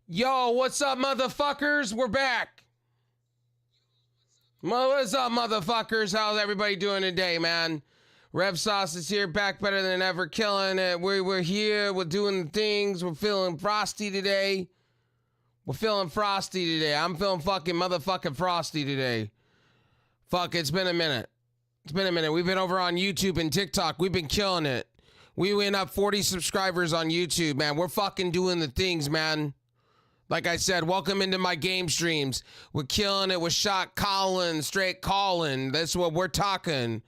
Yo, what's up, motherfuckers? We're back. What's up, motherfuckers? How's everybody doing today, man? Rev Sauce is here, back better than ever, killing it. We're here, we're doing the things. We're feeling frosty today. I'm feeling fucking motherfucking frosty today. Fuck, it's been a minute. We've been over on YouTube and TikTok. We've been killing it. We went up 40 subscribers on YouTube, man. We're fucking doing the things, man. Like I said, welcome into my game streams. We're killing it with shot calling, straight calling. That's what we're talking.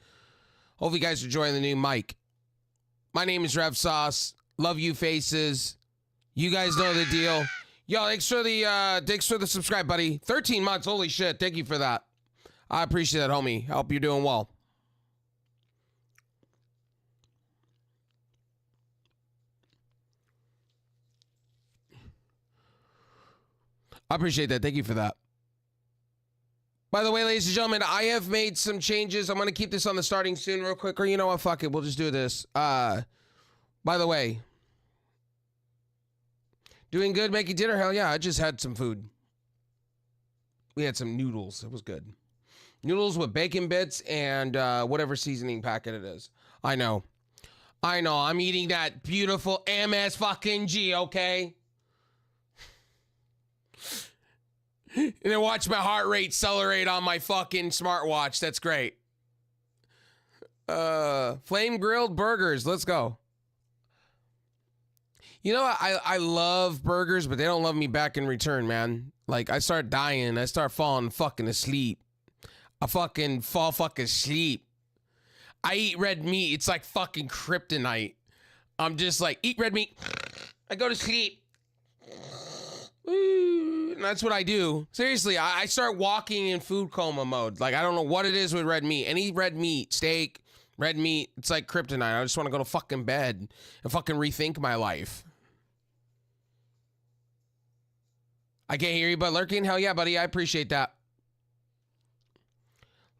Hope you guys are enjoying the new mic. My name is Rev Sauce. Love you faces. You guys know the deal. Yo, thanks for the subscribe, buddy. 13 months, holy shit. Thank you for that. I appreciate that, homie. I hope you're doing well. I appreciate that. Thank you for that. By the way, ladies and gentlemen, I have made some changes. I'm going to keep this on the starting soon real quick. Or you know what? Fuck it. We'll just do this. By the way, doing good making dinner? Hell yeah. I just had some food. We had some noodles. It was good. Noodles with bacon bits and whatever seasoning packet it is. I know. I'm eating that beautiful MS fucking G, okay? And then watch my heart rate accelerate on my fucking smartwatch. That's great. Flame grilled burgers. Let's go. You know, I love burgers, but they don't love me back in return, man. Like, I start dying. I start falling fucking asleep. I fucking fall fucking asleep. I eat red meat. It's like fucking kryptonite. I'm just like, eat red meat. I go to sleep. And that's what I do. Seriously, I start walking in food coma mode. Like, I don't know what it is with red meat. Any red meat, steak, red meat, it's like kryptonite. I just want to go to fucking bed and fucking rethink my life. I can't hear you, but lurking? Hell yeah, buddy. I appreciate that.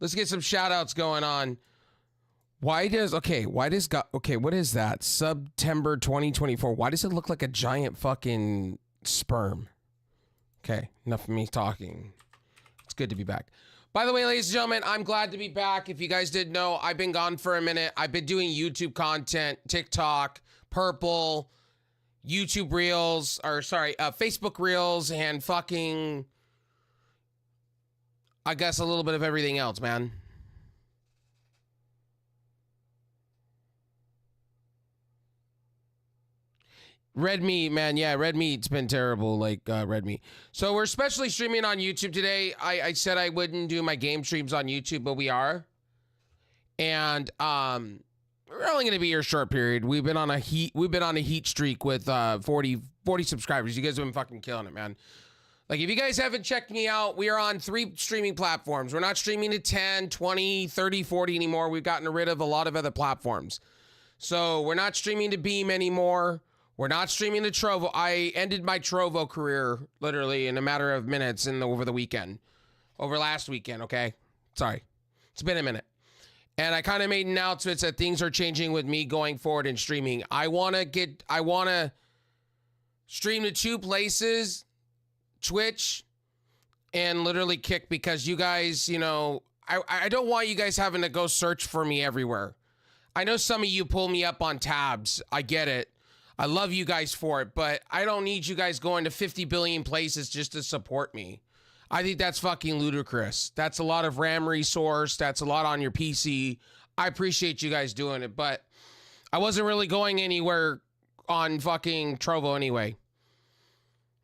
Let's get some shout outs going on. What is that? September 2024. Why does it look like a giant fucking sperm? Okay, enough of me talking. It's good to be back. By the way, ladies and gentlemen, I'm glad to be back. If you guys didn't know, I've been gone for a minute. I've been doing YouTube content, TikTok, Purple, YouTube Reels, Facebook Reels, and fucking, I guess, a little bit of everything else, man. Red meat, man. Yeah, red meat's been terrible, like red meat. So we're especially streaming on YouTube today. I said I wouldn't do my game streams on YouTube, but we are. And we're only gonna be here a short period. We've been on a heat streak with 40 subscribers. You guys have been fucking killing it, man. Like, if you guys haven't checked me out, we are on 3 streaming platforms. We're not streaming to 10, 20, 30, 40 anymore. We've gotten rid of a lot of other platforms. So we're not streaming to Beam anymore. We're not streaming to Trovo. I ended my Trovo career literally in a matter of minutes over the weekend. Over last weekend, okay? Sorry. It's been a minute. And I kind of made announcements that things are changing with me going forward in streaming. I want to stream to 2 places, Twitch and literally Kick, because you guys, you know, I don't want you guys having to go search for me everywhere. I know some of you pull me up on tabs. I get it. I love you guys for it, but I don't need you guys going to 50 billion places just to support me. I think that's fucking ludicrous. That's a lot of RAM resource. That's a lot on your PC. I appreciate you guys doing it, but I wasn't really going anywhere on fucking Trovo anyway.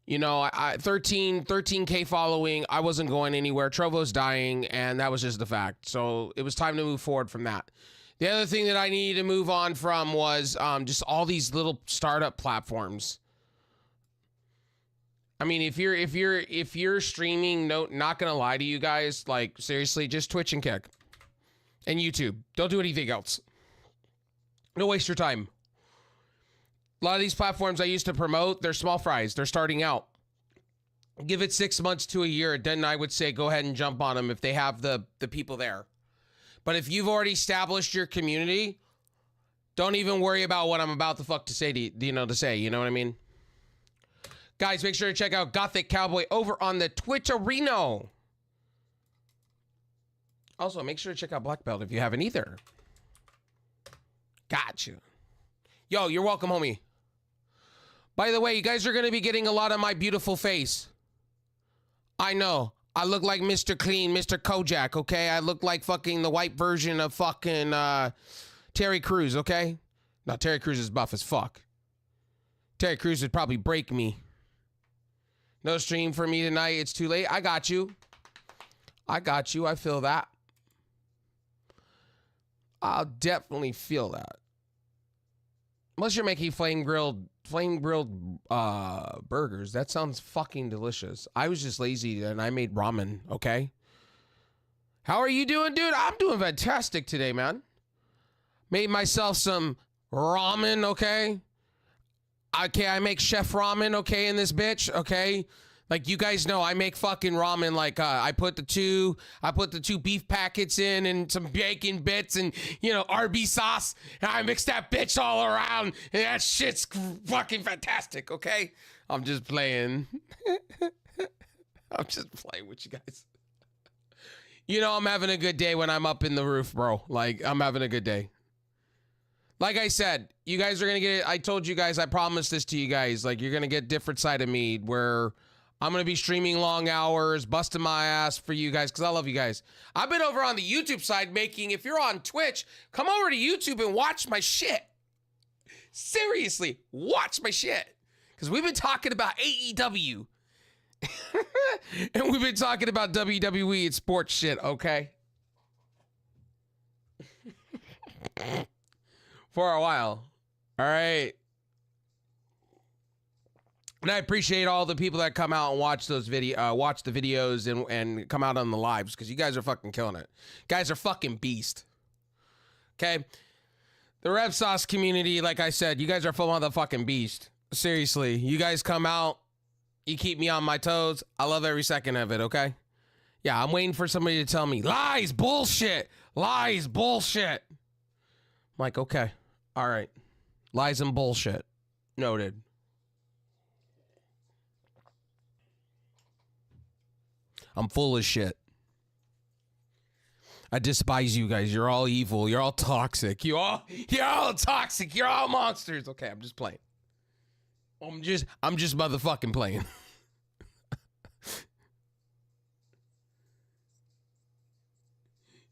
You know, 13K following. I wasn't going anywhere. Trovo's dying, and that was just the fact. So it was time to move forward from that. The other thing that I needed to move on from was just all these little startup platforms. I mean, if you're streaming, not gonna lie to you guys, like, seriously, just Twitch and Kick and YouTube. Don't do anything else. Don't waste your time. A lot of these platforms I used to promote, they're small fries. They're starting out. Give it 6 months to a year, then I would say go ahead and jump on them if they have the people there. But if you've already established your community, don't even worry about what I'm about to say, you know what I mean? Guys, make sure to check out Gothic Cowboy over on the Twitcherino. Also, make sure to check out Black Belt if you haven't either. Got you. Yo, you're welcome, homie. By the way, you guys are going to be getting a lot of my beautiful face. I know. I look like Mr. Clean, Mr. Kojak, okay? I look like fucking the white version of fucking Terry Crews, okay? No, Terry Crews is buff as fuck. Terry Crews would probably break me. No stream for me tonight. It's too late. I got you. I got you. I feel that. I'll definitely feel that. Unless you're making flame grilled burgers. That sounds fucking delicious. I was just lazy and I made ramen, okay? How are you doing, dude? I'm doing fantastic today, man. Made myself some ramen, okay? Okay, I make chef ramen, okay, in this bitch, okay? Like, you guys know, I make fucking ramen. Like, I put the two beef packets in and some bacon bits and, you know, RB sauce. And I mix that bitch all around. And that shit's fucking fantastic, okay? I'm just playing. I'm just playing with you guys. You know, I'm having a good day when I'm up in the roof, bro. Like, I'm having a good day. Like I said, you guys are going to get, I told you guys, I promised this to you guys. Like, you're going to get a different side of me where I'm going to be streaming long hours, busting my ass for you guys, because I love you guys. I've been over on the YouTube side making, if you're on Twitch, come over to YouTube and watch my shit. Seriously, watch my shit. Because we've been talking about AEW. And we've been talking about WWE and sports shit, okay? For a while. All right. And I appreciate all the people that come out and watch those watch the videos and come out on the lives, because you guys are fucking killing it. Guys are fucking beast. Okay? The Rev Sauce community, like I said, you guys are full motherfucking beast. Seriously. You guys come out. You keep me on my toes. I love every second of it, okay? Yeah, I'm waiting for somebody to tell me, lies, bullshit. Lies, bullshit. I'm like, okay. All right. Lies and bullshit. Noted. I'm full of shit. I despise you guys. You're all evil. You're all toxic. You're all toxic. You're all monsters. Okay, I'm just playing. I'm just motherfucking playing.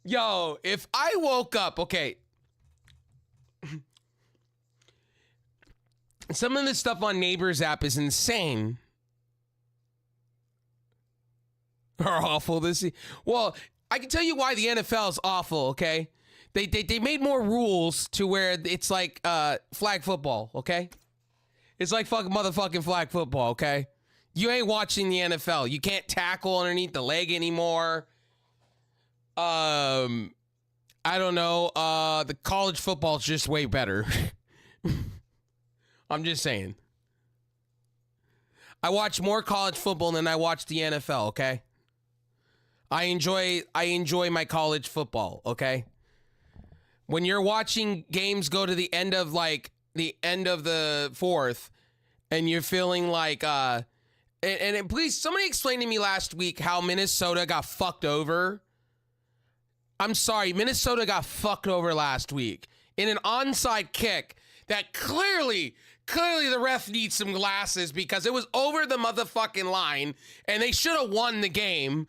Yo, if I woke up, okay. Some of this stuff on Neighbors app is insane. Are awful this. Well, I can tell you why the NFL is awful, okay? They made more rules to where it's like flag football, okay? It's like fucking motherfucking flag football, okay? You ain't watching the NFL. You can't tackle underneath the leg anymore. I don't know. The college football is just way better. I'm just saying. I watch more college football than I watch the NFL, okay? I enjoy my college football, okay? When you're watching games go to the end of the fourth and you're feeling like and please somebody explain to me last week how Minnesota got fucked over. I'm sorry, Minnesota got fucked over last week in an onside kick that clearly the ref needs some glasses because it was over the motherfucking line and they should have won the game.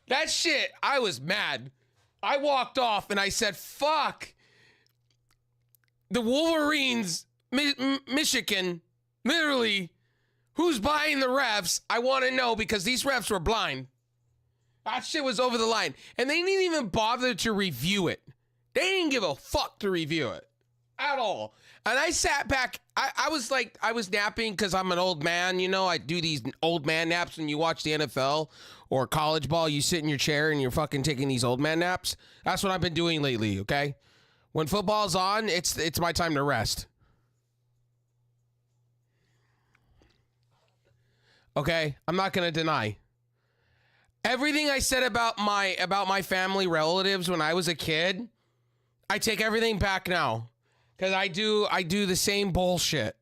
That shit, I was mad. I walked off and I said, fuck. The Wolverines, Michigan, literally, who's buying the refs? I want to know because these refs were blind. That shit was over the line. And they didn't even bother to review it. They didn't give a fuck to review it at all. And I sat back. I was napping because I'm an old man. You know, I do these old man naps when you watch the NFL or college ball. You sit in your chair and you're fucking taking these old man naps. That's what I've been doing lately, okay? When football's on, it's my time to rest. Okay? I'm not going to deny. Everything I said about my family relatives when I was a kid, I take everything back now. Because I do the same bullshit.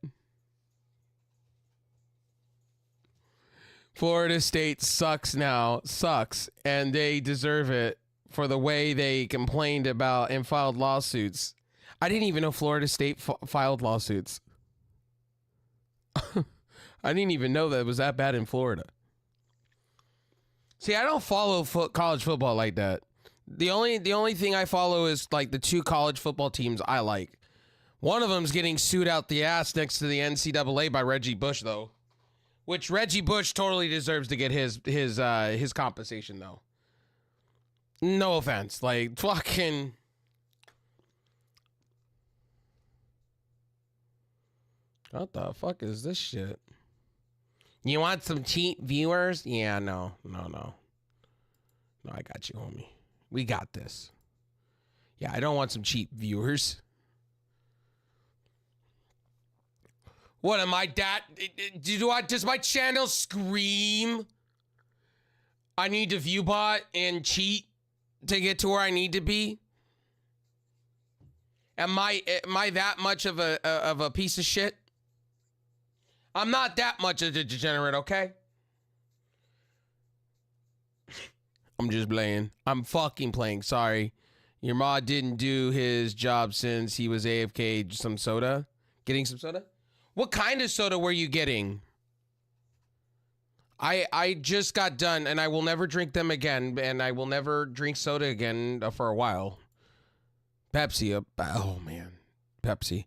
Florida State sucks now, and they deserve it for the way they complained about and filed lawsuits. I didn't even know Florida State filed lawsuits. I didn't even know that it was that bad in Florida. See, I don't follow college football like that. The only thing I follow is like the 2 college football teams I like. One of them's getting sued out the ass next to the NCAA by Reggie Bush, though. Which Reggie Bush totally deserves to get his compensation, though. No offense. Like, fucking... What the fuck is this shit? You want some cheap viewers? Yeah, no, I got you, homie. We got this. Yeah, I don't want some cheap viewers. What am I that? Does my channel scream? I need to view bot and cheat to get to where I need to be? Am I that much of a piece of shit? I'm not that much of a degenerate, okay? I'm just playing. I'm fucking playing. Sorry. Your mod didn't do his job since he was AFK. Some soda? Getting some soda? What kind of soda were you getting? I just got done, and I will never drink them again, and I will never drink soda again for a while. Pepsi. Oh, man. Pepsi.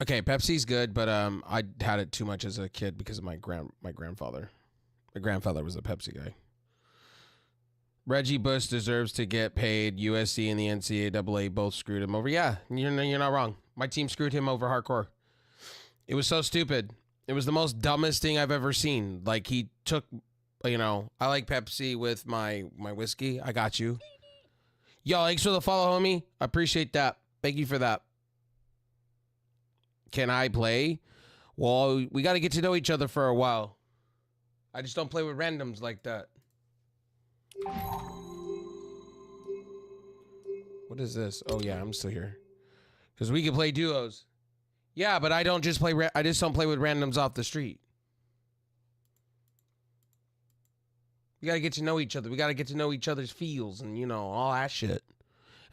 Okay, Pepsi's good, but I had it too much as a kid because of my grandfather. My grandfather was a Pepsi guy. Reggie Bush deserves to get paid. USC and the NCAA both screwed him over. Yeah, you're not wrong. My team screwed him over hardcore. It was so stupid. It was the most dumbest thing I've ever seen. Like, he took, I like Pepsi with my whiskey. I got you. Yo, thanks for the follow, homie. I appreciate that. Thank you for that. Can I play? Well, we got to get to know each other for a while. I just don't play with randoms like that. What is this? Oh, yeah, I'm still here. Because we can play duos. Yeah, but I don't just play... I just don't play with randoms off the street. We got to get to know each other. We got to get to know each other's feels and, all that shit.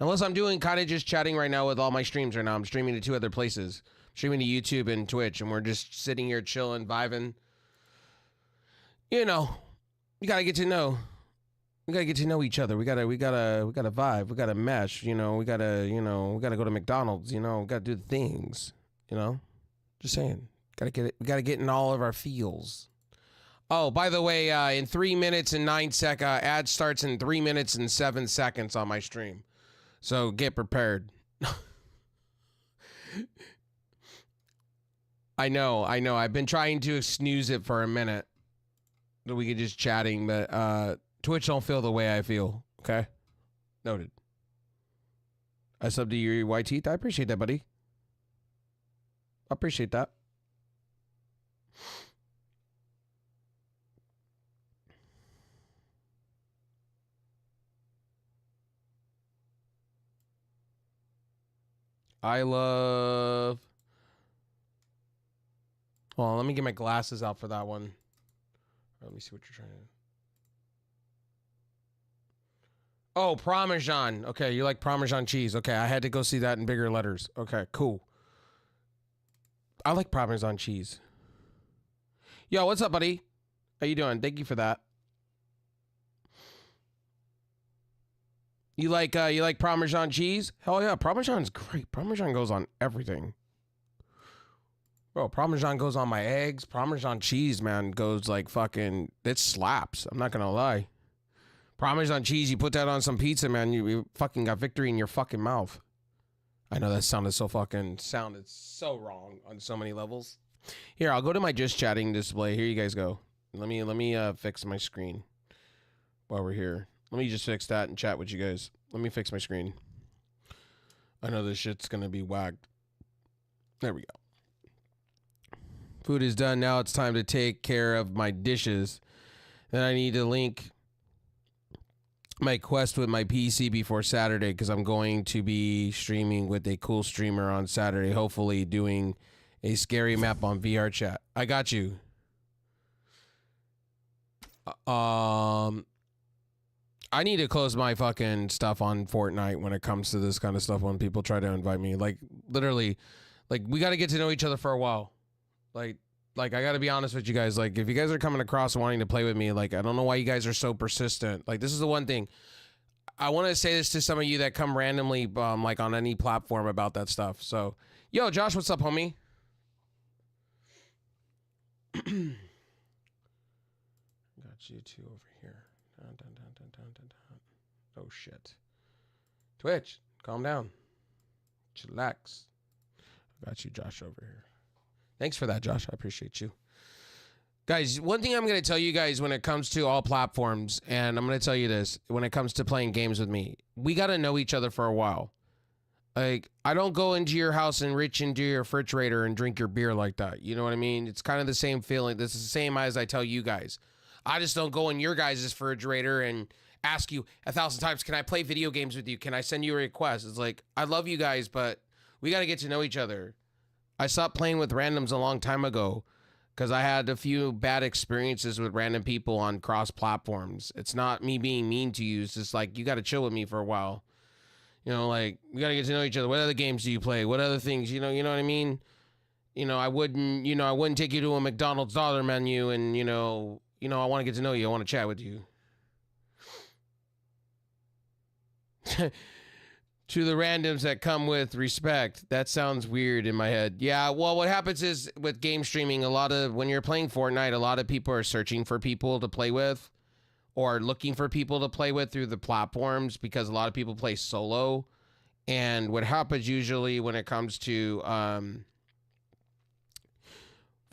Unless I'm doing kind of just chatting right now with all my streams right now. I'm streaming to 2 other places. Streaming to YouTube and Twitch, and we're just sitting here chilling, vibing. You gotta get to know. We gotta get to know each other. We gotta vibe. We gotta mesh. We gotta go to McDonald's. We gotta do the things. Just saying. We gotta get in all of our feels. Oh, by the way, in 3 minutes and 9 seconds, ad starts in 3 minutes and 7 seconds on my stream. So get prepared. I know. I've been trying to snooze it for a minute. So we could just chatting, but Twitch don't feel the way I feel. Okay? Noted. I subbed to your white teeth. I appreciate that, buddy. I appreciate that. I love... Well, let me get my glasses out for that one. Let me see what you're trying to do. Oh, Parmesan. Okay, you like Parmesan cheese. Okay, I had to go see that in bigger letters. Okay, cool. I like Parmesan cheese. Yo, what's up, buddy? How you doing? Thank you for that. You like Parmesan cheese? Hell yeah, Parmesan's great. Parmesan goes on everything. Bro, Parmesan goes on my eggs. Parmesan cheese, man, goes like fucking... It slaps. I'm not gonna lie. Parmesan cheese, you put that on some pizza, man, you fucking got victory in your fucking mouth. I know that sounded so wrong on so many levels. Here, I'll go to my just chatting display. Here you guys go. Let me fix my screen while we're here. Let me just fix that and chat with you guys. Let me fix my screen. I know this shit's gonna be whacked. There we go. Food is done. Now it's time to take care of my dishes. Then I need to link my quest with my PC before Saturday because I'm going to be streaming with a cool streamer on Saturday, hopefully doing a scary map on VR chat. I got you. I need to close my fucking stuff on Fortnite when it comes to this kind of stuff. When people try to invite me, like literally, like we got to get to know each other for a while. Like I got to be honest with you guys. Like if you guys are coming across wanting to play with me, like I don't know why you guys are so persistent. Like this is the one thing I want to say this to some of you that come randomly, like on any platform about that stuff. So, yo, Josh, what's up, homie? Got you two over here. Dun, dun, dun, dun, dun, dun, dun. Oh shit. Twitch, calm down. Chillax. I got you, Josh, over here. Thanks for that, Josh. I appreciate you. Guys, one thing I'm going to tell you guys when it comes to all platforms, and I'm going to tell you this, when it comes to playing games with me, we got to know each other for a while. Like, I don't go into your house and reach into your refrigerator and drink your beer like that. You know what I mean? It's kind of the same feeling. This is the same as I tell you guys. I just don't go in your guys' refrigerator and ask you 1,000 times, can I play video games with you? Can I send you a request? It's like, I love you guys, but we got to get to know each other. I stopped playing with randoms a long time ago because I had a few bad experiences with random people on cross platforms. It's not me being mean to you. It's just like, you got to chill with me for a while. You know, like, we got to get to know each other. What other games do you play? What other things, you know what I mean? I wouldn't take you to a McDonald's dollar menu and, I want to get to know you. I want to chat with you. To the randoms that come with respect. That sounds weird in my head. Yeah, well, what happens is with game streaming, when you're playing Fortnite, a lot of people are searching for people to play with or looking for people to play with through the platforms because a lot of people play solo. And what happens usually when it comes to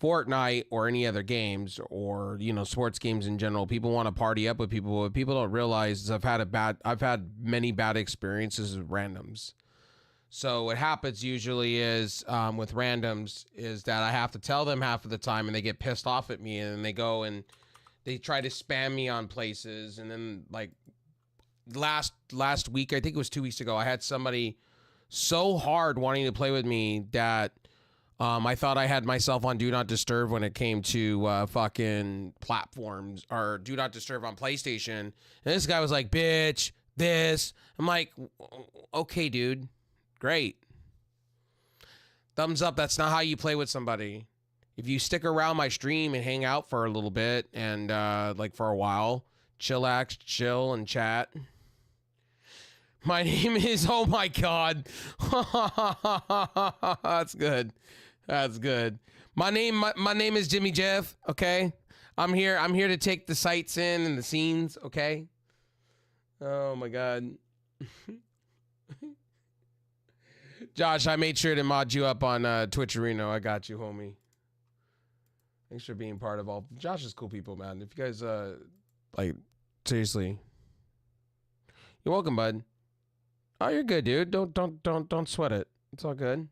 Fortnite or any other games or, sports games in general, people want to party up with people. What people don't realize is I've had many bad experiences with randoms. So what happens usually is with randoms is that I have to tell them half of the time and they get pissed off at me and they go and they try to spam me on places. And then like last week, I think it was 2 weeks ago, I had somebody so hard wanting to play with me that I thought I had myself on Do Not Disturb when it came to fucking platforms or Do Not Disturb on PlayStation. And this guy was like, bitch, this. I'm like, okay, dude. Great. Thumbs up. That's not how you play with somebody. If you stick around my stream and hang out for a little bit and for a while, chillax, chill, and chat. My name is, oh my God. That's good. That's good. My name is Jimmy Jeff, okay? I'm here to take the sights in and the scenes, okay? Oh my God. Josh, I made sure to mod you up on Twitch Arena. I got you, homie. Thanks for being part of all. Josh is cool people, man. If you guys seriously. You're welcome, bud. Oh, you're good, dude. Don't sweat it. It's all good.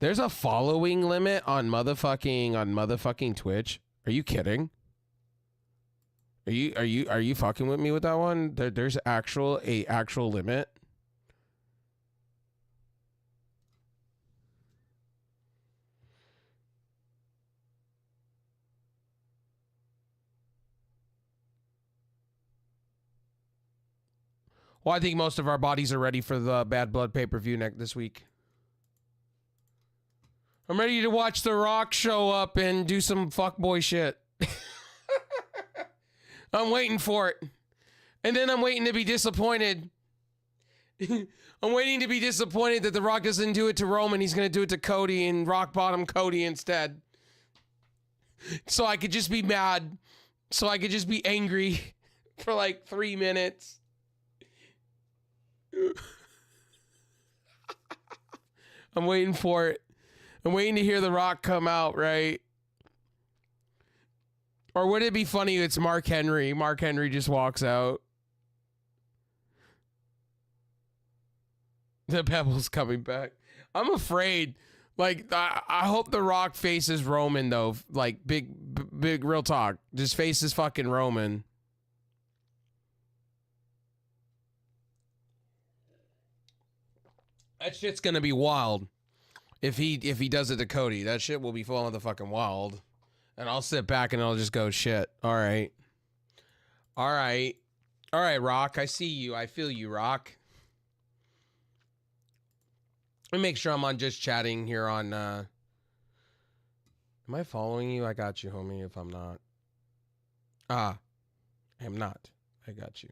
There's a following limit on motherfucking Twitch. Are you kidding? Are you fucking with me with that one? There's actual limit. Well, I think most of our bodies are ready for the Bad Blood pay-per-view this week. I'm ready to watch The Rock show up and do some fuckboy shit. I'm waiting for it. And then I'm waiting to be disappointed. I'm waiting to be disappointed that The Rock doesn't do it to Roman. He's going to do it to Cody and rock bottom Cody instead. So I could just be mad. So I could just be angry for like 3 minutes. I'm waiting for it. I'm waiting to hear The Rock come out, right? Or would it be funny if it's Mark Henry? Mark Henry just walks out. The Pebble's coming back. I'm afraid. Like, I hope The Rock faces Roman, though. Like, big real talk. Just faces fucking Roman. That shit's gonna be wild. If he does it to Cody, that shit will be full motherfucking wild. And I'll sit back and I'll just go, shit. All right. All right. All right, Rock. I see you. I feel you, Rock. Let me make sure I'm on just chatting here on am I following you? I got you, homie, if I'm not. I am not. I got you.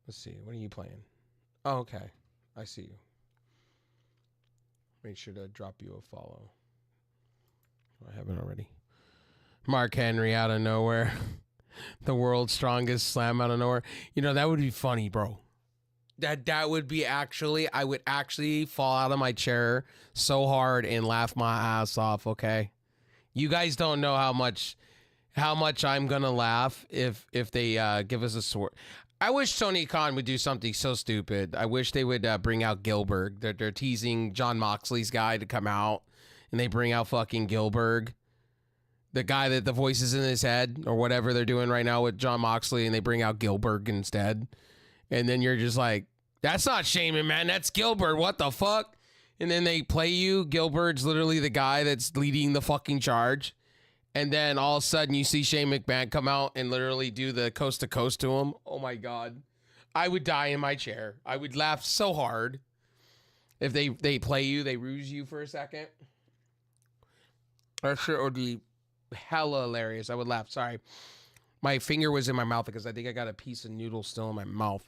Let's see. What are you playing? Oh, okay. I see you. Make sure to drop you a follow. I haven't already. Mark Henry out of nowhere. The world's strongest slam out of nowhere. You know, that would be funny, bro. That would be actually, I would actually fall out of my chair so hard and laugh my ass off, okay? You guys don't know how much I'm gonna laugh if they give us a sword. I wish Tony Khan would do something so stupid. I wish they would bring out Gilbert. They're teasing John Moxley's guy to come out, and they bring out fucking Gilbert, the guy that the voice is in his head or whatever they're doing right now with John Moxley, and they bring out Gilbert instead. And then you're just like, that's not Shaman, man. That's Gilbert. What the fuck? And then they play you. Gilbert's literally the guy that's leading the fucking charge. And then all of a sudden you see Shane McMahon come out and literally do the coast to coast to him. Oh my God. I would die in my chair. I would laugh so hard if they play you, they ruse you for a second. That shit would be hella hilarious. I would laugh. Sorry. My finger was in my mouth because I think I got a piece of noodle still in my mouth.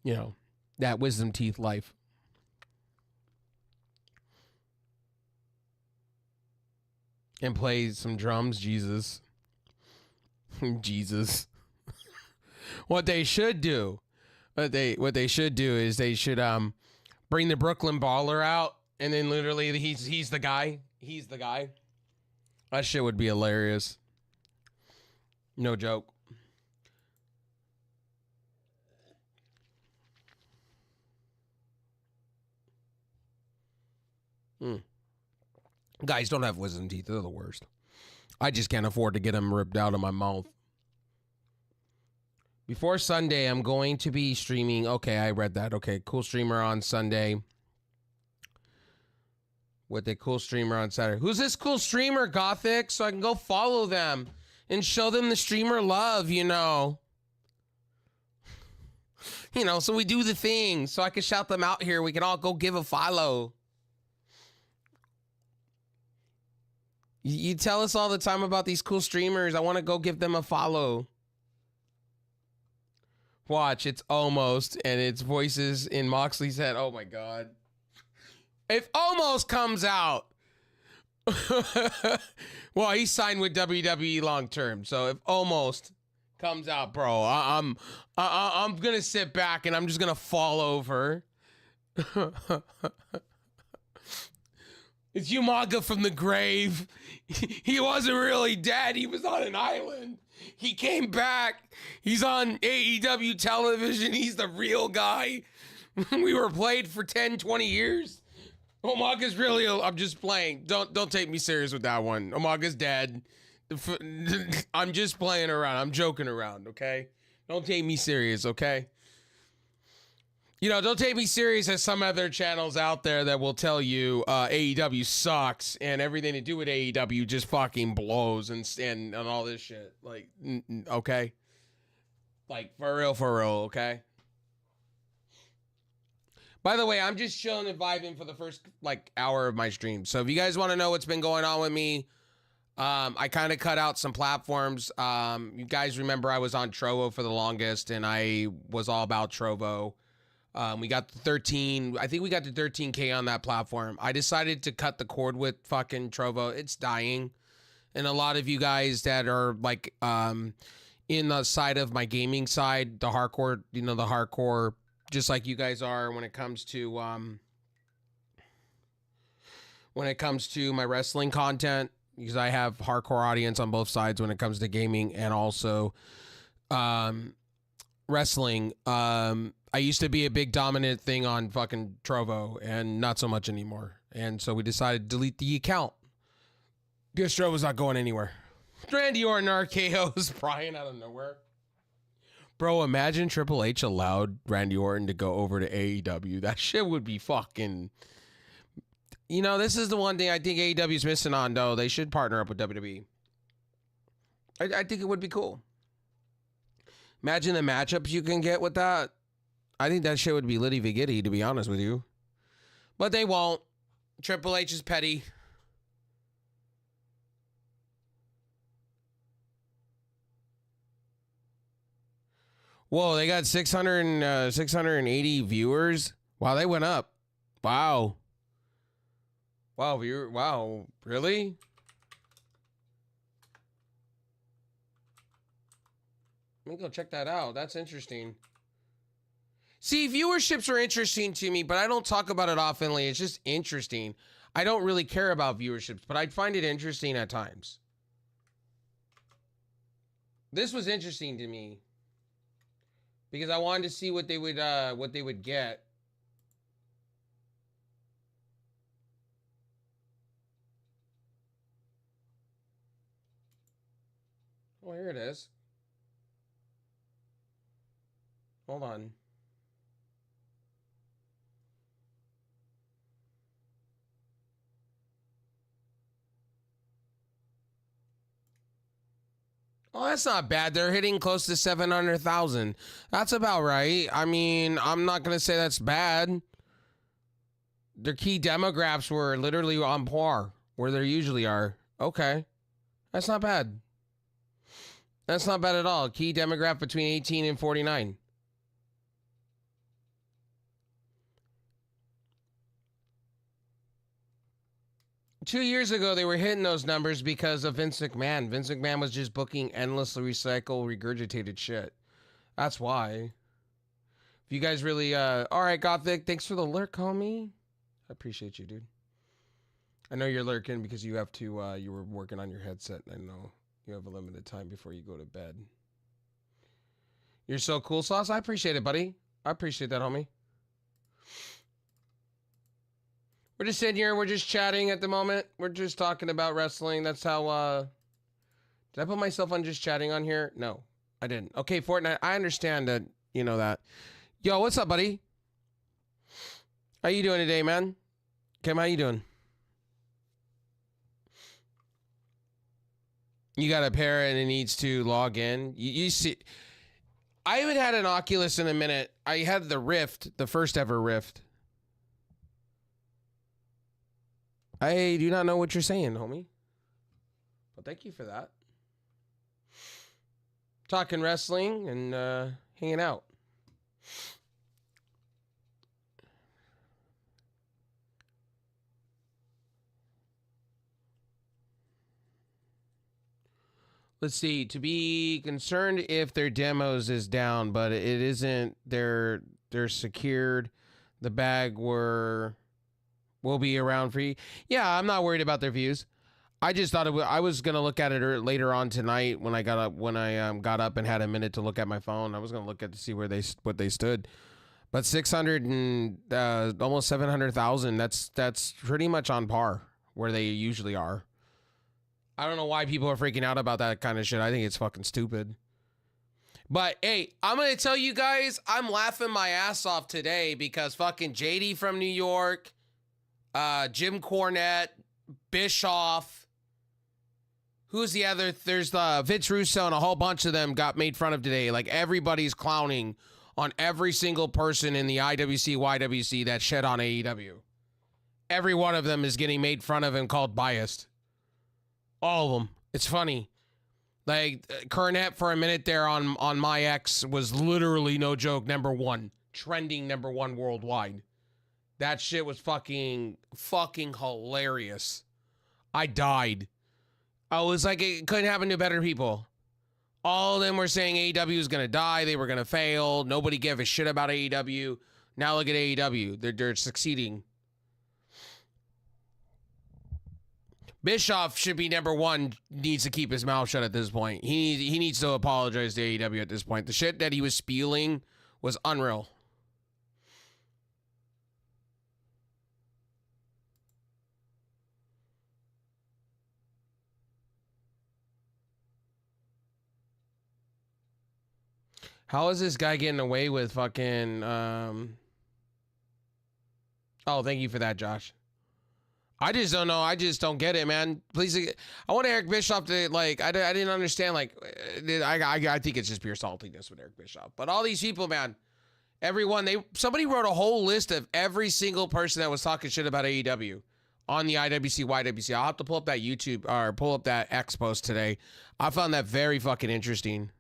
You know, that wisdom teeth life. And play some drums, Jesus. Jesus. What they should do is they should bring the Brooklyn Baller out, and then literally he's the guy. He's the guy. That shit would be hilarious. No joke. Guys don't have wisdom teeth. They're the worst. I just can't afford to get them ripped out of my mouth. Before Sunday, I'm going to be streaming. Okay, I read that. Okay, cool streamer on Sunday. With a cool streamer on Saturday. Who's this cool streamer, Gothic? So I can go follow them and show them the streamer love, you know. You know, so we do the thing. So I can shout them out here. We can all go give a follow. You tell us all the time about these cool streamers. I want to go give them a follow. Watch, it's almost, and it's voices in Moxley's head. Oh my God. If almost comes out. Well, he signed with WWE long term. So if almost comes out, bro, I'm gonna sit back and I'm just gonna fall over. It's Umaga from the grave. He wasn't really dead. He was on an island. He came back. He's on AEW television. He's the real guy. We were played for 10, 20 years. Umaga's really, I'm just playing. Don't take me serious with that one. Umaga's dead. I'm just playing around. I'm joking around, okay? Don't take me serious, okay? You know, don't take me serious as some other channels out there that will tell you AEW sucks and everything to do with AEW just fucking blows and all this shit. Like, okay? Like, for real, okay? By the way, I'm just chilling and vibing for the first, like, hour of my stream. So if you guys want to know what's been going on with me, I kind of cut out some platforms. You guys remember I was on Trovo for the longest, and I was all about Trovo. We got the 13, I think we got to 13K on that platform. I decided to cut the cord with fucking Trovo. It's dying. And a lot of you guys that are like in the side of my gaming side, the hardcore, you know, the hardcore, just like you guys are when it comes to my wrestling content, because I have hardcore audience on both sides when it comes to gaming and also wrestling. I used to be a big dominant thing on fucking Trovo and not so much anymore. And so we decided to delete the account. Guess Trovo's not going anywhere. Randy Orton RKO's Brian out of nowhere. Bro, imagine Triple H allowed Randy Orton to go over to AEW. That shit would be fucking... You know, this is the one thing I think AEW's missing on, though. They should partner up with WWE. I think it would be cool. Imagine the matchups you can get with that. I think that shit would be litty vigitty, to be honest with you. But they won't. Triple H is petty. Whoa, they got 680 viewers. Wow, they went up. Wow. Wow, really? Let me go check that out. That's interesting. See, viewerships are interesting to me, but I don't talk about it oftenly. It's just interesting. I don't really care about viewerships, but I find it interesting at times. This was interesting to me because I wanted to see what they would get. Oh, here it is. Hold on. Oh, that's not bad. They're hitting close to 700,000. That's about right. I mean, I'm not going to say that's bad. Their key demographics were literally on par where they usually are. Okay. That's not bad. That's not bad at all. Key demographic between 18 and 49. Two years ago, they were hitting those numbers because of Vince McMahon. Vince McMahon was just booking endlessly recycled, regurgitated shit. That's why. If you guys really, all right, Gothic, thanks for the lurk, homie. I appreciate you, dude. I know you're lurking because you have to, you were working on your headset. I know you have a limited time before you go to bed. You're so cool, Sauce. I appreciate it, buddy. I appreciate that, homie. We're just sitting here. We're just chatting at the moment. We're just talking about wrestling. That's how, did I put myself on just chatting on here? No, I didn't. Okay, Fortnite. I understand that, you know that. Yo, what's up, buddy? How you doing today, man? Kim, how you doing? You got a pair and it needs to log in. You see, I haven't had an Oculus in a minute. I had the Rift, the first ever Rift. I do not know what you're saying, homie. Well, thank you for that. Talking wrestling and hanging out. Let's see. To be concerned if their demos is down, but it isn't. They're secured. The bag will be around for you. Yeah, I'm not worried about their views. I just thought I was gonna look at it later on tonight when I got up. When I got up and had a minute to look at my phone, I was gonna look at to see what they stood. But 600 and almost 700,000. That's pretty much on par where they usually are. I don't know why people are freaking out about that kind of shit. I think it's fucking stupid. But hey, I'm gonna tell you guys, I'm laughing my ass off today because fucking JD from New York, Jim Cornette, Bischoff. Who's the other? There's Vince Russo and a whole bunch of them got made fun of today. Like everybody's clowning on every single person in the IWC, YWC that shit on AEW. Every one of them is getting made fun of and called biased. All of them. It's funny. Like Cornette for a minute there on my ex was literally, no joke, #1, trending #1 worldwide. That shit was fucking hilarious. I died. I was like, it couldn't happen to better people. All of them were saying AEW was going to die. They were going to fail. Nobody gave a shit about AEW. Now look at AEW. They're succeeding. Bischoff should be #1, needs to keep his mouth shut at this point. He needs to apologize to AEW at this point. The shit that he was spewing was unreal. How is this guy getting away with fucking, Oh, thank you for that, Josh. I just don't know. I just don't get it, man. Please, I want Eric Bischoff to, like, I didn't understand, like, I think it's just pure saltiness with Eric Bischoff. But all these people, man, everyone, somebody wrote a whole list of every single person that was talking shit about AEW on the IWC, YWC. I'll have to pull up that YouTube, or pull up that X post today. I found that very fucking interesting.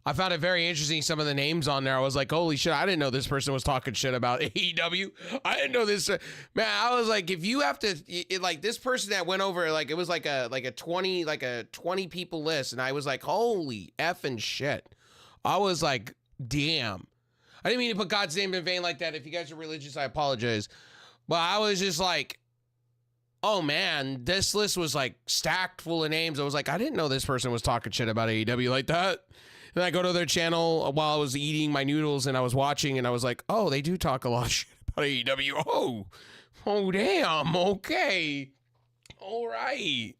I found it very interesting, some of the names on there. I was like, holy shit, I didn't know this person was talking shit about AEW. I didn't know this. Man, I was like, if you have to, like this person that went over, like it was like a 20 people list. And I was like, holy effing shit. I was like, damn. I didn't mean to put God's name in vain like that. If you guys are religious, I apologize. But I was just like, oh man, this list was like stacked full of names. I was like, I didn't know this person was talking shit about AEW like that. And I go to their channel while I was eating my noodles and I was watching and I was like, oh, they do talk a lot of shit about AEW. Oh, damn. Okay. All right.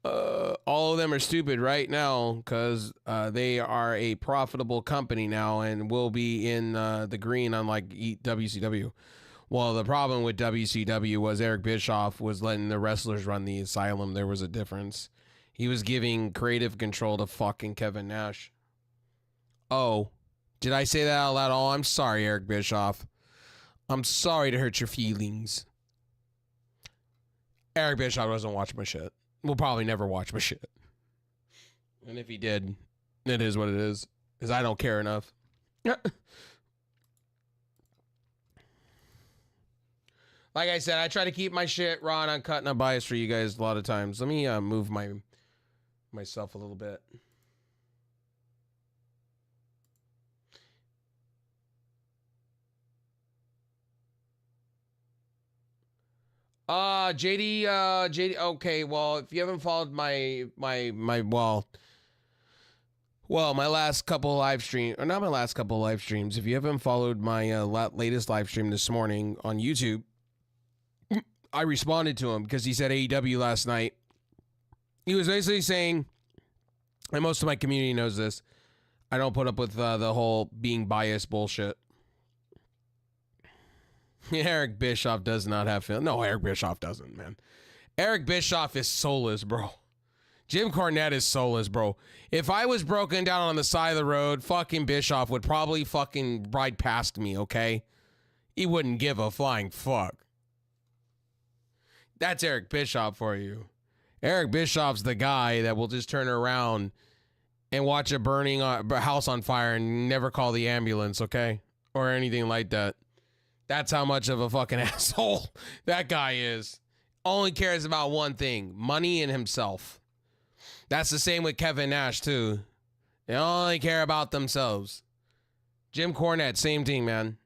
All of them are stupid right now because they are a profitable company now and will be in the green, unlike WCW. Well, the problem with WCW was Eric Bischoff was letting the wrestlers run the asylum. There was a difference. He was giving creative control to fucking Kevin Nash. Oh, did I say that out loud? Oh, I'm sorry, Eric Bischoff. I'm sorry to hurt your feelings. Eric Bischoff doesn't watch my shit. Will probably never watch my shit. And if he did, it is what it is. Because I don't care enough. Like I said, I try to keep my shit raw and uncut and unbiased for you guys a lot of times. Let me move myself a little bit. JD, okay, well, if you haven't followed my last couple live stream, or not my last couple live streams, if you haven't followed my latest live stream this morning on YouTube, I responded to him because he said AEW last night. He was basically saying, and most of my community knows this, I don't put up with the whole being biased bullshit. Eric Bischoff does not have feelings. No, Eric Bischoff doesn't, man. Eric Bischoff is soulless, bro. Jim Cornette is soulless, bro. If I was broken down on the side of the road, fucking Bischoff would probably fucking ride past me, okay? He wouldn't give a flying fuck. That's Eric Bischoff for you. Eric Bischoff's the guy that will just turn around and watch a burning house on fire and never call the ambulance, okay? Or anything like that. That's how much of a fucking asshole that guy is. Only cares about one thing, money and himself. That's the same with Kevin Nash, too. They only care about themselves. Jim Cornette, same thing, man.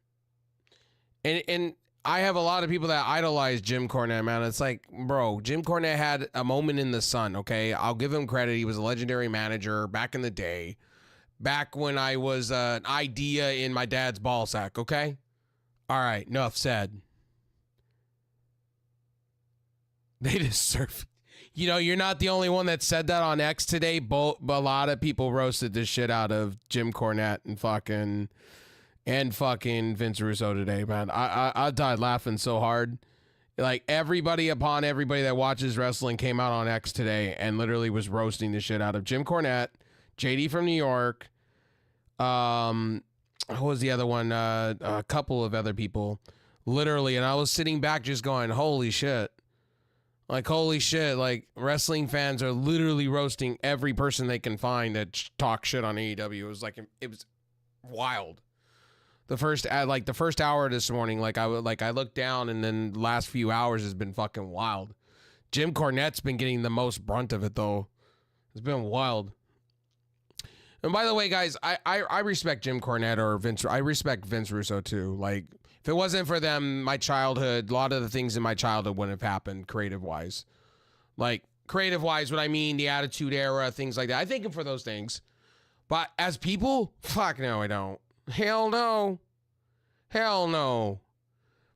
And I have a lot of people that idolize Jim Cornette, man. It's like, bro, Jim Cornette had a moment in the sun, okay? I'll give him credit. He was a legendary manager back in the day. Back when I was an idea in my dad's ball sack, okay? All right, enough said. They deserve... You know, you're not the only one that said that on X today. A lot of people roasted the shit out of Jim Cornette and fucking Vince Russo today, man. I died laughing so hard. Like, everybody that watches wrestling came out on X today and literally was roasting the shit out of Jim Cornette, JD from New York. Who was the other one? A couple of other people, literally. And I was sitting back just going, holy shit. Like, holy shit. Like, wrestling fans are literally roasting every person they can find that talks shit on AEW. It was wild. The first hour this morning, I looked down, and then the last few hours has been fucking wild. Jim Cornette's been getting the most brunt of it, though. It's been wild. And by the way, guys, I respect Jim Cornette or Vince. I respect Vince Russo too. Like, if it wasn't for them, my childhood, a lot of the things in my childhood wouldn't have happened creative wise. Like, creative wise, what I mean, the Attitude Era, things like that. I thank him for those things. But as people, fuck no, I don't. Hell no. Hell no.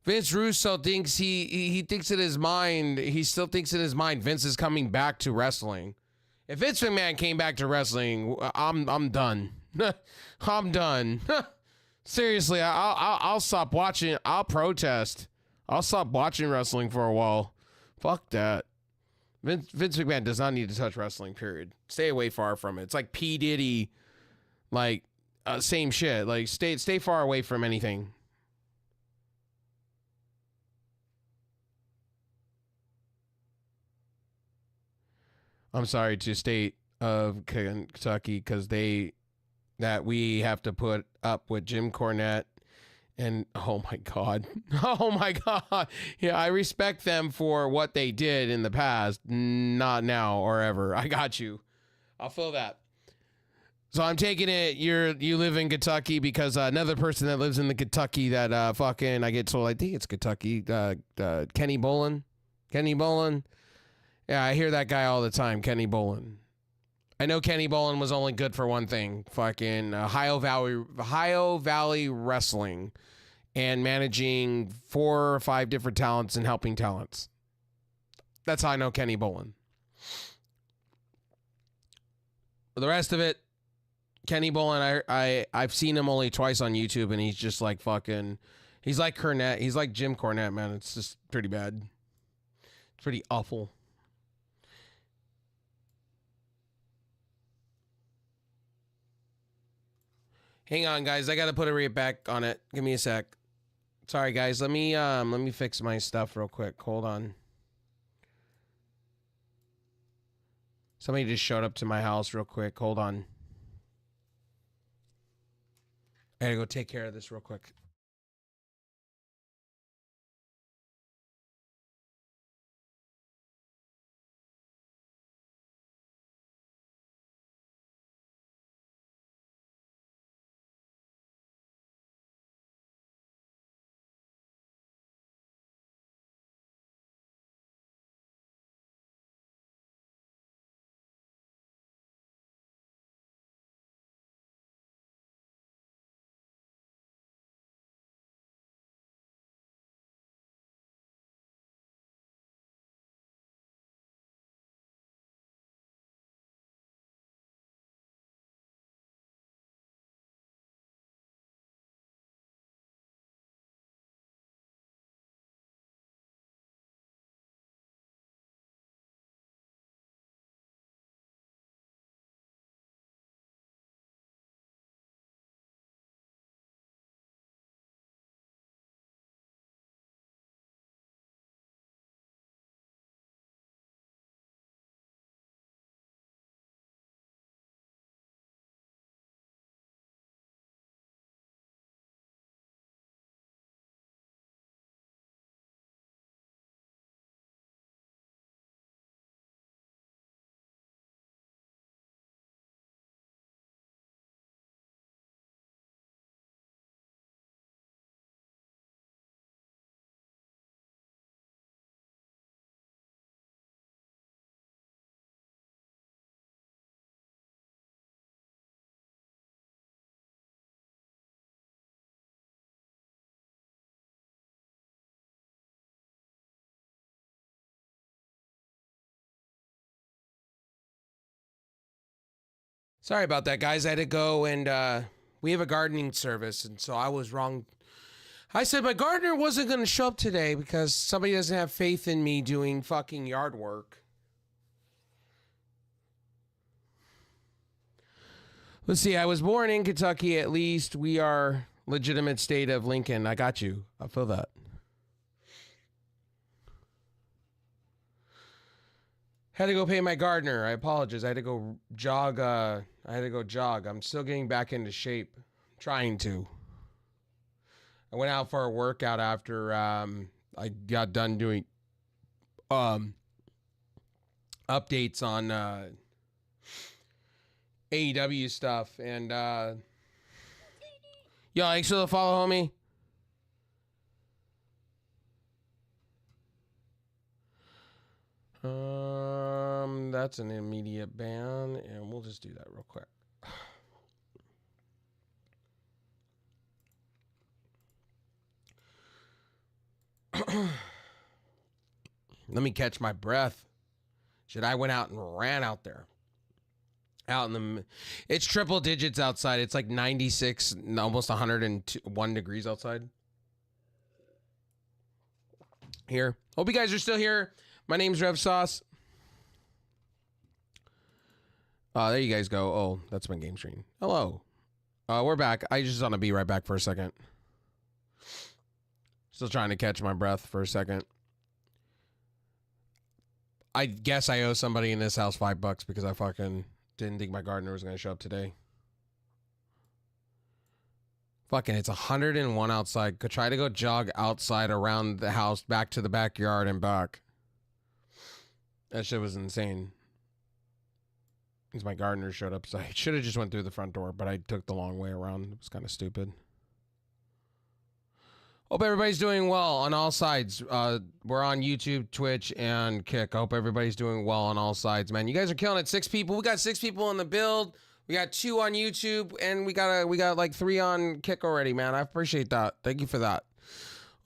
Vince Russo thinks he thinks in his mind, he still thinks in his mind Vince is coming back to wrestling. If Vince McMahon came back to wrestling, I'm done. I'm done. Seriously, I'll stop watching. I'll protest. I'll stop watching wrestling for a while. Fuck that. Vince McMahon does not need to touch wrestling, period. Stay away far from it. It's like P. Diddy, like, same shit. Like, stay far away from anything. I'm sorry to state of Kentucky because we have to put up with Jim Cornette and oh my God. Oh my God. Yeah, I respect them for what they did in the past, not now or ever. I got you. I'll feel that. So I'm taking it you live in Kentucky because another person that lives in the Kentucky that fucking I get told I think it's Kentucky, Kenny Bolin. Kenny Bolin. Yeah, I hear that guy all the time, Kenny Bolin. I know Kenny Bolin was only good for one thing, fucking Ohio Valley Wrestling and managing 4 or 5 different talents and helping talents. That's how I know Kenny Bolin. The rest of it, Kenny Bolin, I've seen him only twice on YouTube, and he's just like fucking, he's like Cornette. He's like Jim Cornette, man. It's just pretty bad. It's pretty awful. Hang on, guys. I gotta put a rate back on it. Give me a sec. Sorry, guys. Let me fix my stuff real quick. Hold on. Somebody just showed up to my house real quick. Hold on. I gotta go take care of this real quick. Sorry about that, guys. I had to go and we have a gardening service, and so I was wrong. I said my gardener wasn't going to show up today because somebody doesn't have faith in me doing fucking yard work. Let's see. I was born in Kentucky. At least we are legitimate state of Lincoln. I got you. I feel that. Had to go pay my gardener. I apologize. I had to go jog. I'm still getting back into shape. I'm trying to. I went out for a workout after I got done doing updates on AEW stuff. And yo, thanks for the follow, homie. That's an immediate ban, and we'll just do that real quick. Let me catch my breath. Shit, I went out and ran out there. Out in the, it's triple digits outside. It's like 96, almost 101 degrees outside. Here. Hope you guys are still here. My name's Rev Sauce. There you guys go. Oh, that's my game stream. Hello. We're back. I just want to be right back for a second. Still trying to catch my breath for a second. I guess I owe somebody in this house $5 because I fucking didn't think my gardener was going to show up today. Fucking, it's 101 outside. Could try to go jog outside around the house, back to the backyard and back. That shit was insane. Because my gardener showed up, so I should have just went through the front door, but I took the long way around. It was kind of stupid. Hope everybody's doing well on all sides. We're on YouTube, Twitch, and Kick. I hope everybody's doing well on all sides, man. You guys are killing it. 6 people. We got 6 people in the build. We got 2 on YouTube, and we got like 3 on Kick already, man. I appreciate that. Thank you for that.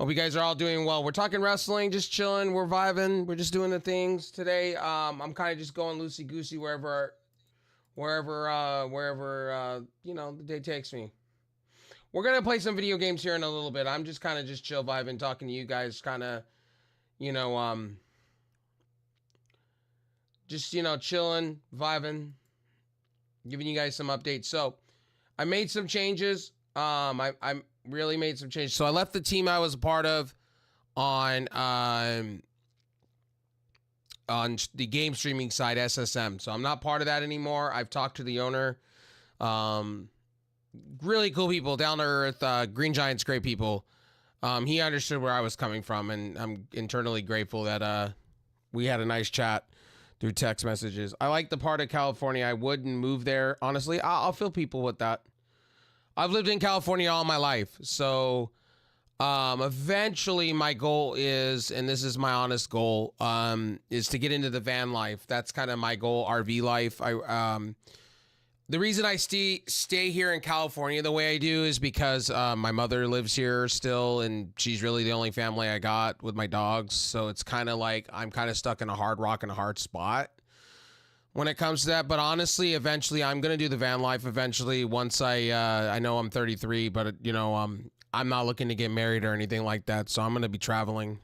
Hope you guys are all doing well. We're talking wrestling, just chilling. We're vibing. We're just doing the things today. I'm kind of just going loosey goosey wherever you know, the day takes me. We're gonna play some video games here in a little bit. I'm just kind of just chill vibing, talking to you guys, kind of, you know, just, you know, chilling, vibing, giving you guys some updates. So I made some changes. I really made some changes. So I left the team I was a part of on the game streaming side, SSM. So I'm not part of that anymore. I've talked to the owner. Really cool people, down to earth, Green Giants, great people. He understood where I was coming from, and I'm internally grateful that we had a nice chat through text messages. I like the part of California. I wouldn't move there, honestly. I'll feel people with that. I've lived in California all my life, so eventually my goal is, and this is my honest goal, is to get into the van life. That's kind of my goal, RV life. The reason I stay here in California the way I do is because my mother lives here still, and she's really the only family I got with my dogs. So it's kind of like I'm kind of stuck in a hard rock and a hard spot when it comes to that. But honestly, eventually I'm going to do the van life eventually once I know I'm 33, but you know, I'm not looking to get married or anything like that. So I'm going to be traveling.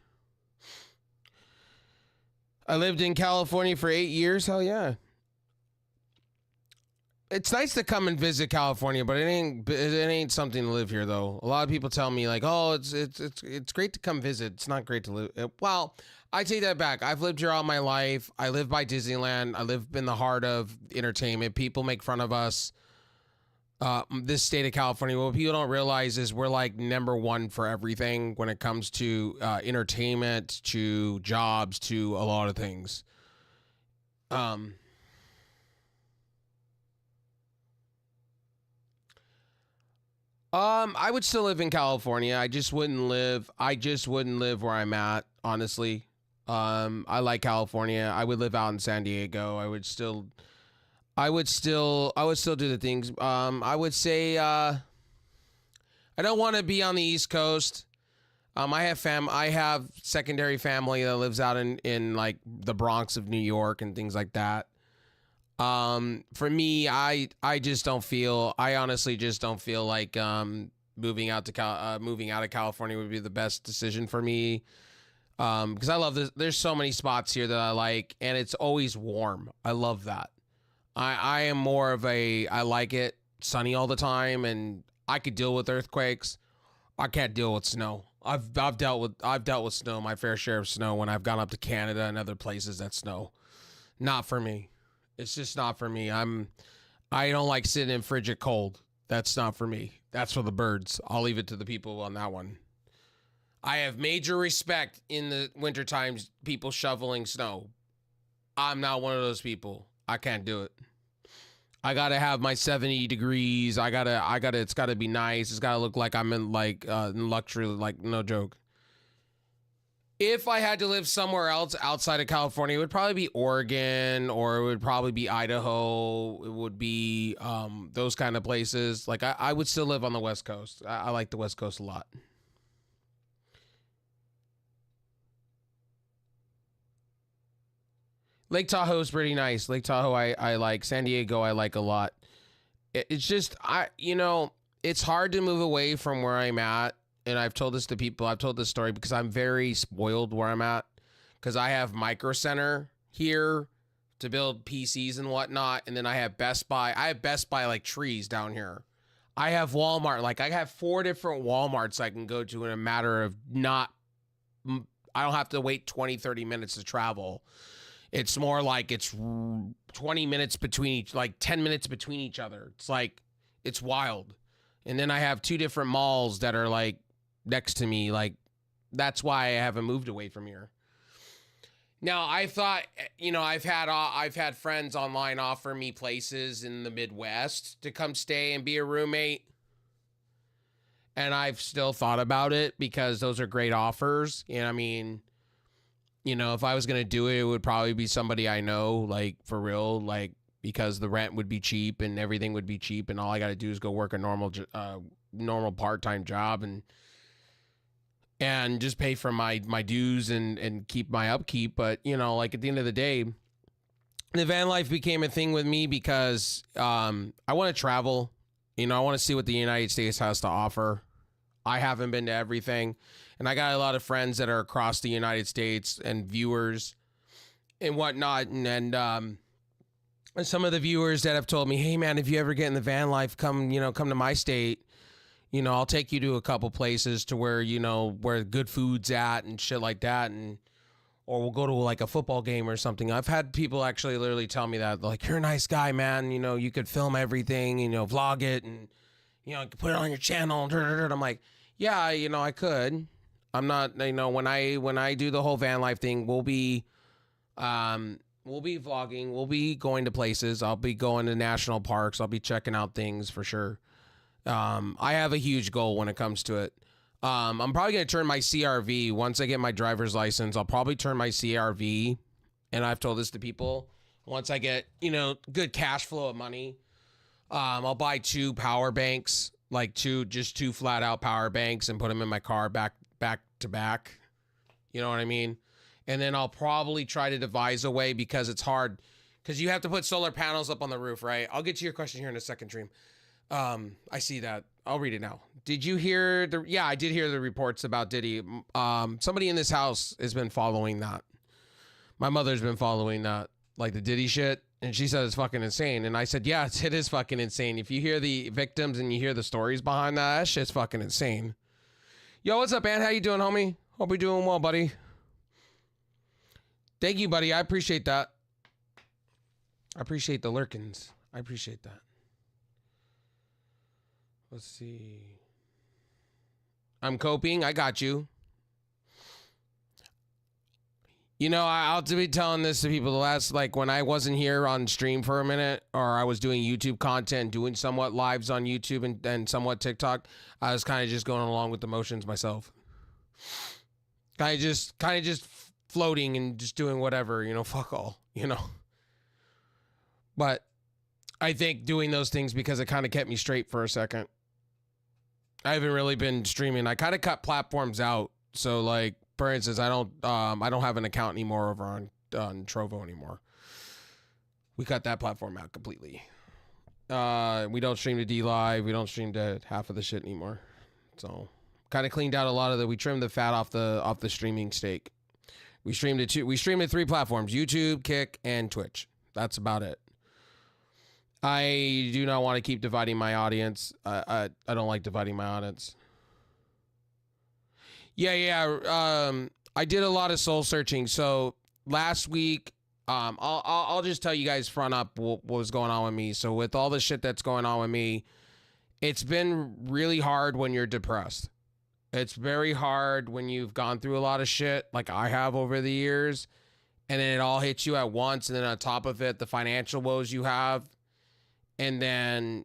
I lived in California for 8 years. Hell yeah. It's nice to come and visit California, but it ain't something to live here though. A lot of people tell me like, "Oh, it's great to come visit. It's not great to live." Well, I take that back. I've lived here all my life. I live by Disneyland. I live in the heart of entertainment. People make fun of us. This state of California, what people don't realize is we're like #1 for everything when it comes to entertainment, to jobs, to a lot of things. I would still live in California. I just wouldn't live where I'm at, honestly. I like California. I would live out in San Diego. I would still do the things. I would say, I don't want to be on the East Coast. I have secondary family that lives out in like the Bronx of New York and things like that. For me, I honestly just don't feel like moving out of California would be the best decision for me. Because I love this. There's so many spots here that I like, and it's always warm. I love that. I am more of I like it sunny all the time, and I could deal with earthquakes. I can't deal with snow. I've dealt with snow, my fair share of snow when I've gone up to Canada and other places that snow. Not for me. It's just not for me. I don't like sitting in frigid cold. That's not for me. That's for the birds. I'll leave it to the people on that one. I have major respect in the winter times, people shoveling snow. I'm not one of those people. I can't do it. I gotta have my 70 degrees. It's gotta be nice. It's gotta look like I'm in in luxury, like no joke. If I had to live somewhere else outside of California, it would probably be Oregon, or it would probably be Idaho. It would be those kind of places. Like I would still live on the West Coast. I like the West Coast a lot. Lake Tahoe is pretty nice. Lake Tahoe, I like. San Diego, I like a lot. It's just, it's hard to move away from where I'm at. And I've told this to people. I've told this story because I'm very spoiled where I'm at. Because I have Micro Center here to build PCs and whatnot. And then I have Best Buy. I have Best Buy like trees down here. I have Walmart. Like I have 4 different Walmarts I can go to in a matter of I don't have to wait 20, 30 minutes to travel. It's more like it's 20 minutes between each, like 10 minutes between each other. It's like, it's wild. And then I have 2 different malls that are like next to me. Like, that's why I haven't moved away from here. Now, I thought, I've had friends online offer me places in the Midwest to come stay and be a roommate. And I've still thought about it because those are great offers. And I mean, if I was going to do it, it would probably be somebody I know, like for real, like because the rent would be cheap and everything would be cheap. And all I got to do is go work a normal part-time job and just pay for my dues and keep my upkeep. But, like at the end of the day, the van life became a thing with me because I want to travel. I want to see what the United States has to offer. I haven't been to everything. And I got a lot of friends that are across the United States and viewers and whatnot. And some of the viewers that have told me, hey, man, if you ever get in the van life, come to my state. I'll take you to a couple places to where, where good food's at and shit like that. Or we'll go to like a football game or something. I've had people actually literally tell me that, like, you're a nice guy, man. You could film everything, vlog it and, put it on your channel. I'm like, yeah, I could. I'm not, when I do the whole van life thing, we'll be vlogging. We'll be going to places. I'll be going to national parks. I'll be checking out things for sure. I have a huge goal when it comes to it. I'm probably going to turn my CRV once I get my driver's license. I'll probably turn my CRV. And I've told this to people. Once I get, good cash flow of money, I'll buy 2 power banks, like 2 flat out power banks and put them in my car back to back. You know what I mean? And then I'll probably try to devise a way because it's hard because you have to put solar panels up on the roof, right? I'll get to your question here in a second, Dream. I see that. I'll read it now. Did you hear yeah, I did hear the reports about Diddy. Somebody in this house has been following that. My mother's been following that, like the Diddy shit. And she said it's fucking insane. And I said, yeah, it is fucking insane. If you hear the victims and you hear the stories behind that shit's fucking insane. Yo, what's up, man? How you doing, homie? Hope you're doing well, buddy. Thank you, buddy. I appreciate that. I appreciate the lurkins. I appreciate that. Let's see. I'm coping. I got you. I'll be telling this to people the last, like when I wasn't here on stream for a minute, or I was doing YouTube content, doing somewhat lives on YouTube and somewhat TikTok, I was kind of just going along with the motions myself. Kind of just floating and just doing whatever, fuck all, But I think doing those things because it kind of kept me straight for a second. I haven't really been streaming. I kind of cut platforms out. So like, for instance, I don't have an account anymore over on Trovo anymore. We cut that platform out completely. We don't stream to D Live. We don't stream to half of the shit anymore. So kind of cleaned out a lot of we trimmed the fat off the streaming steak. We streamed to 3 platforms: YouTube, Kick, and Twitch. That's about it. I do not want to keep dividing my audience. I don't like dividing my audience. Yeah. I did a lot of soul searching. So last week, I'll just tell you guys front up what was going on with me. So with all the shit that's going on with me, it's been really hard when you're depressed. It's very hard when you've gone through a lot of shit like I have over the years, and then it all hits you at once. And then on top of it, the financial woes you have, and then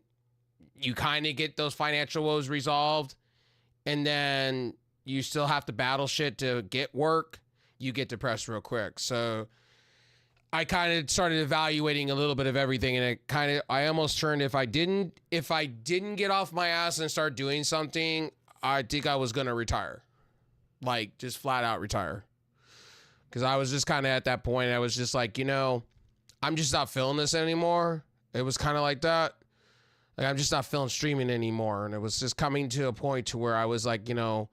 you kind of get those financial woes resolved, and then you still have to battle shit to get work. You get depressed real quick. So I kind of started evaluating a little bit of everything, and I almost turned, if I didn't get off my ass and start doing something, I think I was going to retire. Like just flat out retire. Because I was just kind of at that point. I was just like, I'm just not feeling this anymore. It was kind of like that. Like, I'm just not feeling streaming anymore. And it was just coming to a point to where I was like, I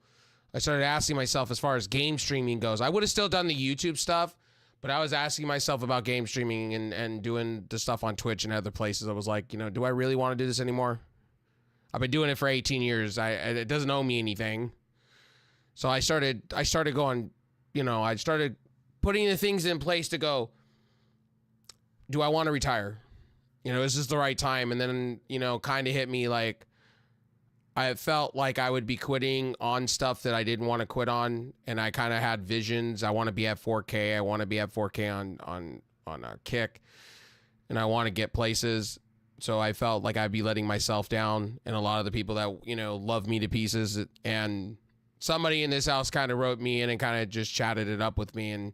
started asking myself as far as game streaming goes. I would have still done the YouTube stuff, but I was asking myself about game streaming and doing the stuff on Twitch and other places. I was like, do I really want to do this anymore? I've been doing it for 18 years. It doesn't owe me anything. So I started going, I started putting the things in place to go, do I want to retire? Is this the right time? And then, kind of hit me like, I felt like I would be quitting on stuff that I didn't want to quit on. And I kind of had visions. I want to be at 4K. I want to be at 4K on Kick. And I want to get places. So I felt like I'd be letting myself down. And a lot of the people that, love me to pieces. And somebody in this house kind of wrote me in and kind of just chatted it up with me and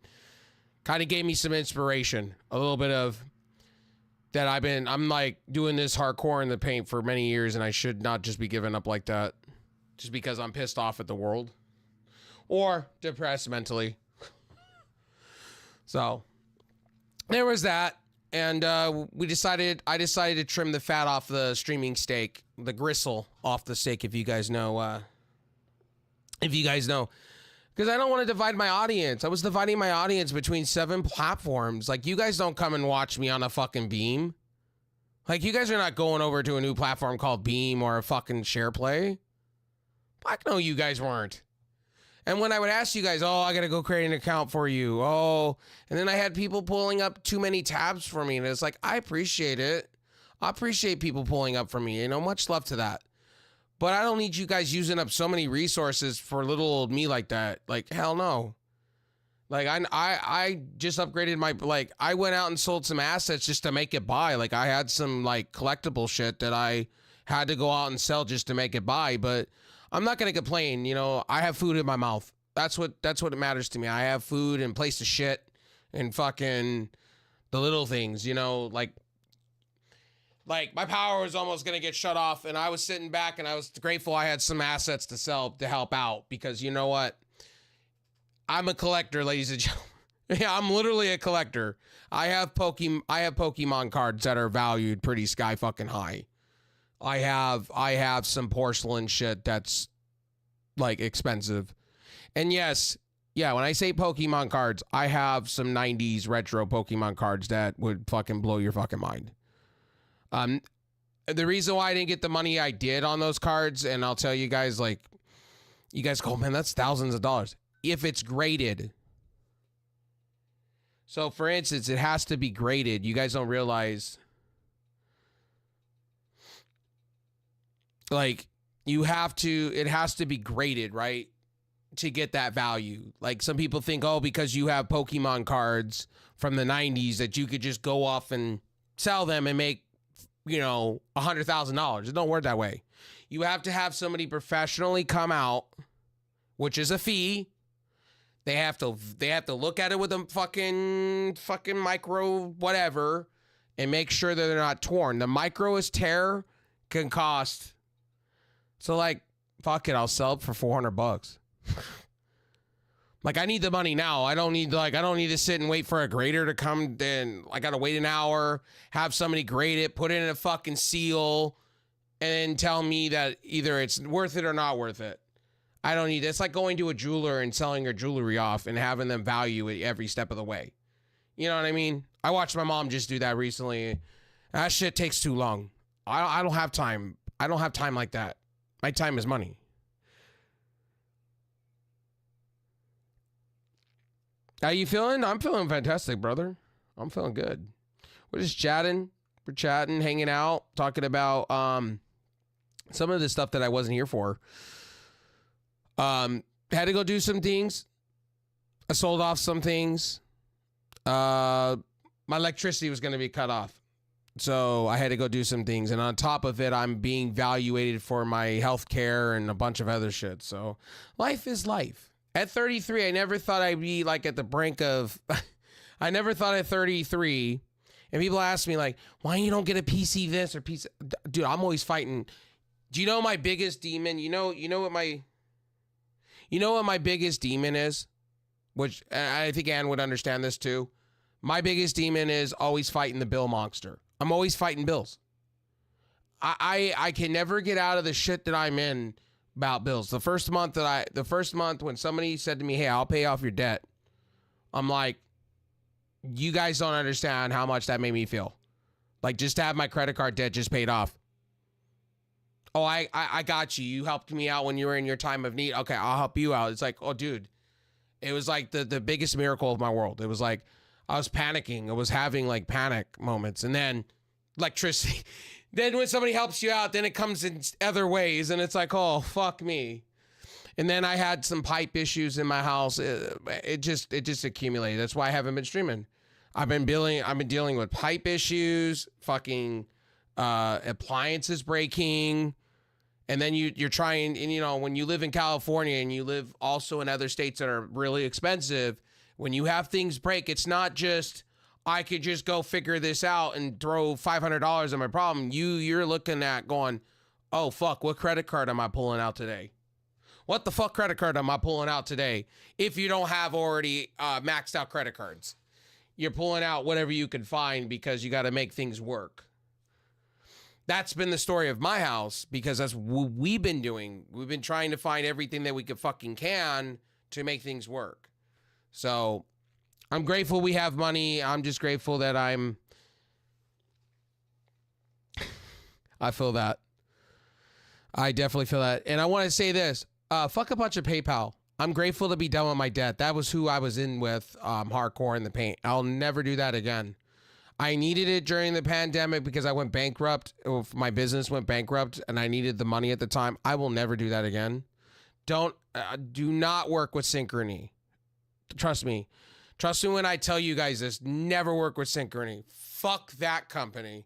kind of gave me some inspiration. A little bit of that I'm like doing this hardcore in the paint for many years, and I should not just be giving up like that just because I'm pissed off at the world or depressed mentally. So there was that. And I decided to trim the fat off the streaming steak, the gristle off the steak, if you guys know, because I don't want to divide my audience. I was dividing my audience between 7 platforms. Like, you guys don't come and watch me on a fucking Beam. Like, you guys are not going over to a new platform called Beam or a fucking SharePlay. I know you guys weren't. And when I would ask you guys, I got to go create an account for you. And then I had people pulling up too many tabs for me. And it's like, I appreciate it. I appreciate people pulling up for me. Much love to that. But I don't need you guys using up so many resources for little old me like that. Like, hell no. Like, I just upgraded my, like, I went out and sold some assets just to make it buy. Like, I had some, like, collectible shit that I had to go out and sell just to make it buy. But I'm not going to complain. I have food in my mouth. That's what matters to me. I have food and place to shit and fucking the little things, Like, my power was almost going to get shut off, and I was sitting back, and I was grateful I had some assets to sell to help out, because you know what? I'm a collector, ladies and gentlemen. Yeah, I'm literally a collector. I have Pokemon cards that are valued pretty sky fucking high. I have some porcelain shit that's, like, expensive. And yes, yeah, when I say Pokemon cards, I have some 90s retro Pokemon cards that would fucking blow your fucking mind. The reason why I didn't get the money I did on those cards, and I'll tell you guys, like, you guys go, man, that's thousands of dollars. If it's graded. So, for instance, it has to be graded. You guys don't realize, like, it has to be graded, right? To get that value. Like, some people think, because you have Pokemon cards from the 90s that you could just go off and sell them and make, $100,000. It don't work that way. You have to have somebody professionally come out, which is a fee. They have to look at it with a fucking micro whatever and make sure that they're not torn. The microest tear can cost. So, like, fuck it, I'll sell it for $400. Like, I need the money now. I don't need to sit and wait for a grader to come. Then I got to wait an hour, have somebody grade it, put it in a fucking seal, and then tell me that either it's worth it or not worth it. I don't need it. It's like going to a jeweler and selling your jewelry off and having them value it every step of the way. You know what I mean? I watched my mom just do that recently. That shit takes too long. I don't have time. I don't have time like that. My time is money. How you feeling? I'm feeling fantastic, brother. I'm feeling good. We're just chatting. We're chatting, hanging out, talking about some of the stuff that I wasn't here for. Had to go do some things. I sold off some things. My electricity was going to be cut off. So I had to go do some things. And on top of it, I'm being evaluated for my health care and a bunch of other shit. So life is life. At 33, I never thought I'd be like at the brink of, I never thought at 33, and people ask me like, why you don't get a PC this or PC, dude, I'm always fighting. Do you know my biggest demon? You know what my biggest demon is? which I think Ann would understand this too. My biggest demon is always fighting the bill monster. I'm always fighting bills. I can never get out of the shit that I'm in about bills. The first month when somebody said to me, hey, I'll pay off your debt, I'm like, you guys don't understand how much that made me feel. Like, just to have my credit card debt just paid off. Oh, I got you. You helped me out when you were in your time of need. Okay, I'll help you out. It's like, oh, dude. It was like the biggest miracle of my world. It was like, I was panicking. I was having like panic moments. And then electricity. Then when somebody helps you out, then it comes in other ways. And it's like, oh, fuck me. And then I had some pipe issues in my house. It just accumulated. That's why I haven't been streaming. I've been dealing with pipe issues, fucking appliances breaking. And then you're trying, and you know, when you live in California and you live also in other states that are really expensive, when you have things break, it's not just, I could just go figure this out and throw $500 on my problem. You're looking at going, oh, fuck, what credit card am I pulling out today? What the fuck credit card am I pulling out today? If you don't have already maxed out credit cards, you're pulling out whatever you can find because you got to make things work. That's been the story of my house because that's what we've been doing. We've been trying to find everything that we can to make things work. So I'm grateful we have money. I'm just grateful that I feel that. I definitely feel that. And I want to say this. Fuck a bunch of PayPal. I'm grateful to be done with my debt. That was who I was in with hardcore in the paint. I'll never do that again. I needed it during the pandemic because I went bankrupt. My business went bankrupt and I needed the money at the time. I will never do that again. Do not work with Synchrony. Trust me. Trust me when I tell you guys this. Never work with Synchrony. Fuck that company.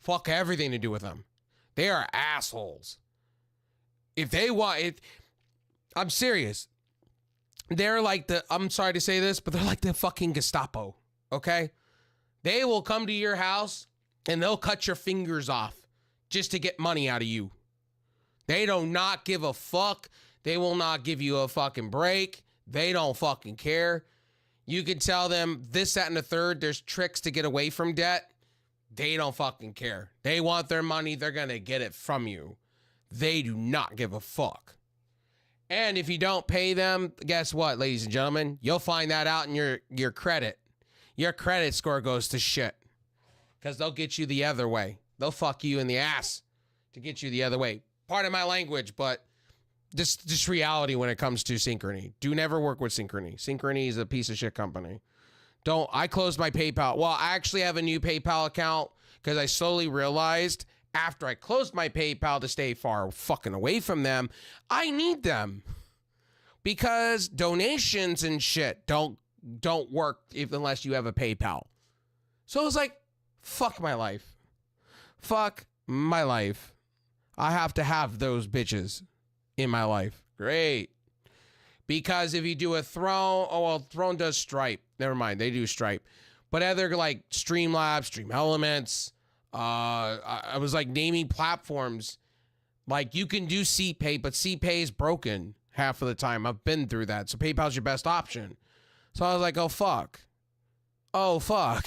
Fuck everything to do with them. They are assholes. If they want it, I'm serious. They're like I'm sorry to say this, but they're like the fucking Gestapo. Okay? They will come to your house and they'll cut your fingers off just to get money out of you. They do not give a fuck. They will not give you a fucking break. They don't fucking care. You can tell them this, that, and the third. There's tricks to get away from debt. They don't fucking care. They want their money. They're going to get it from you. They do not give a fuck. And if you don't pay them, guess what, ladies and gentlemen? You'll find that out in your credit. Your credit score goes to shit. Because they'll get you the other way. They'll fuck you in the ass to get you the other way. Pardon my language, but just reality when it comes to Synchrony. Do never work with Synchrony. Synchrony is a piece of shit company. I closed my PayPal. Well, I actually have a new PayPal account because I slowly realized after I closed my PayPal to stay far fucking away from them, I need them. Because donations and shit don't work unless you have a PayPal. So I was like, fuck my life. Fuck my life. I have to have those bitches in my life. Great. Because if you do a Throne, Throne does Stripe. Never mind, they do Stripe. But other like Streamlabs, Stream Elements, I was like naming platforms. Like you can do CPay, but CPay is broken half of the time. I've been through that. So PayPal's your best option. So I was like, oh, fuck. Oh, fuck.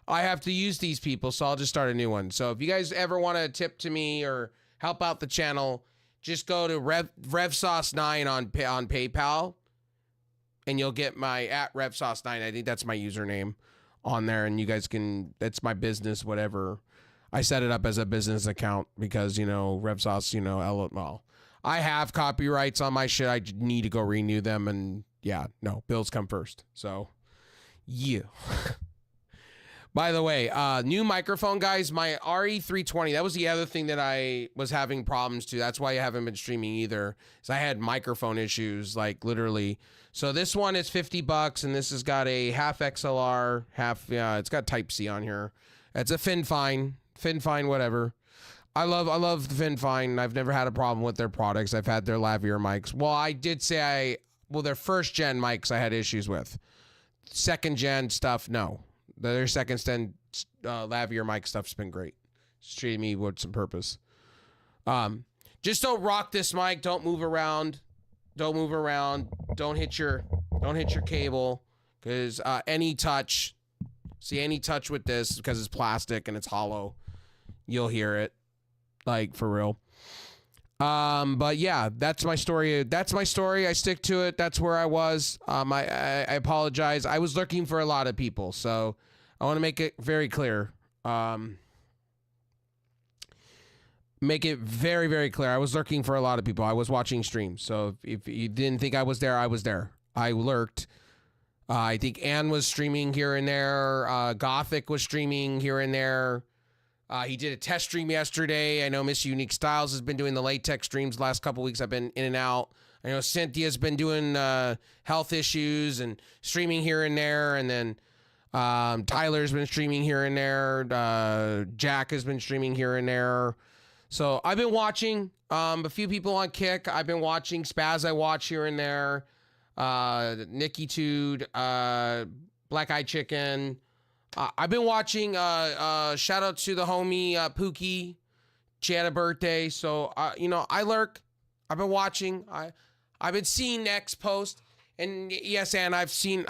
I have to use these people, so I'll just start a new one. So if you guys ever want to tip to me or help out the channel, just go to RevSauce9 on PayPal, and you'll get my @RevSauce9. I think that's my username on there, and you guys can, that's my business, whatever. I set it up as a business account because, you know, RevSauce, you know, well, I have copyrights on my shit. I need to go renew them, and yeah, no, bills come first. So, yeah. By the way, new microphone, guys, my RE320, that was the other thing that I was having problems to. That's why I haven't been streaming either, is I had microphone issues, like literally. So this one is $50, and this has got a half XLR, it's got Type-C on here. It's a FinFine, whatever. I love the FinFine. I've never had a problem with their products. I've had their Lavier mics. Well, I did say their first gen mics I had issues with. Second gen stuff, no. Their second gen Lavier mic stuff's been great. It's treated me with some purpose. Just don't rock this mic. Don't move around. Don't move around. Don't hit your Don't hit your cable, because any touch with this, because it's plastic and it's hollow, you'll hear it, like, for real. But yeah, that's my story. I stick to it. That's where I was. I apologize. I was looking for a lot of people, so I want to make it very clear. Make it very, very clear. I was lurking for a lot of people. I was watching streams. So if you didn't think I was there, I was there. I lurked. I think Ann was streaming here and there. Gothic was streaming here and there. He did a test stream yesterday. I know Miss Unique Styles has been doing the latex streams the last couple weeks. I've been in and out. I know Cynthia's been doing health issues and streaming here and there. And then Tyler's been streaming here and there. Jack has been streaming here and there. So I've been watching a few people on Kick. I've been watching Spaz. I watch here and there. Nikki Tude, Black Eye Chicken. I've been watching. Shout out to the homie Pookie. She had a birthday, so I lurk. I've been watching. I've been seeing next post, and yes, Ann, I've seen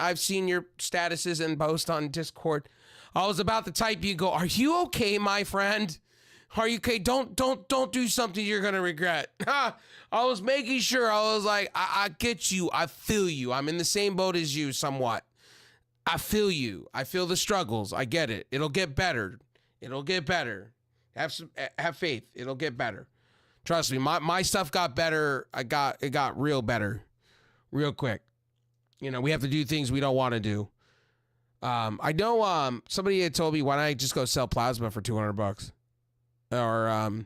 your statuses and post on Discord. I was about to type you. Go, are you okay, my friend? Are you okay? Don't do something you're gonna regret. I was making sure. I was like, I get you. I feel you. I'm in the same boat as you, somewhat. I feel you. I feel the struggles. I get it. It'll get better. It'll get better. Have faith. It'll get better. Trust me. My stuff got better. It got real better, real quick. We have to do things we don't want to do. I know. Somebody had told me, why don't I just go sell plasma for $200? Or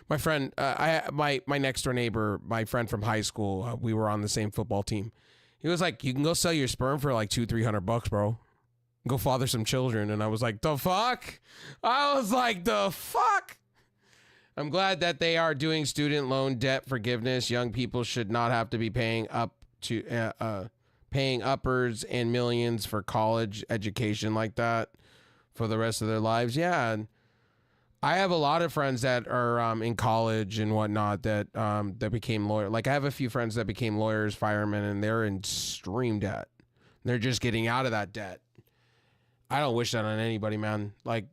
my friend, my next door neighbor, my friend from high school. We were on the same football team. He was like, you can go sell your sperm for like $200-300, bro. Go father some children. And I was like, the fuck? I was like, the fuck? I'm glad that they are doing student loan debt forgiveness. Young people should not have to be paying uppers and millions for college education like that for the rest of their lives. Yeah. And I have a lot of friends that are in college and whatnot that became lawyers. Like, I have a few friends that became lawyers, firemen, and they're in extreme debt. They're just getting out of that debt. I don't wish that on anybody, man. Like,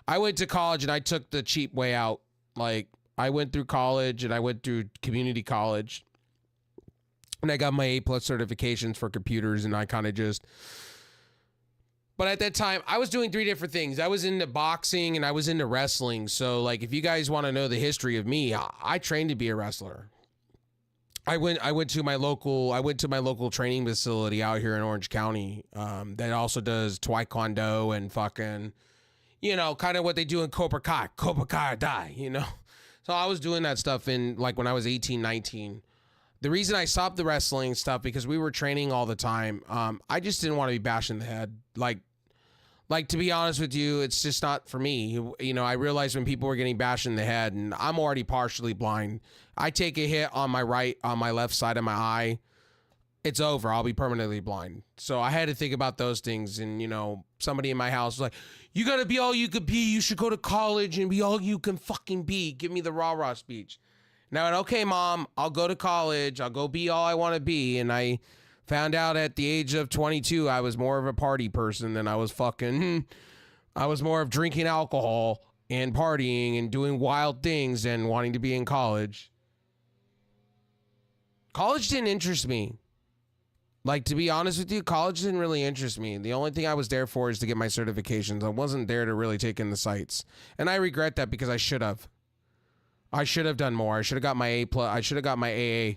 I went to college and I took the cheap way out. Like, I went through college and I went through community college. And I got my A+ certifications for computers, and I kind of just... But at that time, I was doing 3 different things. I was into boxing and I was into wrestling. So, like, if you guys want to know the history of me, I trained to be a wrestler. I went to my local training facility out here in Orange County that also does taekwondo and fucking, kind of what they do in Cobra Kai or die, So I was doing that stuff in, like, when I was 18, 19. The reason I stopped the wrestling stuff, because we were training all the time. I just didn't want to be bashing the head. Like, to be honest with you, it's just not for me. I realized when people were getting bashed in the head, and I'm already partially blind. I take a hit on my left side of my eye, it's over. I'll be permanently blind. So I had to think about those things. And, somebody in my house was like, you got to be all you could be. You should go to college and be all you can fucking be. Give me the rah-rah speech. Now, okay, Mom, I'll go to college. I'll go be all I want to be. And I found out at the age of 22, I was more of a party person than I was I was more of drinking alcohol and partying and doing wild things and wanting to be in college. College didn't interest me. Like, to be honest with you, college didn't really interest me. The only thing I was there for is to get my certifications. I wasn't there to really take in the sights. And I regret that, because I should have. I should have done more. I should have got my A+. I should have got my AA.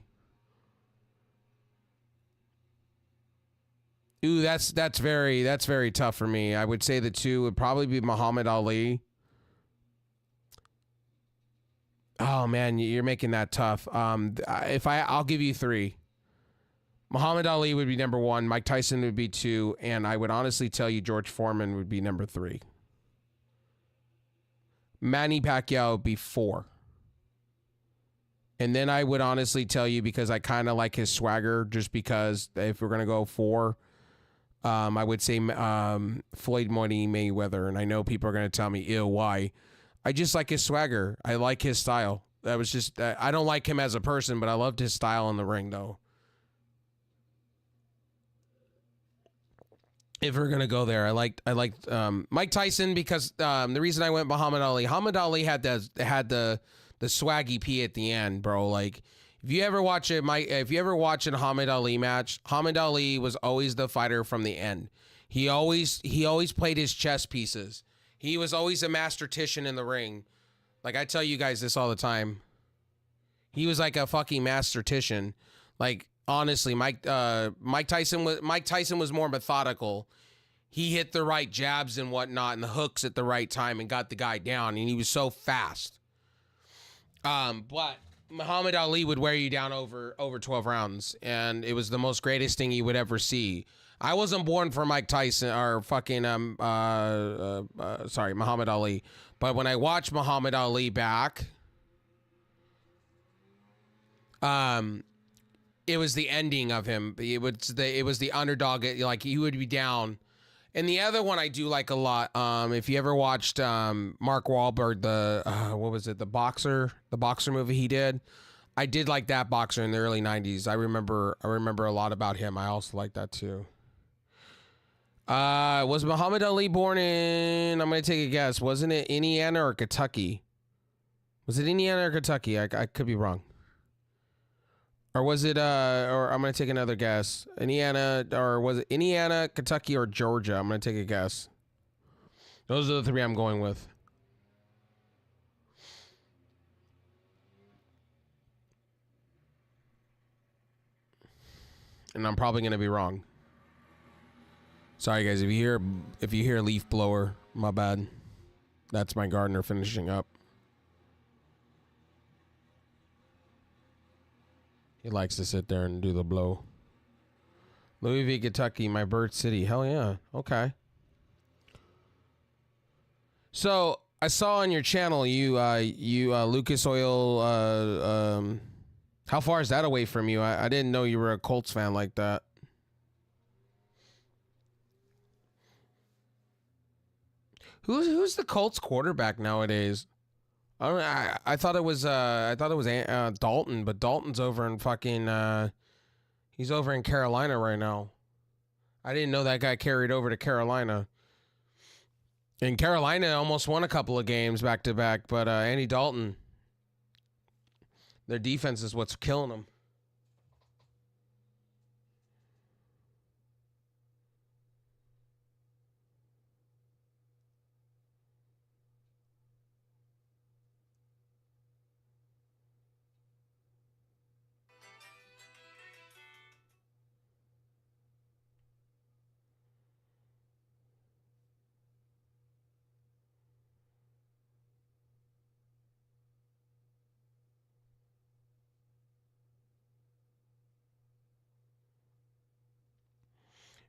Ooh, that's very tough for me. I would say the 2 would probably be Muhammad Ali. Oh man, you're making that tough. I'll give you 3. Muhammad Ali would be number 1. Mike Tyson would be 2, and I would honestly tell you George Foreman would be number 3. Manny Pacquiao would be 4. And then I would honestly tell you, because I kind of like his swagger, just because if we're going to go 4, I would say Floyd Money Mayweather. And I know people are going to tell me, ew, why? I just like his swagger. I like his style. That was just, I don't like him as a person, but I loved his style in the ring, though. If we're gonna go there, I liked Mike Tyson because the reason I went Muhammad Ali. Muhammad Ali had the swaggy P at the end, bro. Like if you ever watch a Muhammad Ali match, Muhammad Ali was always the fighter from the end. He always played his chess pieces. He was always a mastertician in the ring. Like I tell you guys this all the time. He was like a fucking mastertician. Like honestly, Mike Tyson was more methodical. He hit the right jabs and whatnot and the hooks at the right time and got the guy down, and he was so fast. But Muhammad Ali would wear you down over 12 rounds, and it was the most greatest thing you would ever see. I wasn't born for Mike Tyson or fucking Muhammad Ali, but when I watched Muhammad Ali back, it was the ending of him. It was the underdog. Like he would be down. And the other one I do like a lot. If you ever watched Mark Wahlberg, the boxer movie he did. I did like that boxer in the early 90s. I remember a lot about him. I also like that too. Was Muhammad Ali born in, I'm going to take a guess, wasn't it Indiana or Kentucky? Was it Indiana or Kentucky? I could be wrong. Or was it, or I'm going to take another guess. Indiana, or was it Indiana, Kentucky, or Georgia? I'm going to take a guess. Those are the three I'm going with. And I'm probably going to be wrong. Sorry guys, if you hear a leaf blower, my bad. That's my gardener finishing up. He likes to sit there and do the blow. Louisville, Kentucky, my birth city. Hell yeah. Okay. So I saw on your channel you Lucas Oil. How far is that away from you? I didn't know you were a Colts fan like that. Who's the Colts quarterback nowadays? I thought it was Dalton, but Dalton's over in fucking he's over in Carolina right now. I didn't know that guy carried over to Carolina. And Carolina almost won a couple of games back to back, but Andy Dalton, their defense is what's killing them.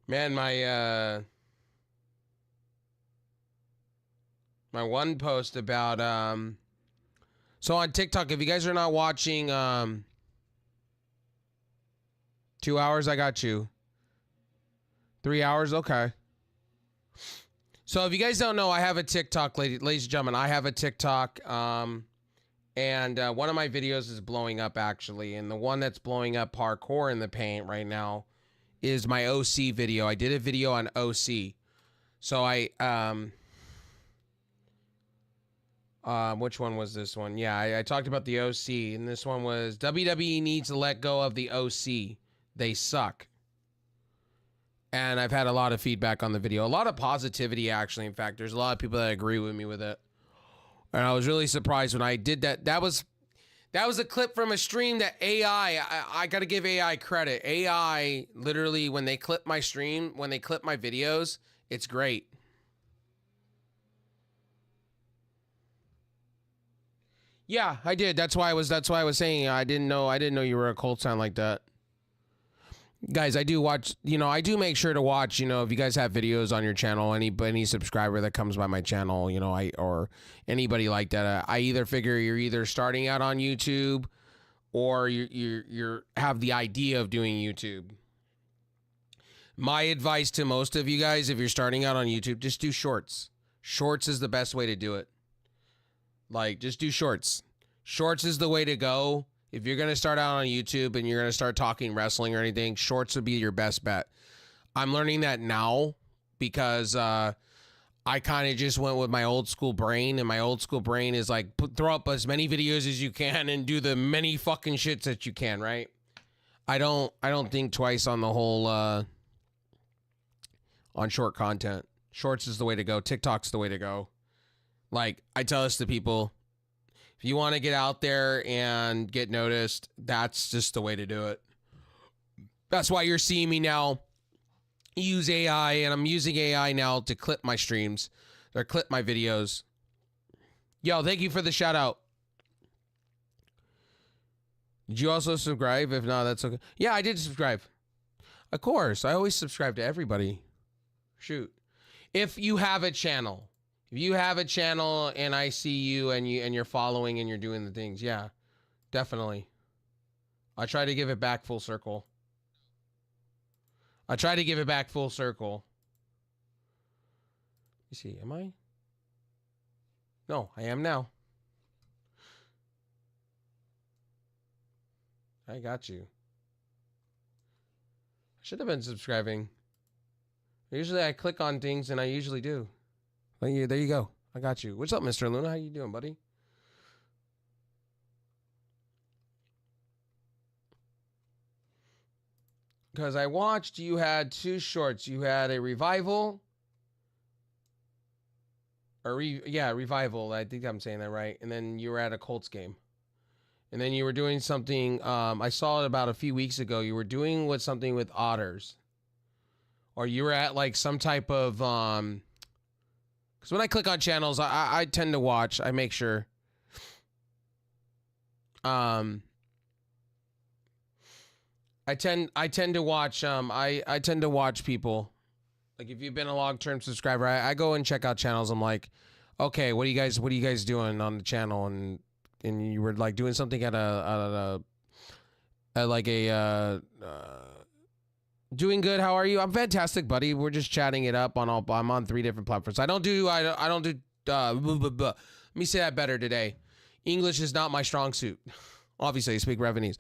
Man, my one post about so on TikTok, if you guys are not watching 2 hours, I got you. 3 hours, okay. So if you guys don't know, I have a TikTok, ladies and gentlemen. I have a TikTok, and one of my videos is blowing up actually, and the one that's blowing up parkour in the paint right now is my OC video. I did a video on OC. So I which one was this one? Yeah, I talked about the OC, and this one was WWE needs to let go of the OC. They suck. And I've had a lot of feedback on the video. A lot of positivity, actually. In fact, there's a lot of people that agree with me with it. And I was really surprised when I did that. That was a clip from a stream that AI, I got to give AI credit. AI, literally, when they clip my stream, when they clip my videos, it's great. Yeah, I did. That's why I was saying I didn't know you were a Colts fan like that. Guys, I do watch, I do make sure to watch, if you guys have videos on your channel, any subscriber that comes by my channel, or anybody like that, I either figure you're either starting out on YouTube or you have the idea of doing YouTube. My advice to most of you guys, if you're starting out on YouTube, just do shorts. Shorts is the best way to do it. Like, just do shorts. Shorts is the way to go. If you're going to start out on YouTube and you're going to start talking wrestling or anything, shorts would be your best bet. I'm learning that now. because I kind of just went with my old school brain, and my old school brain is like throw up as many videos as you can and do the many fucking shits that you can, right? I don't think twice on the whole on short content. Shorts is the way to go. TikTok's the way to go. Like, I tell this to people, if you want to get out there and get noticed, that's just the way to do it. That's why you're seeing me now use AI, and I'm using AI now to clip my streams or clip my videos. Yo, thank you for the shout out. Did you also subscribe? If not, that's okay. Yeah, I did subscribe. Of course, I always subscribe to everybody. Shoot. If you have a channel. If you have a channel and I see you and you're following and you're doing the things, yeah. Definitely. I try to give it back full circle. I try to give it back full circle. You see, am I? No, I am now. I got you. I should have been subscribing. Usually I click on things, and I usually do. There you go. I got you. What's up, Mr. Luna? How you doing, buddy? Because I watched, you had two shorts. You had a revival. Revival. I think I'm saying that right. And then you were at a Colts game. And then you were doing something. I saw it about a few weeks ago. You were doing something with otters. Or you were at like some type of because when I click on channels, I tend to watch. I make sure. I tend to watch. I tend to watch people. Like, if you've been a long-term subscriber, I go and check out channels. I'm like, okay, what are you guys doing on the channel? And you were like doing something at doing good. How are you? I'm fantastic, buddy. We're just chatting it up I'm on 3 different platforms. I don't do blah, blah, blah. Let me say that better today. English is not my strong suit. Obviously, I speak Ravanese.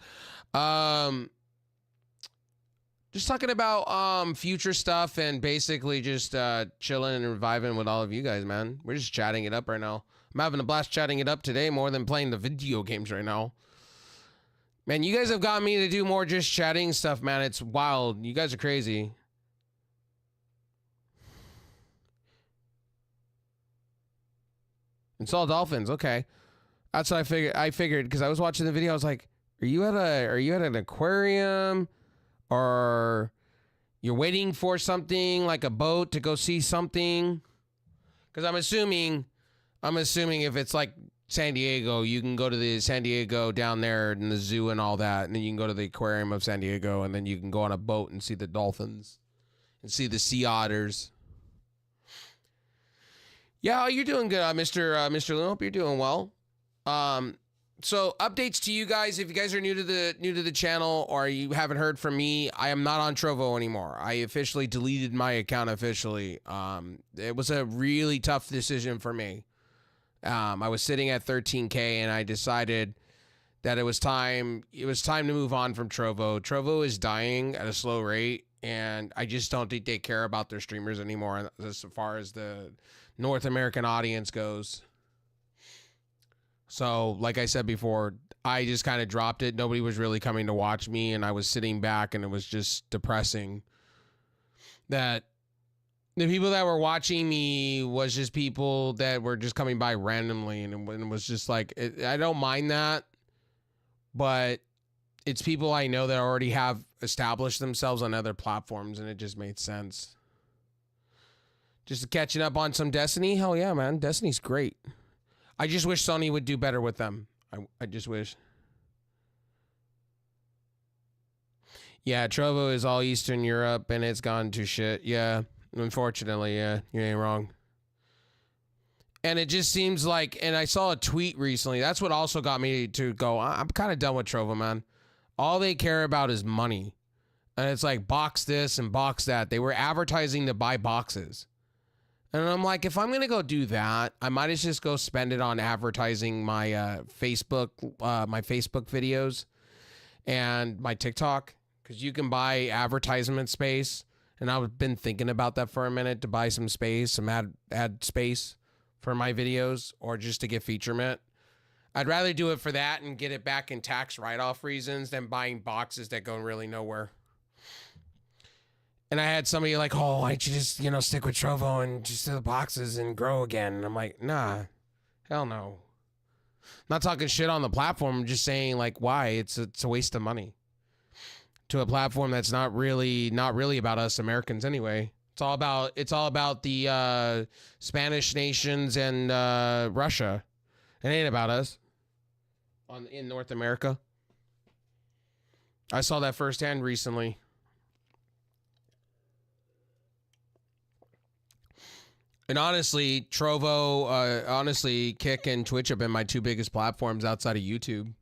Just talking about future stuff and basically just chilling and reviving with all of you guys, man. We're just chatting it up right now. I'm having a blast chatting it up today more than playing the video games right now. Man, you guys have got me to do more just chatting stuff, man. It's wild. You guys are crazy. It's all dolphins. Okay. That's what I figured because I was watching the video. I was like, are you at an aquarium, or you're waiting for something like a boat to go see something? Because I'm assuming if it's like San Diego, you can go to the San Diego down there in the zoo and all that, and then you can go to the aquarium of San Diego, and then you can go on a boat and see the dolphins and see the sea otters. Yeah, you're doing good, Mr. Lynn. Hope you're doing well. So updates to you guys. If you guys are new to the channel or you haven't heard from me, I am not on Trovo anymore. I officially deleted my account officially. It was a really tough decision for me. I was sitting at 13K and I decided that it was time to move on from Trovo. Trovo is dying at a slow rate, and I just don't think they care about their streamers anymore as far as the North American audience goes. So, like I said before, I just kind of dropped it. Nobody was really coming to watch me, and I was sitting back, and it was just depressing that the people that were watching me was just people that were just coming by randomly, and it was just like, I don't mind that, but it's people I know that already have established themselves on other platforms, and it just made sense. Just catching up on some Destiny? Hell yeah, man. Destiny's great. I just wish Sony would do better with them. I just wish. Yeah, Trovo is all Eastern Europe, and it's gone to shit. Yeah. Unfortunately, yeah, you ain't wrong. And it just seems like, and I saw a tweet recently, that's what also got me to go, I'm kind of done with Trovo, man. All they care about is money. And it's like, box this and box that. They were advertising to buy boxes. And I'm like, if I'm going to go do that, I might as just go spend it on advertising my Facebook videos and my TikTok. Because you can buy advertisement space. And I've been thinking about that for a minute to buy some space, some ad space for my videos, or just to get FeatureMint. I'd rather do it for that and get it back in tax write-off reasons than buying boxes that go really nowhere. And I had somebody like, oh, why don't you just, stick with Trovo and just do the boxes and grow again? And I'm like, nah, hell no. Not talking shit on the platform. I'm just saying, like, why? It's a waste of money to a platform that's not really about us Americans anyway. It's all about the Spanish nations and Russia. It ain't about us in North America. I saw that firsthand recently. And honestly, Trovo, Kick and Twitch have been my two biggest platforms outside of YouTube.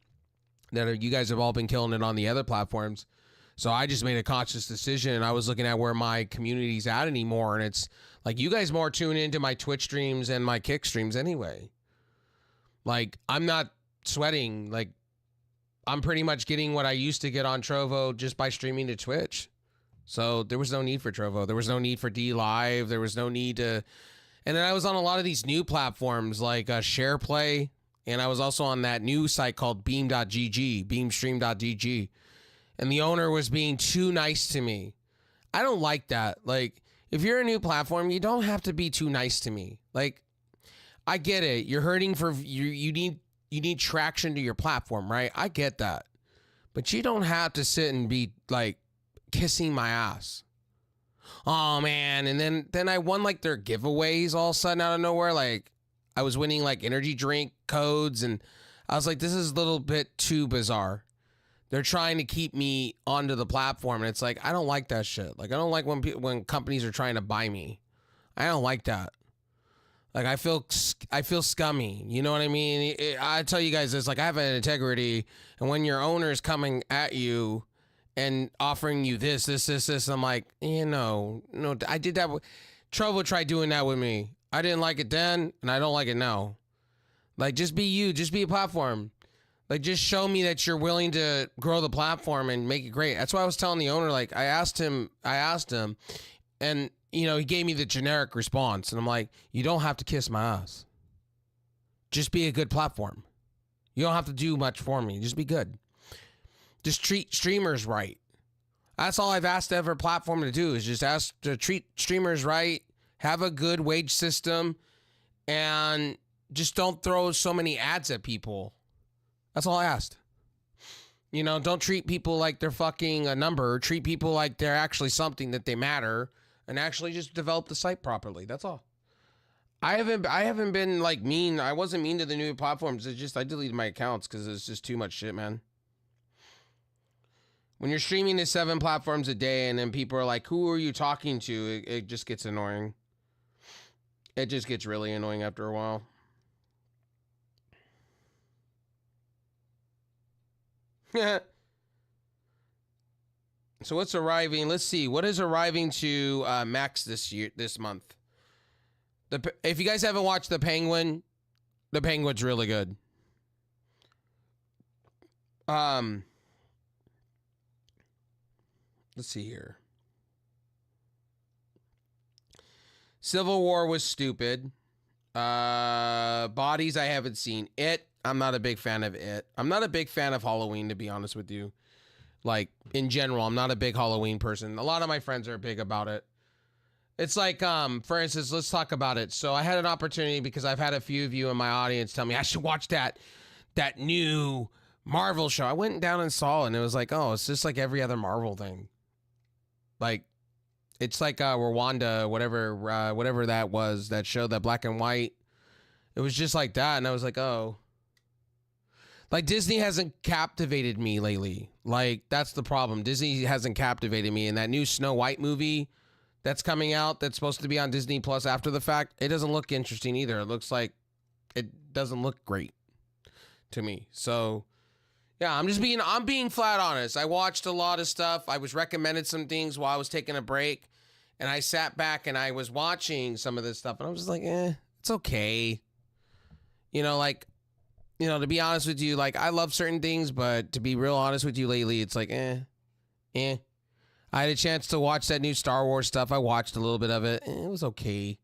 You guys have all been killing it on the other platforms. So I just made a conscious decision, and I was looking at where my community's at anymore, and it's like you guys more tune into my Twitch streams and my Kick streams anyway. Like, I'm not sweating. Like, I'm pretty much getting what I used to get on Trovo just by streaming to Twitch. So there was no need for Trovo. There was no need for D Live. There was no need to... And then I was on a lot of these new platforms like SharePlay, and I was also on that new site called Beam.gg, Beamstream.gg. And the owner was being too nice to me. I don't like that. Like, if you're a new platform, you don't have to be too nice to me. Like, I get it. You're hurting for you need traction to your platform, right? I get that. But you don't have to sit and be like kissing my ass. Oh man, and then I won like their giveaways all of a sudden out of nowhere. Like, I was winning like energy drink codes, and I was like, this is a little bit too bizarre. They're trying to keep me onto the platform, and it's like, I don't like that shit. Like, I don't like when companies are trying to buy me. I don't like that. Like, I feel scummy. You know what I mean? I tell you guys this, like, I have an integrity, and when your owner is coming at you and offering you this, I'm like, no, I did that. Trovo tried doing that with me. I didn't like it then, and I don't like it now. Like, just be you. Just be a platform. Like, just show me that you're willing to grow the platform and make it great. That's why I was telling the owner, like, I asked him, and, he gave me the generic response. And I'm like, you don't have to kiss my ass. Just be a good platform. You don't have to do much for me. Just be good. Just treat streamers right. That's all I've asked every platform to do, is just ask to treat streamers right, have a good wage system, and just don't throw so many ads at people. That's all I asked. Don't treat people like they're fucking a number. Treat people like they're actually something, that they matter, and actually just develop the site properly. That's all. I haven't been like mean. I wasn't mean to the new platforms. It's just I deleted my accounts because it's just too much shit, man. When you're streaming to 7 platforms a day and then people are like, who are you talking to? It just gets annoying. It just gets really annoying after a while. So what's arriving? Let's see. What is arriving to Max this month? If you guys haven't watched The Penguin's really good. Let's see here. Civil War was stupid. Bodies I haven't seen. I'm not a big fan of it. I'm not a big fan of Halloween, to be honest with you. Like, in general, I'm not a big Halloween person. A lot of my friends are big about it. It's like, for instance, let's talk about it. So I had an opportunity because I've had a few of you in my audience tell me I should watch that new Marvel show. I went down and saw it, and it was like, oh, it's just like every other Marvel thing. Like, it's like Rwanda, whatever that was, that show, that black and white. It was just like that, and I was like, oh. Like, Disney hasn't captivated me lately. Like, that's the problem. Disney hasn't captivated me. And that new Snow White movie that's coming out, that's supposed to be on Disney Plus after the fact, it doesn't look interesting either. It looks like it doesn't look great to me. So, yeah, I'm being flat honest. I watched a lot of stuff. I was recommended some things while I was taking a break. And I sat back and I was watching some of this stuff. And I was just like, it's okay. To be honest with you, like, I love certain things, but to be real honest with you lately, it's like, I had a chance to watch that new Star Wars stuff. I watched a little bit of it. It was okay.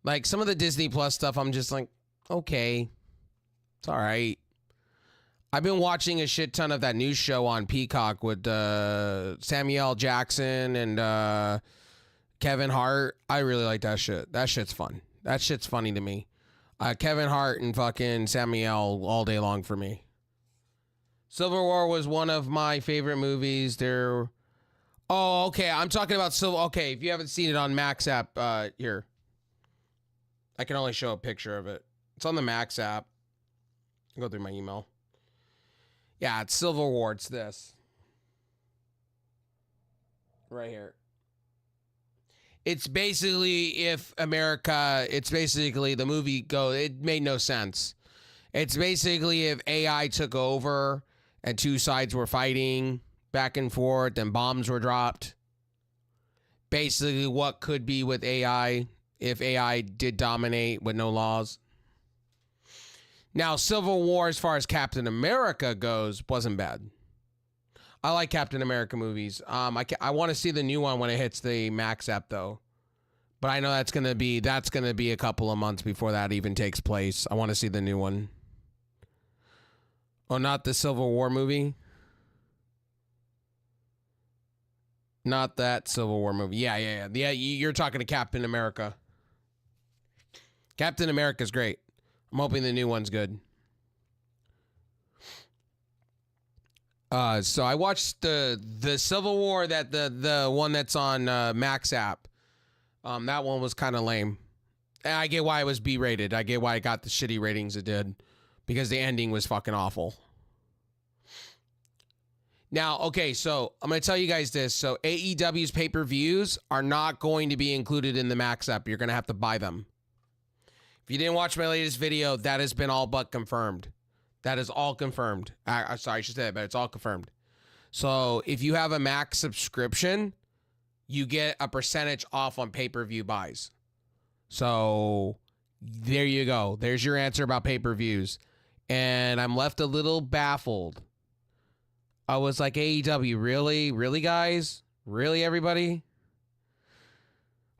Like some of the Disney Plus stuff, I'm just like, okay, it's all right. I've been watching a shit ton of that new show on Peacock with Samuel Jackson and Kevin Hart. I really like that shit. That shit's fun. That shit's funny to me. Kevin Hart and fucking Samuel all day long for me. Civil War was one of my favorite movies. Oh, okay. I'm talking about Civil. Okay, if you haven't seen it on Max app, here. I can only show a picture of it. It's on the Max app. I'll go through my email. Yeah, it's Civil War. It's this. Right here. It's basically it's basically the movie it made no sense. It's basically if AI took over and two sides were fighting back and forth and bombs were dropped. Basically what could be with AI if AI did dominate with no laws. Now, Civil War, as far as Captain America goes, wasn't bad. I like Captain America movies. I want to see the new one when it hits the Max app, though. But I know that's gonna be a couple of months before that even takes place. I want to see the new one. Oh, not the Civil War movie? Not that Civil War movie. Yeah. You're talking to Captain America. Captain America's great. I'm hoping the new one's good. So I watched the Civil War, that the one that's on Max app. That one was kind of lame. And I get why it was B-rated. I get why it got the shitty ratings it did, because the ending was fucking awful. Now, okay, so I'm going to tell you guys this. So AEW's pay-per-views are not going to be included in the Max app. You're going to have to buy them. If you didn't watch my latest video, that has been all but confirmed. That is all confirmed. Sorry, I should say that, but it's all confirmed. So if you have a Max subscription, you get a percentage off on pay-per-view buys. So there you go. There's your answer about pay-per-views. And I'm left a little baffled. I was like, AEW, really? Really, guys? Really, everybody?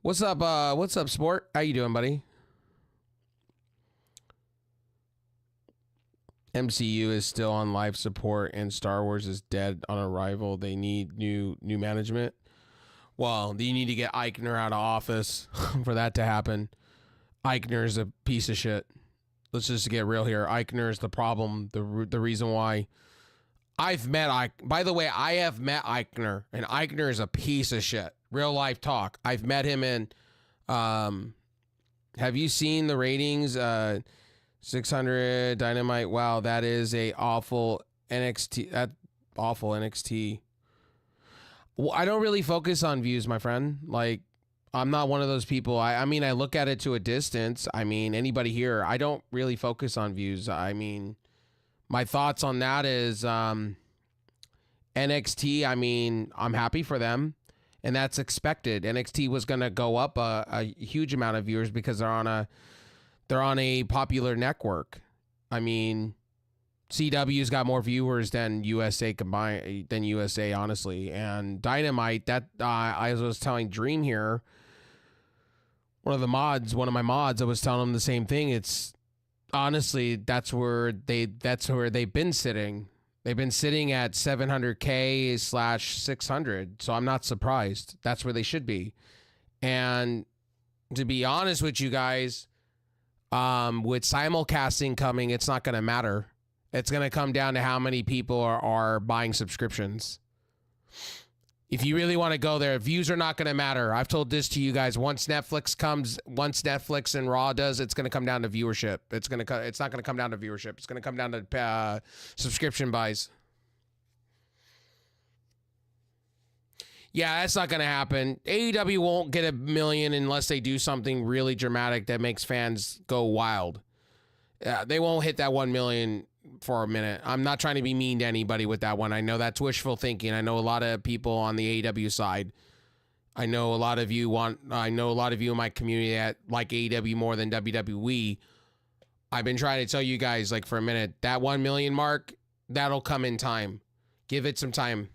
What's up, Sport? How you doing, buddy? MCU is still on life support and Star Wars is dead on arrival. They need new management. Well, you need to get Eichner out of office for that to happen. Eichner's a piece of shit. Let's just get real here. Eichner is the problem. The reason why I've met by the way, I have met Eichner, and Eichner is a piece of shit. Real life talk. I've met him in have you seen the ratings? 600 Dynamite. Wow, that is a awful NXT. That awful NXT. Well, I don't really focus on views, my friend. Like, I'm not one of those people. I mean, I look at it to a distance. I mean, anybody here, I don't really focus on views. I mean, my thoughts on that is NXT, I mean, I'm happy for them, and that's expected. NXT was going to go up a huge amount of viewers because they're on a popular network. I mean, CW's got more viewers than USA combined, honestly. And Dynamite, that I was telling Dream here, one of my mods, I was telling him the same thing. It's honestly, that's where they've been sitting. They've been sitting at 700K/600. So I'm not surprised. That's where they should be. And to be honest with you guys, with simulcasting coming, it's not going to matter. It's going to come down to how many people are buying subscriptions. If you really want to go there, views are not going to matter. I've told this to you guys. Once Netflix and Raw does, it's going to come down to viewership. It's not going to come down to viewership. It's going to come down to subscription buys. Yeah, that's not going to happen. AEW won't get 1 million unless they do something really dramatic that makes fans go wild. They won't hit that 1 million for a minute. I'm not trying to be mean to anybody with that one. I know that's wishful thinking. I know a lot of people on the AEW side. I know a lot of you in my community that like AEW more than WWE. I've been trying to tell you guys, like, for a minute, that 1 million mark, that'll come in time. Give it some time.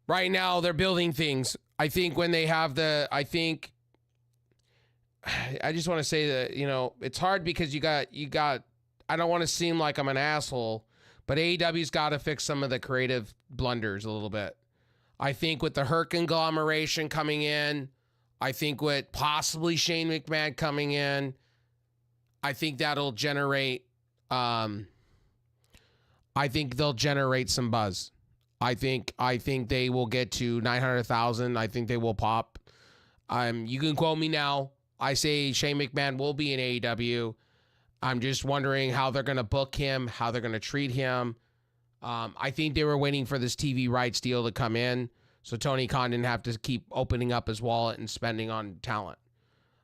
Right now, they're building things. I think when they have I just want to say that, it's hard because you got, I don't want to seem like I'm an asshole, but AEW's got to fix some of the creative blunders a little bit. I think with the Hurt conglomeration coming in, I think with possibly Shane McMahon coming in, I think that'll generate, I think they'll generate some buzz. I think they will get to 900,000. I think they will pop. You can quote me now. I say Shane McMahon will be in AEW. I'm just wondering how they're going to book him, how they're going to treat him. I think they were waiting for this TV rights deal to come in, so Tony Khan didn't have to keep opening up his wallet and spending on talent.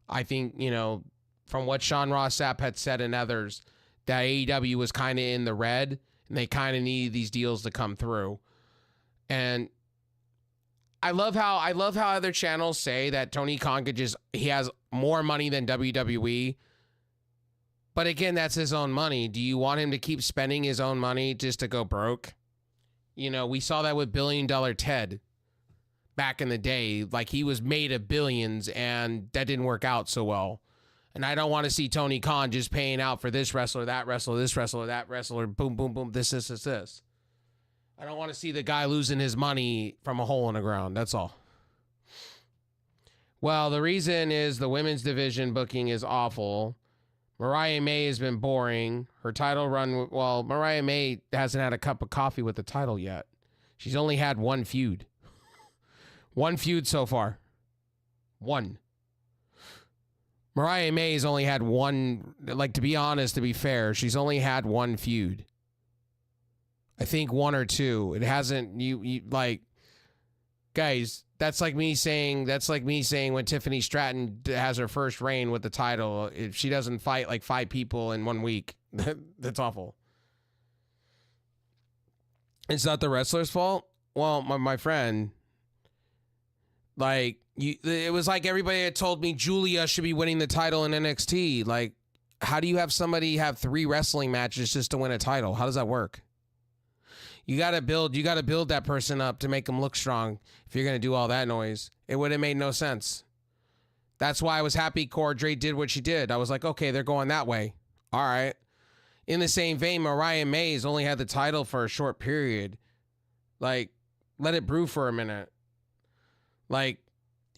I think, from what Sean Ross Sapp had said and others, that AEW was kind of in the red, and they kind of needed these deals to come through. And I love how other channels say that Tony Khan he has more money than WWE. But again, that's his own money. Do you want him to keep spending his own money just to go broke? We saw that with $1 Billion Ted back in the day. Like, he was made of billions, and that didn't work out so well. And I don't want to see Tony Khan just paying out for this wrestler, that wrestler, this wrestler, that wrestler, boom, boom, boom, this. I don't want to see the guy losing his money from a hole in the ground. That's all. Well, the reason is the women's division booking is awful. Mariah May has been boring. Her title run, well, Mariah May hasn't had a cup of coffee with the title yet. She's only had one feud. One feud so far. One. Mariah May's only had one, to be honest, to be fair, she's only had one feud. I think one or two. It hasn't, guys, that's like me saying when Tiffany Stratton has her first reign with the title, if she doesn't fight like 5 people in 1 week, that's awful. It's not the wrestler's fault. Well, my friend, it was like everybody had told me Julia should be winning the title in NXT. How do you have somebody have 3 wrestling matches just to win a title? How does that work? You got to build that person up to make them look strong. If you're going to do all that noise, it would have made no sense. That's why I was happy Cora Jade did what she did. I was like, okay, they're going that way. All right. In the same vein, Mariah May's only had the title for a short period. Let it brew for a minute.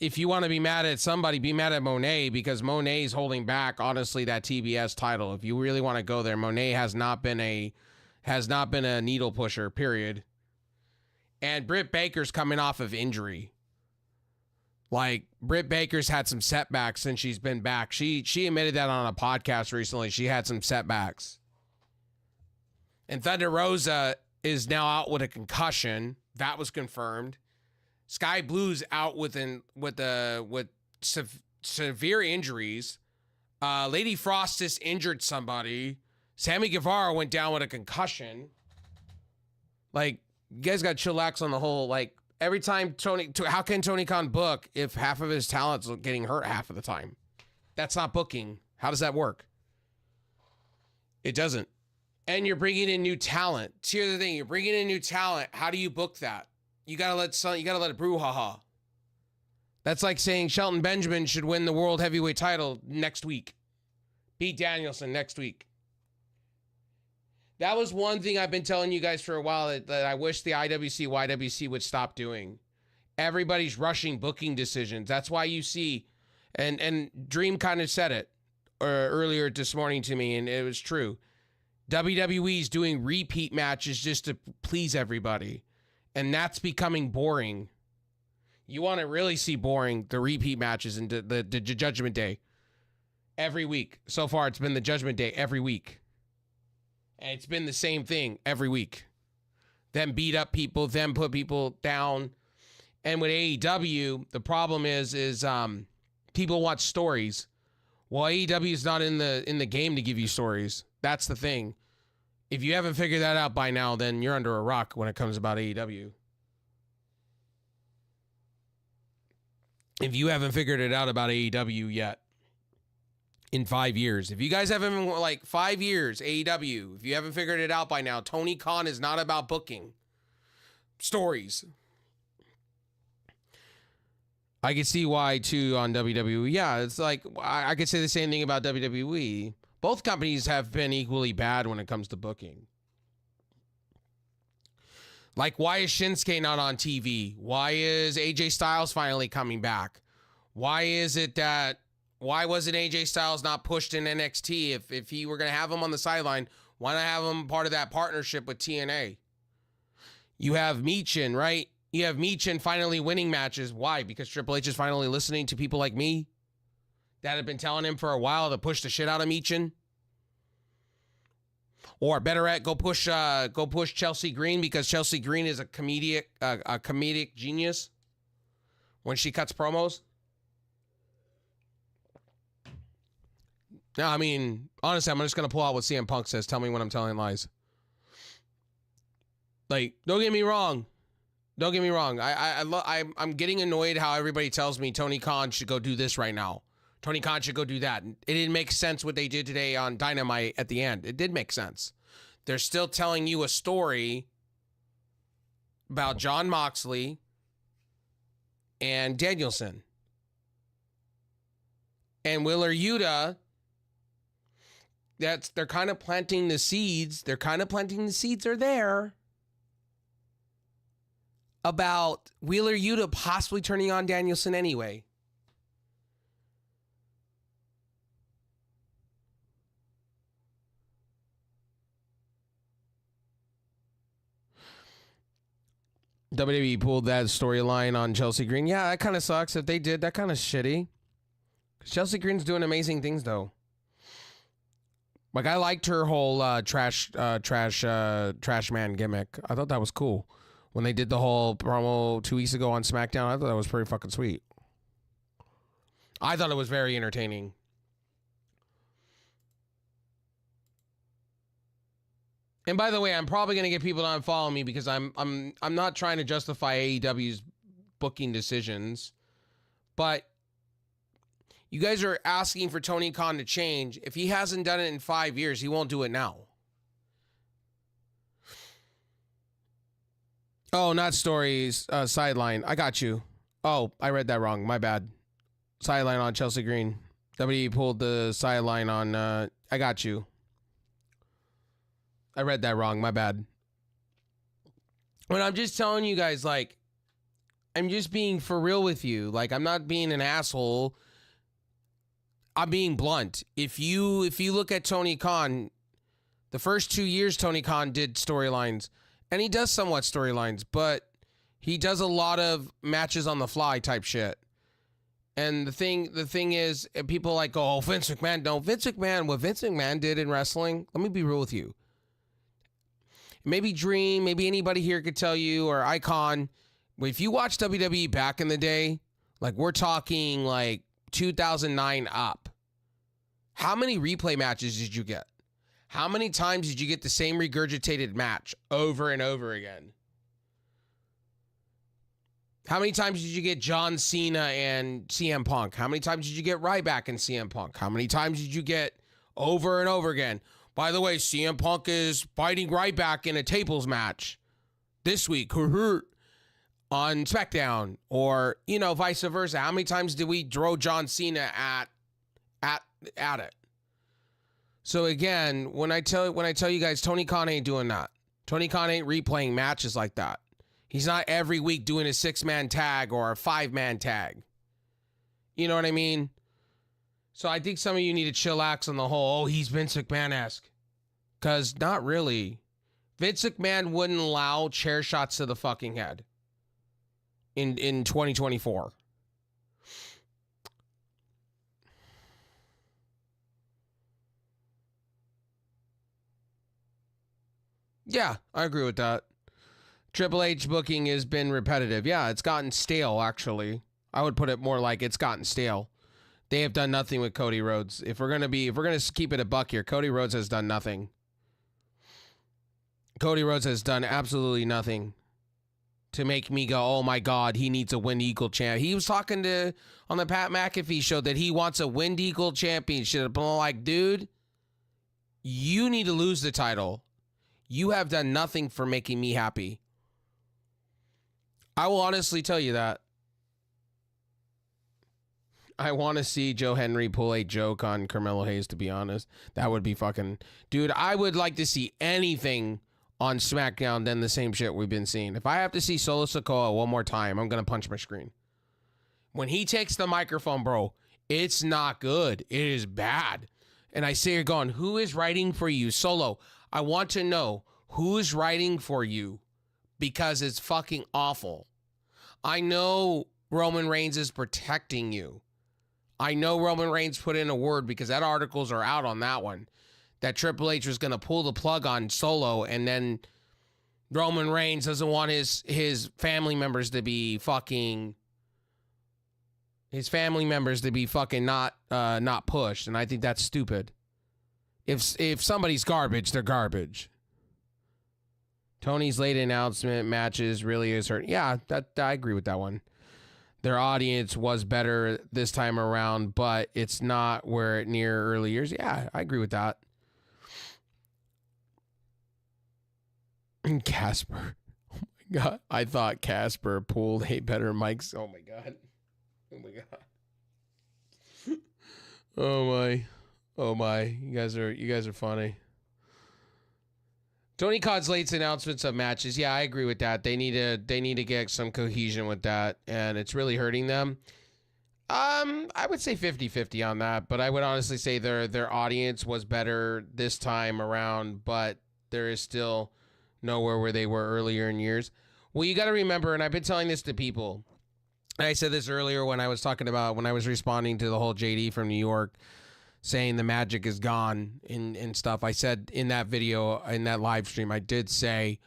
If you want to be mad at somebody, be mad at Monet, because Monet's holding back, honestly, that TBS title. If you really want to go there, Monet has not been a needle pusher, period. And Britt Baker's coming off of injury. Britt Baker's had some setbacks since she's been back. She admitted that on a podcast recently. She had some setbacks. And Thunder Rosa is now out with a concussion. That was confirmed. Sky Blue's out with severe injuries. Lady Frost just injured somebody. Sammy Guevara went down with a concussion. You guys got to chillax on the whole. Every time how can Tony Khan book if half of his talent's getting hurt half of the time? That's not booking. How does that work? It doesn't. And you're bringing in new talent. Here's the thing: you're bringing in new talent. How do you book that? You gotta let it brew. That's like saying Shelton Benjamin should win the world heavyweight title next week. Beat Danielson next week. That was one thing I've been telling you guys for a while that I wish the IWC, YWC would stop doing. Everybody's rushing booking decisions. That's why you see, and Dream kind of said it earlier this morning to me, and it was true. WWE's doing repeat matches just to please everybody, and that's becoming boring. You want to really see boring, the repeat matches and the Judgment Day every week. So far, it's been the Judgment Day every week. And it's been the same thing every week. Them beat up people, them put people down. And with AEW, the problem is people want stories. Well, AEW is not in the game to give you stories. That's the thing. If you haven't figured that out by now, then you're under a rock when it comes about AEW. If you haven't figured it out about AEW yet. In 5 years. If you guys haven't been 5 years, AEW, if you haven't figured it out by now, Tony Khan is not about booking stories. I can see why too on WWE. Yeah, it's like I could say the same thing about WWE. Both companies have been equally bad when it comes to booking. Like, why is Shinsuke not on TV? Why is AJ Styles finally coming back? Why wasn't AJ Styles not pushed in NXT? If he were going to have him on the sideline, why not have him part of that partnership with TNA? You have Michin, right? You have Michin finally winning matches. Why? Because Triple H is finally listening to people like me that have been telling him for a while to push the shit out of Michin. Or better yet, go push Chelsea Green, because Chelsea Green is a comedic genius when she cuts promos. No, I mean, honestly, I'm just gonna pull out what CM Punk says. Tell me when I'm telling lies. Like, don't get me wrong. Don't get me wrong. I'm getting annoyed how everybody tells me Tony Khan should go do this right now. Tony Khan should go do that. It didn't make sense what they did today on Dynamite at the end. It did make sense. They're still telling you a story about Jon Moxley and Danielson. And Wheeler Yuta, they're kind of planting the seeds. The seeds are there about Wheeler Yuta possibly turning on Danielson anyway. WWE pulled that storyline on Chelsea Green. Yeah, that kind of sucks. If they did, that kind of shitty. Chelsea Green's doing amazing things, though. Like, I liked her whole trash man gimmick. I thought that was cool. When they did the whole promo 2 weeks ago on SmackDown, I thought that was pretty fucking sweet. I thought it was very entertaining. And by the way, I'm probably going to get people to unfollow me because I'm not trying to justify AEW's booking decisions, but you guys are asking for Tony Khan to change. If he hasn't done it in 5 years, he won't do it now. Oh, not stories. Sideline. I got you. Oh, I read that wrong. My bad. Sideline on Chelsea Green. WWE pulled the sideline on. I got you. I read that wrong. My bad. But I'm just telling you guys, like, I'm just being for real with you. Like, I'm not being an asshole. I'm being blunt. If you look at Tony Khan, the first 2 years Tony Khan did storylines, and he does somewhat storylines, but he does a lot of matches on the fly type shit. And the thing is, people like, oh, Vince McMahon. No, Vince McMahon, what Vince McMahon did in wrestling, let me be real with you. Maybe Dream, maybe anybody here could tell you, or Icon, if you watch WWE back in the day, like we're talking like 2009 up, how many replay matches did you get? How many times did you get the same regurgitated match over and over again? How many times did you get John Cena and CM Punk? How many times did you get Ryback and CM Punk? How many times did you get over and over again? By the way, CM Punk is fighting Ryback in a tables match this week on SmackDown, or, you know, vice versa. How many times did we throw John Cena at it? So again, when I tell you guys, Tony Khan ain't doing that. Tony Khan ain't replaying matches like that. He's not every week doing a 6-man tag or a 5-man tag. You know what I mean? So I think some of you need to chillax on the whole, oh, he's Vince McMahon-esque. Because not really. Vince McMahon wouldn't allow chair shots to the fucking head in 2024. Yeah, I agree with that. Triple H booking has been repetitive. Yeah, it's gotten stale, actually. I would put it more like it's gotten stale. They have done nothing with Cody Rhodes. If we're gonna keep it a buck here, Cody Rhodes has done nothing. Cody Rhodes has done absolutely nothing to make me go, oh my God, he needs a Wind Eagle champ. He was talking on the Pat McAfee show that he wants a Wind Eagle championship. I'm like, dude, you need to lose the title. You have done nothing for making me happy. I will honestly tell you that. I want to see Joe Henry pull a joke on Carmelo Hayes, to be honest. That would be fucking... Dude, I would like to see anything on SmackDown than the same shit we've been seeing. If I have to see Solo Sikoa one more time, I'm going to punch my screen. When he takes the microphone, bro, it's not good. It is bad. And I see you're going, who is writing for you? Solo, I want to know who's writing for you because it's fucking awful. I know Roman Reigns is protecting you. I know Roman Reigns put in a word because that articles are out on that one. That Triple H was going to pull the plug on Solo, and then Roman Reigns doesn't want his family members to be fucking... His family members to be fucking not pushed, and I think that's stupid. If somebody's garbage, they're garbage. Tony's late announcement matches really is hurt. Yeah, I agree with that one. Their audience was better this time around, but it's not where it near early years. Yeah, I agree with that. And Casper. Oh my God. I thought Casper pulled a better mic. Oh my God. Oh my God. Oh my. Oh my. You guys are funny. Tony Khan's late announcements of matches. Yeah, I agree with that. They need to get some cohesion with that, and it's really hurting them. I would say 50-50 on that, but I would honestly say their audience was better this time around, but there is still nowhere where they were earlier in years. Well, you got to remember, and I've been telling this to people, and I said this earlier when I was responding to the whole JD from New York saying the magic is gone and stuff. I said in that video, in that live stream, I did say,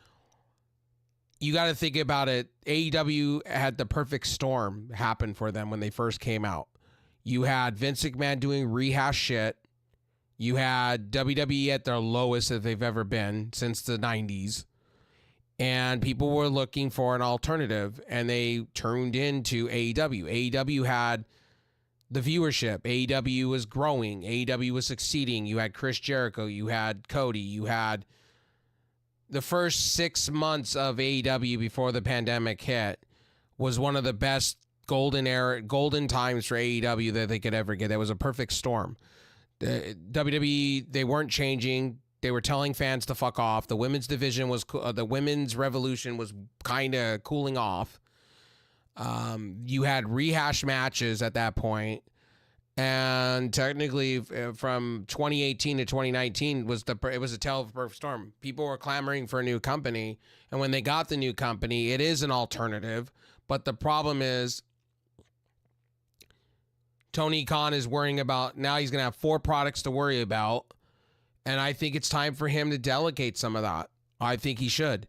you got to think about it. AEW had the perfect storm happen for them when they first came out. You had Vince McMahon doing rehash shit. You had WWE at their lowest that they've ever been since the 90s. And people were looking for an alternative, and they turned into AEW. AEW had the viewership. AEW was growing. AEW was succeeding. You had Chris Jericho. You had Cody. You had the first 6 months of AEW before the pandemic hit was one of the best golden times for AEW that they could ever get. That was a perfect storm. The WWE, they weren't changing. They were telling fans to fuck off. The women's division was, the women's revolution was kind of cooling off. You had rehash matches at that point, and technically from 2018 to 2019 it was a tale of a perfect storm. People were clamoring for a new company, and when they got the new company, it is an alternative, but the problem is Tony Khan is worrying about, now he's going to have 4 products to worry about, and I think it's time for him to delegate some of that. I think he should.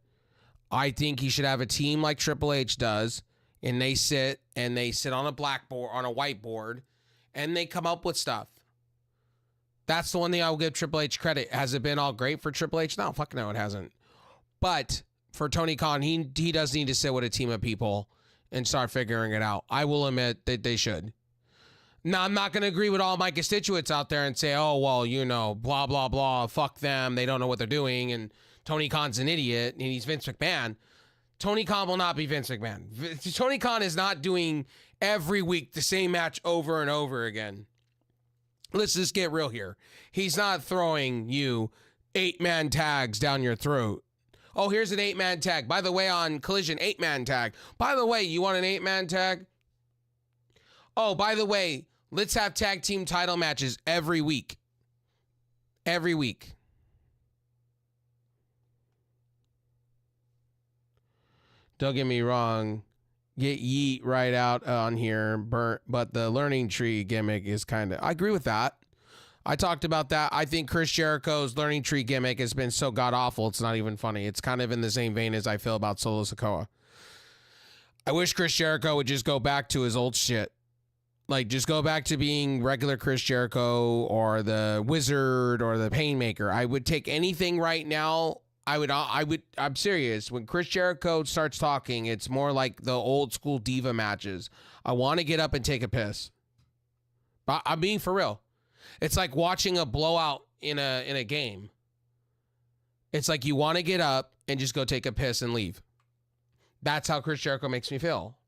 I think he should have a team like Triple H does, and they sit on a blackboard, on a whiteboard, and they come up with stuff. That's the one thing I will give Triple H credit. Has it been all great for Triple H? No, fuck no, it hasn't. But for Tony Khan, he does need to sit with a team of people and start figuring it out. I will admit that they should. Now, I'm not going to agree with all my constituents out there and say, oh, well, you know, blah, blah, blah, fuck them. They don't know what they're doing, and Tony Khan's an idiot, and he's Vince McMahon. Tony Khan will not be Vince McMahon. Tony Khan is not doing every week the same match over and over again. Let's just get real here. He's not throwing you 8-man tags down your throat. Oh, here's an 8-man tag. By the way, on Collision, 8-man tag. By the way, you want an 8-man tag? Oh, by the way, let's have tag team title matches every week. Every week. Don't get me wrong, get yeet right out on here, burnt, but the learning tree gimmick is kind of, I agree with that. I talked about that. I think Chris Jericho's learning tree gimmick has been so god-awful, it's not even funny. It's kind of in the same vein as I feel about Solo Sikoa. I wish Chris Jericho would just go back to his old shit. Like, just go back to being regular Chris Jericho or the Wizard or the Painmaker. I would take anything right now. I'm serious. When Chris Jericho starts talking, it's more like the old school diva matches. I want to get up and take a piss. But I'm being for real. It's like watching a blowout in a game. It's like you want to get up and just go take a piss and leave. That's how Chris Jericho makes me feel.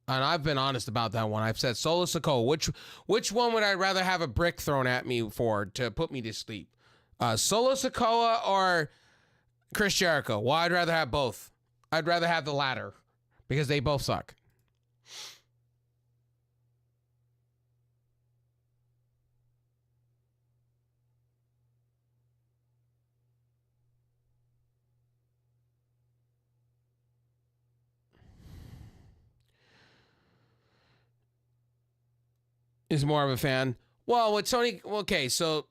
And I've been honest about that one. I've said Solo Sikoa. Which one would I rather have a brick thrown at me for to put me to sleep? Solo Sikoa or Chris Jericho? Well, I'd rather have both. I'd rather have the latter because they both suck. Is more of a fan. Well, with Tony, okay, so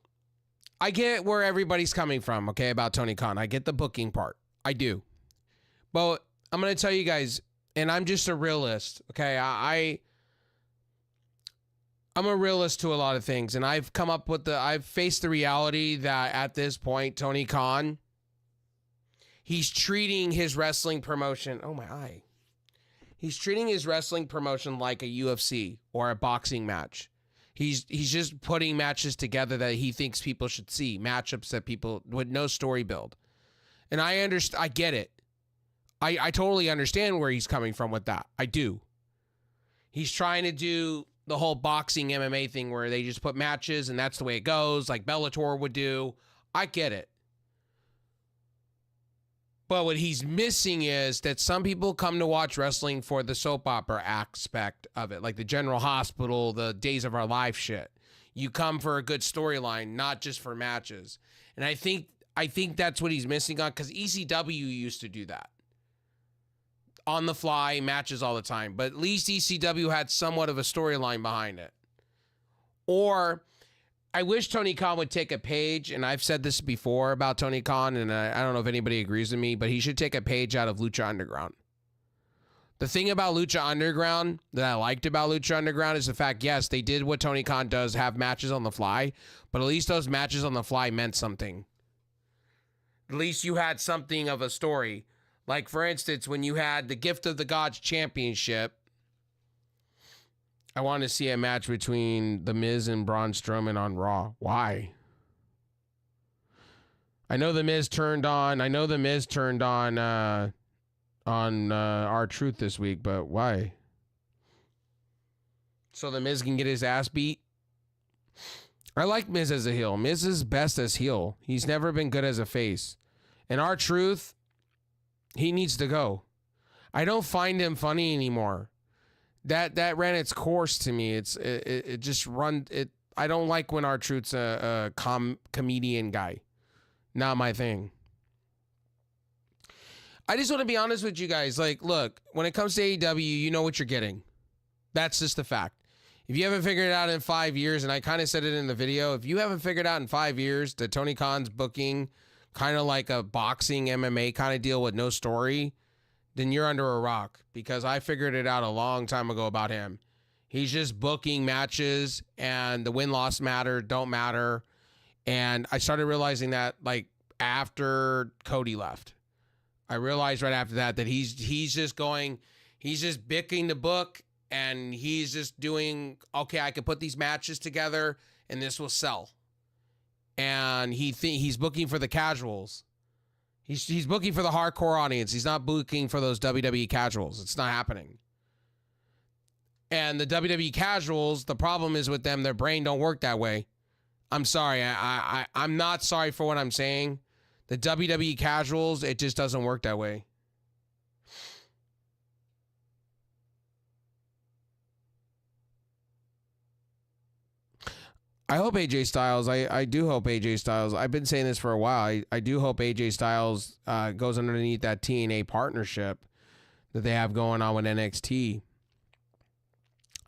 I get where everybody's coming from, okay, about Tony Khan. I get the booking part. I do. But I'm going to tell you guys, and I'm just a realist, okay? I'm a realist to a lot of things, and I've faced the reality that at this point, Tony Khan, he's treating his wrestling promotion, oh my eye. He's treating his wrestling promotion like a UFC or a boxing match. He's just putting matches together that he thinks people should see, matchups that people with no story build. And I understand, I get it. I totally understand where he's coming from with that. I do. He's trying to do the whole boxing MMA thing where they just put matches and that's the way it goes, like Bellator would do. I get it. But what he's missing is that some people come to watch wrestling for the soap opera aspect of it, like the General Hospital, the Days of Our Life shit. You come for a good storyline, not just for matches. And I think that's what he's missing on, because ECW used to do that. On the fly, matches all the time. But at least ECW had somewhat of a storyline behind it. Or I wish Tony Khan would take a page, and I've said this before about Tony Khan, and I don't know if anybody agrees with me, but he should take a page out of Lucha Underground. The thing about Lucha Underground that I liked about Lucha Underground is the fact, yes, they did what Tony Khan does, have matches on the fly, but at least those matches on the fly meant something. At least you had something of a story. Like, for instance, when you had the Gift of the Gods Championship, I want to see a match between The Miz and Braun Strowman on Raw. Why? I know The Miz turned on R-Truth this week, but why? So The Miz can get his ass beat? I like Miz as a heel. Miz is best as heel. He's never been good as a face. And R-Truth, he needs to go. I don't find him funny anymore. That ran its course to me. It just run it. I don't like when R-Truth's a comedian guy. Not my thing. I just want to be honest with you guys. Like, look, when it comes to AEW, you know what you're getting. That's just a fact. If you haven't figured it out in 5 years, and I kind of said it in the video, if you haven't figured out in 5 years that Tony Khan's booking kind of like a boxing MMA kind of deal with no story, then you're under a rock, because I figured it out a long time ago about him. He's just booking matches, and the win-loss don't matter. And I started realizing that, like, after Cody left. I realized right after that he's just booking the book, and he's just doing, okay, I can put these matches together, and this will sell. And he's booking for the casuals. He's booking for the hardcore audience. He's not booking for those WWE casuals. It's not happening. And the WWE casuals, the problem is with them, their brain don't work that way. I'm sorry. I'm not sorry for what I'm saying. The WWE casuals, it just doesn't work that way. I hope AJ Styles, I do hope AJ Styles, I've been saying this for a while, I do hope AJ Styles goes underneath that TNA partnership that they have going on with NXT.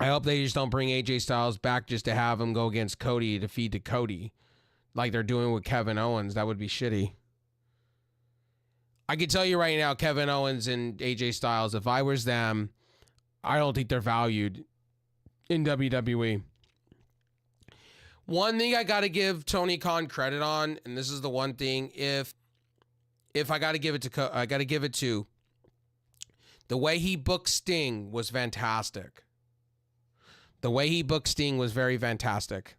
I hope they just don't bring AJ Styles back just to have him go against Cody to feed to Cody, like they're doing with Kevin Owens. That would be shitty. I can tell you right now, Kevin Owens and AJ Styles, if I was them, I don't think they're valued in WWE. One thing I got to give Tony Khan credit on, and this is the one thing, if I got to give it to, the way he booked Sting was fantastic. The way he booked Sting was very fantastic.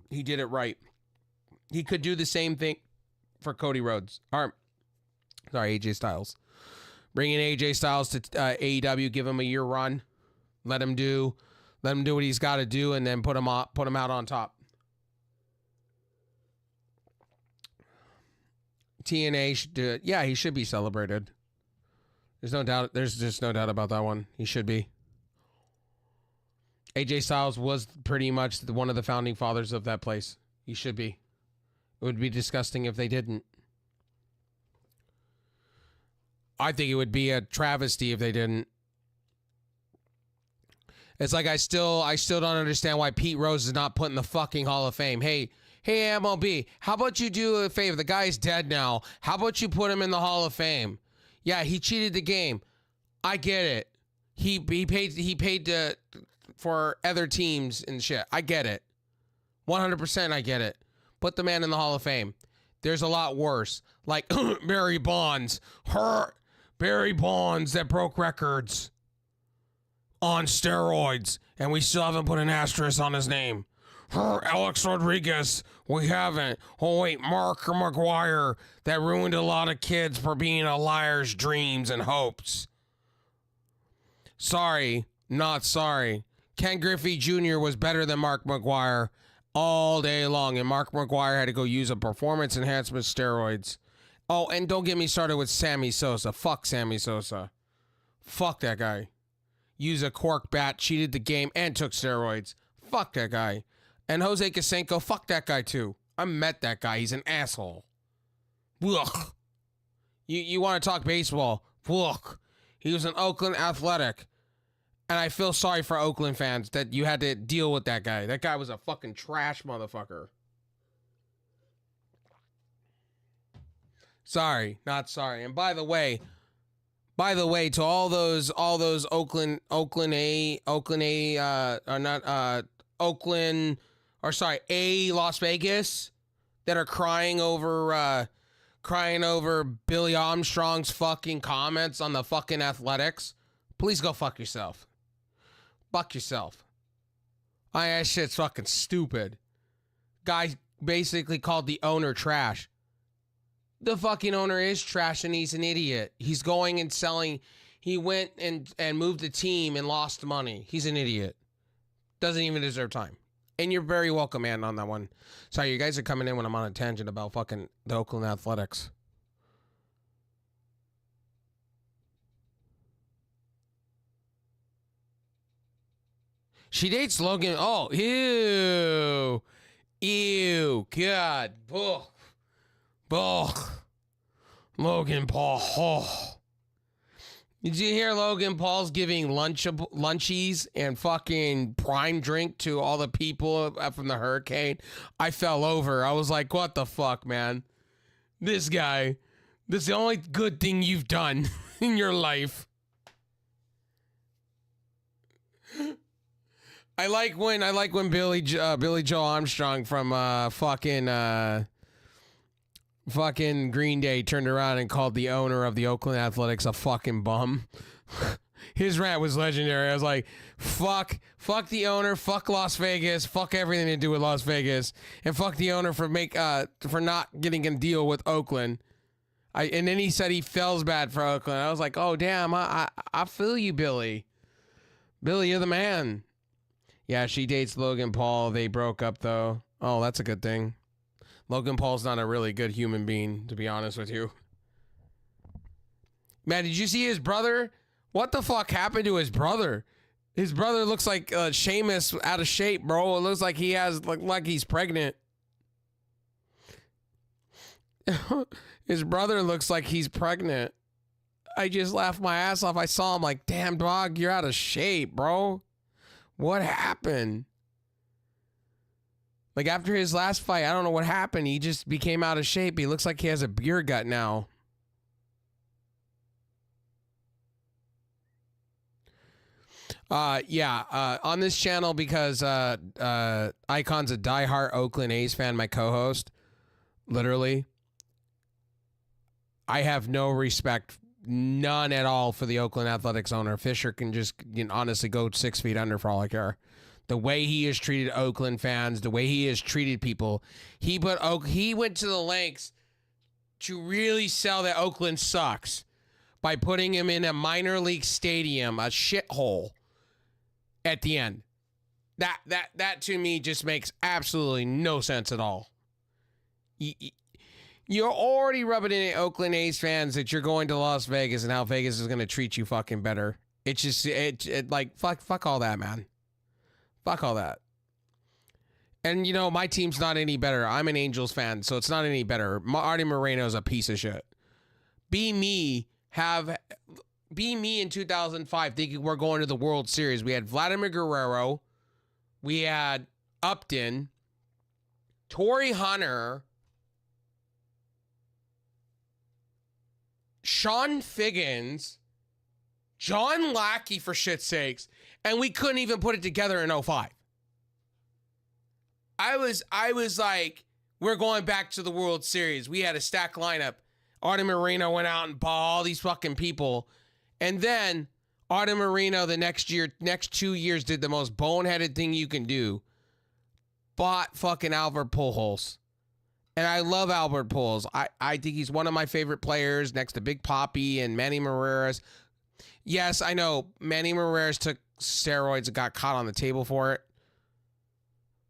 He did it right. He could do the same thing for Cody Rhodes. AJ Styles. Bring in AJ Styles to AEW, give him a year run. Let him do what he's got to do, and then put him out on top. TNA should do it. Yeah, he should be celebrated. There's no doubt. There's just no doubt about that one. He should be. AJ Styles was pretty much one of the founding fathers of that place. He should be. It would be disgusting if they didn't. I think it would be a travesty if they didn't. It's like I still don't understand why Pete Rose is not put in the fucking Hall of Fame. Hey MLB, how about you do a favor? The guy's dead now. How about you put him in the Hall of Fame? Yeah, he cheated the game. I get it. He paid for other teams and shit. I get it. 100% I get it. Put the man in the Hall of Fame. There's a lot worse. Like Barry Bonds. Barry Bonds that broke records on steroids, and we still haven't put an asterisk on his name. Alex Rodriguez, we haven't. Oh wait, Mark McGuire that ruined a lot of kids for being a liar's dreams and hopes. Sorry, not sorry. Ken Griffey Jr. was better than Mark McGuire all day long, and Mark McGuire had to go use a performance enhancement steroids. Oh, and don't get me started with Sammy Sosa. Fuck Sammy Sosa. Fuck that guy. Used a cork bat, cheated the game, and took steroids. Fuck that guy. And Jose Canseco, fuck that guy too. I met that guy. He's an asshole. Ugh. You want to talk baseball? Ugh. He was an Oakland Athletic. And I feel sorry for Oakland fans that you had to deal with that guy. That guy was a fucking trash motherfucker. Sorry, not sorry. And by the way, to all those Oakland Las Vegas that are crying over Billy Armstrong's fucking comments on the fucking Athletics, please go fuck yourself. Fuck yourself. That shit's fucking stupid. Guy basically called the owner trash. The fucking owner is trash and he's an idiot. He's going and selling. He went and moved the team and lost money. He's an idiot. Doesn't even deserve time. And you're very welcome, man, on that one. Sorry, you guys are coming in when I'm on a tangent about fucking the Oakland Athletics. She dates Logan. Oh, ew. Ew. God. Ugh. Ugh. Logan Paul. Oh. Did you hear Logan Paul's giving lunchies and fucking prime drink to all the people from the hurricane? I fell over. I was like, what the fuck, man? This guy. This is the only good thing you've done in your life. I like when Billy Joe Armstrong from fucking Green Day turned around and called the owner of the Oakland Athletics a fucking bum. His rant was legendary. I was like, fuck the owner, fuck Las Vegas, fuck everything to do with Las Vegas, and fuck the owner for not getting a deal with Oakland. And then he said he feels bad for Oakland. I was like, oh damn, I feel you, Billy. Billy, you're the man. Yeah, she dates Logan Paul. They broke up though. Oh, that's a good thing. Logan Paul's not a really good human being, to be honest with you. Man, did you see his brother? What the fuck happened to his brother? His brother looks like Sheamus out of shape, bro. It looks like he has like he's pregnant. His brother looks like he's pregnant. I just laughed my ass off. I saw him like, damn dog, you're out of shape, bro. What happened? Like after his last fight, I don't know what happened. He just became out of shape. He looks like he has a beer gut now. On this channel, because Icon's a diehard Oakland A's fan, my co-host, literally, I have no respect, none at all, for the Oakland Athletics owner. Fisher can just honestly go 6 feet under for all I care. The way he has treated Oakland fans, the way he has treated people, he went to the lengths to really sell that Oakland sucks by putting him in a minor league stadium, a shithole, at the end. That to me just makes absolutely no sense at all. You're already rubbing it in Oakland A's fans that you're going to Las Vegas and how Vegas is going to treat you fucking better. It's just like fuck all that, man. Fuck all that. And my team's not any better. I'm an Angels fan, so it's not any better. Artie Moreno's a piece of shit. Be me in 2005 thinking we're going to the World Series. We had Vladimir Guerrero. We had Upton, Torrey Hunter, Sean Figgins, John Lackey, for shit's sakes, and we couldn't even put it together in 05. I was like, we're going back to the World Series. We had a stacked lineup. Artie Moreno went out and bought all these fucking people. And then Artie Moreno the next 2 years did the most boneheaded thing you can do. Bought fucking Albert Pujols. And I love Albert Pujols. I think he's one of my favorite players next to Big Papi and Manny Moraes. Yes, I know Manny Moraes took steroids and got caught on the table for it.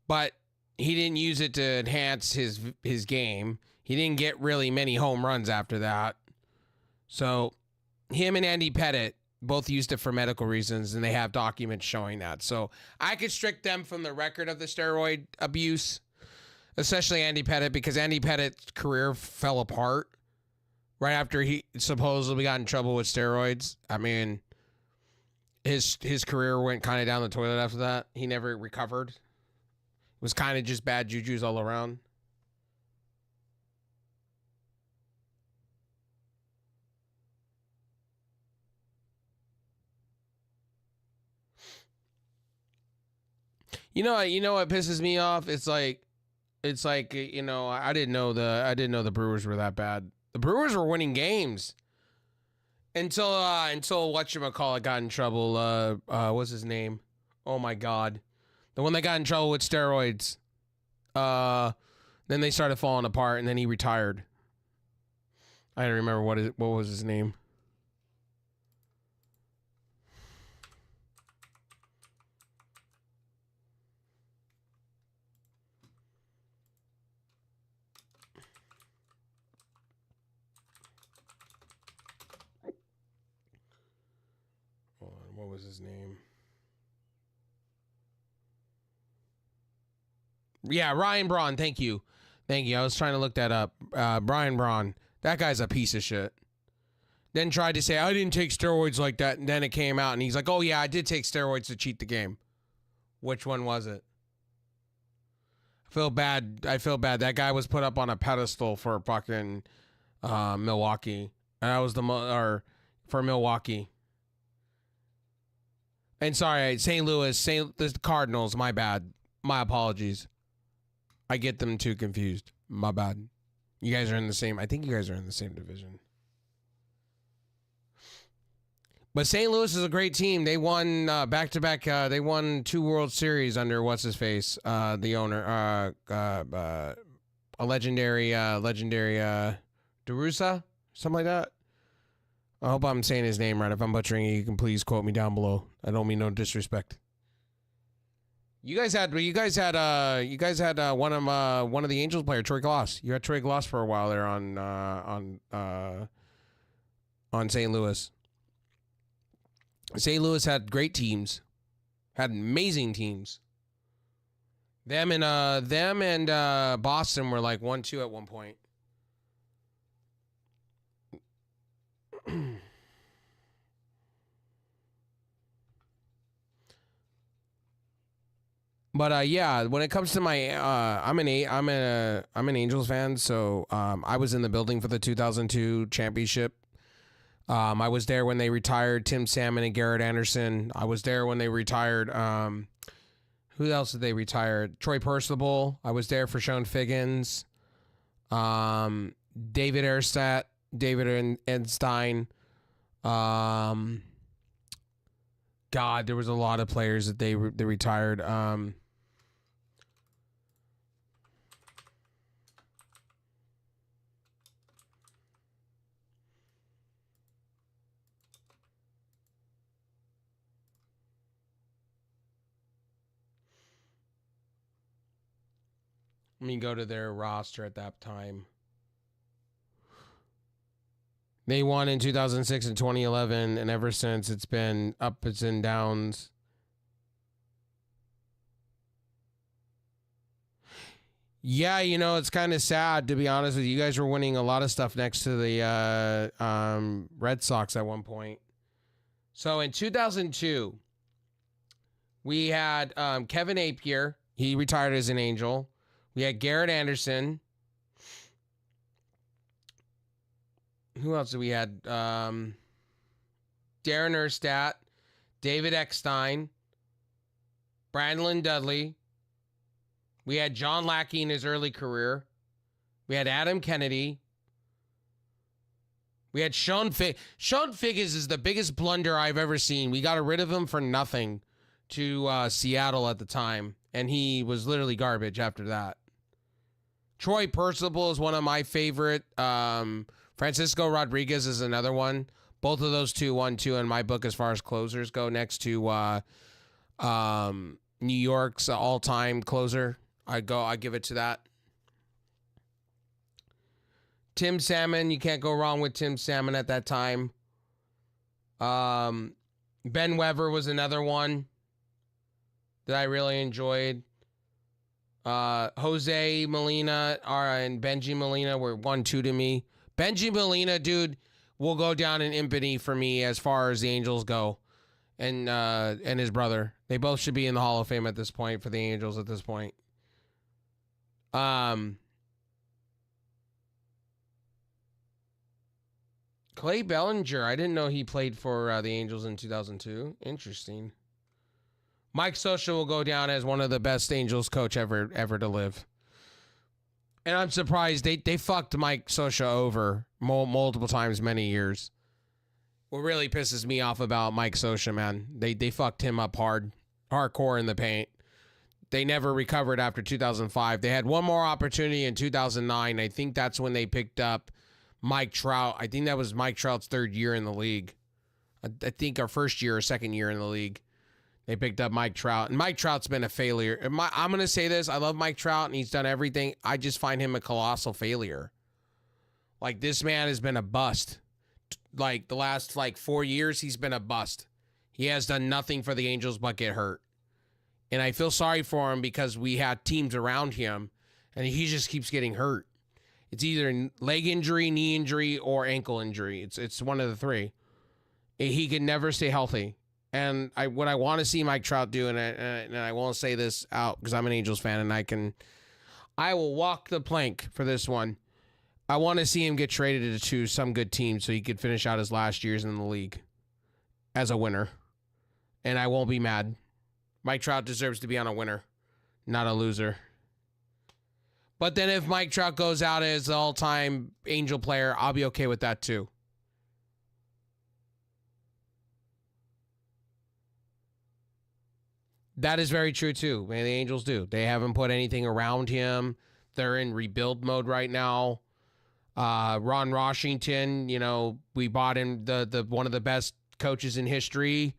But he didn't use it to enhance his game. He didn't get really many home runs after that. So him and Andy Pettitte both used it for medical reasons, and they have documents showing that. So I could strike them from the record of the steroid abuse, especially Andy Pettitte, because Andy Pettitte's career fell apart right after he supposedly got in trouble with steroids. I mean, his career went kind of down the toilet after that. He never recovered. It was kind of just bad jujus all around. You know what pisses me off? It's like I didn't know the Brewers were that bad. The Brewers were winning games until whatchamacallit got in trouble. What's his name? Oh my God, the one that got in trouble with steroids. Then they started falling apart, and then he retired. I don't remember what was his name. What was his name? Yeah, Ryan Braun. Thank you. I was trying to look that up. Brian Braun. That guy's a piece of shit. Then tried to say, I didn't take steroids like that. And then it came out and he's like, oh yeah, I did take steroids to cheat the game. Which one was it? I feel bad. That guy was put up on a pedestal for fucking Milwaukee. And that was for Milwaukee. And sorry, St. Louis, the Cardinals, my bad. My apologies. I get them too confused. My bad. You guys are in the same, I think you guys are in the same division. But St. Louis is a great team. They won back-to-back, they won 2 World Series under what's-his-face, the owner, a legendary DeRussa, something like that. I hope I'm saying his name right. If I'm butchering it, you can please quote me down below. I don't mean no disrespect. You guys had one of the Angels player, Troy Glaus. You had Troy Glaus for a while there on St. Louis. St. Louis had great teams, had amazing teams. Them and Boston were like 1-2 at one point. But yeah, when it comes to my, I'm an Angels fan, so I was in the building for the 2002 championship. I was there when they retired Tim Salmon and Garrett Anderson. I was there when they retired. Who else did they retire? Troy Percival. I was there for Sean Figgins. David Erstadt, David Enstein. God, there was a lot of players that they retired. Let me go to their roster at that time. They won in 2006 and 2011, and ever since it's been ups and downs. Yeah, you know, it's kind of sad, to be honest with you. You guys were winning a lot of stuff next to the Red Sox at one point. So in 2002, we had Kevin Appier. He retired as an Angel. We had Garrett Anderson. Who else did we had? Darren Erstadt, David Eckstein, Brandon Dudley. We had John Lackey in his early career. We had Adam Kennedy. We had Sean Fig. Sean Figgis is the biggest blunder I've ever seen. We got rid of him for nothing to Seattle at the time, and he was literally garbage after that. Troy Percival is one of my favorite. Francisco Rodriguez is another one. Both of those two, 1-2 in my book as far as closers go, next to New York's all-time closer. I give it to that. Tim Salmon, you can't go wrong with Tim Salmon at that time. Ben Weber was another one that I really enjoyed. Jose Molina and Benji Molina were 1-2 to me. Benji Molina, dude, will go down in infamy for me as far as the Angels go. And his brother. They both should be in the Hall of Fame at this point for the Angels at this point. Clay Bellinger, I didn't know he played for the Angels in 2002. Interesting. Mike Scioscia will go down as one of the best Angels coach ever to live. And I'm surprised they fucked Mike Scioscia over multiple times, many years. What really pisses me off about Mike Scioscia, man, they fucked him up hardcore in the paint. They never recovered after 2005. They had one more opportunity in 2009. I think that's when they picked up Mike Trout. I think that was Mike Trout's third year in the league. I think our first year or second year in the league. They picked up Mike Trout. And Mike Trout's been a failure. I'm going to say this. I love Mike Trout, and he's done everything. I just find him a colossal failure. Like, this man has been a bust. Like, the last, 4 years, he's been a bust. He has done nothing for the Angels but get hurt. And I feel sorry for him because we had teams around him, and he just keeps getting hurt. It's either leg injury, knee injury, or ankle injury. It's one of the three. He can never stay healthy. And what I want to see Mike Trout do, and I won't say this out because I'm an Angels fan, and I will walk the plank for this one. I want to see him get traded to some good team so he could finish out his last years in the league as a winner. And I won't be mad. Mike Trout deserves to be on a winner, not a loser. But then if Mike Trout goes out as the all-time Angel player, I'll be okay with that too. That is very true too. Man, the Angels do. They haven't put anything around him. They're in rebuild mode right now. Ron Washington, we bought him the one of the best coaches in history,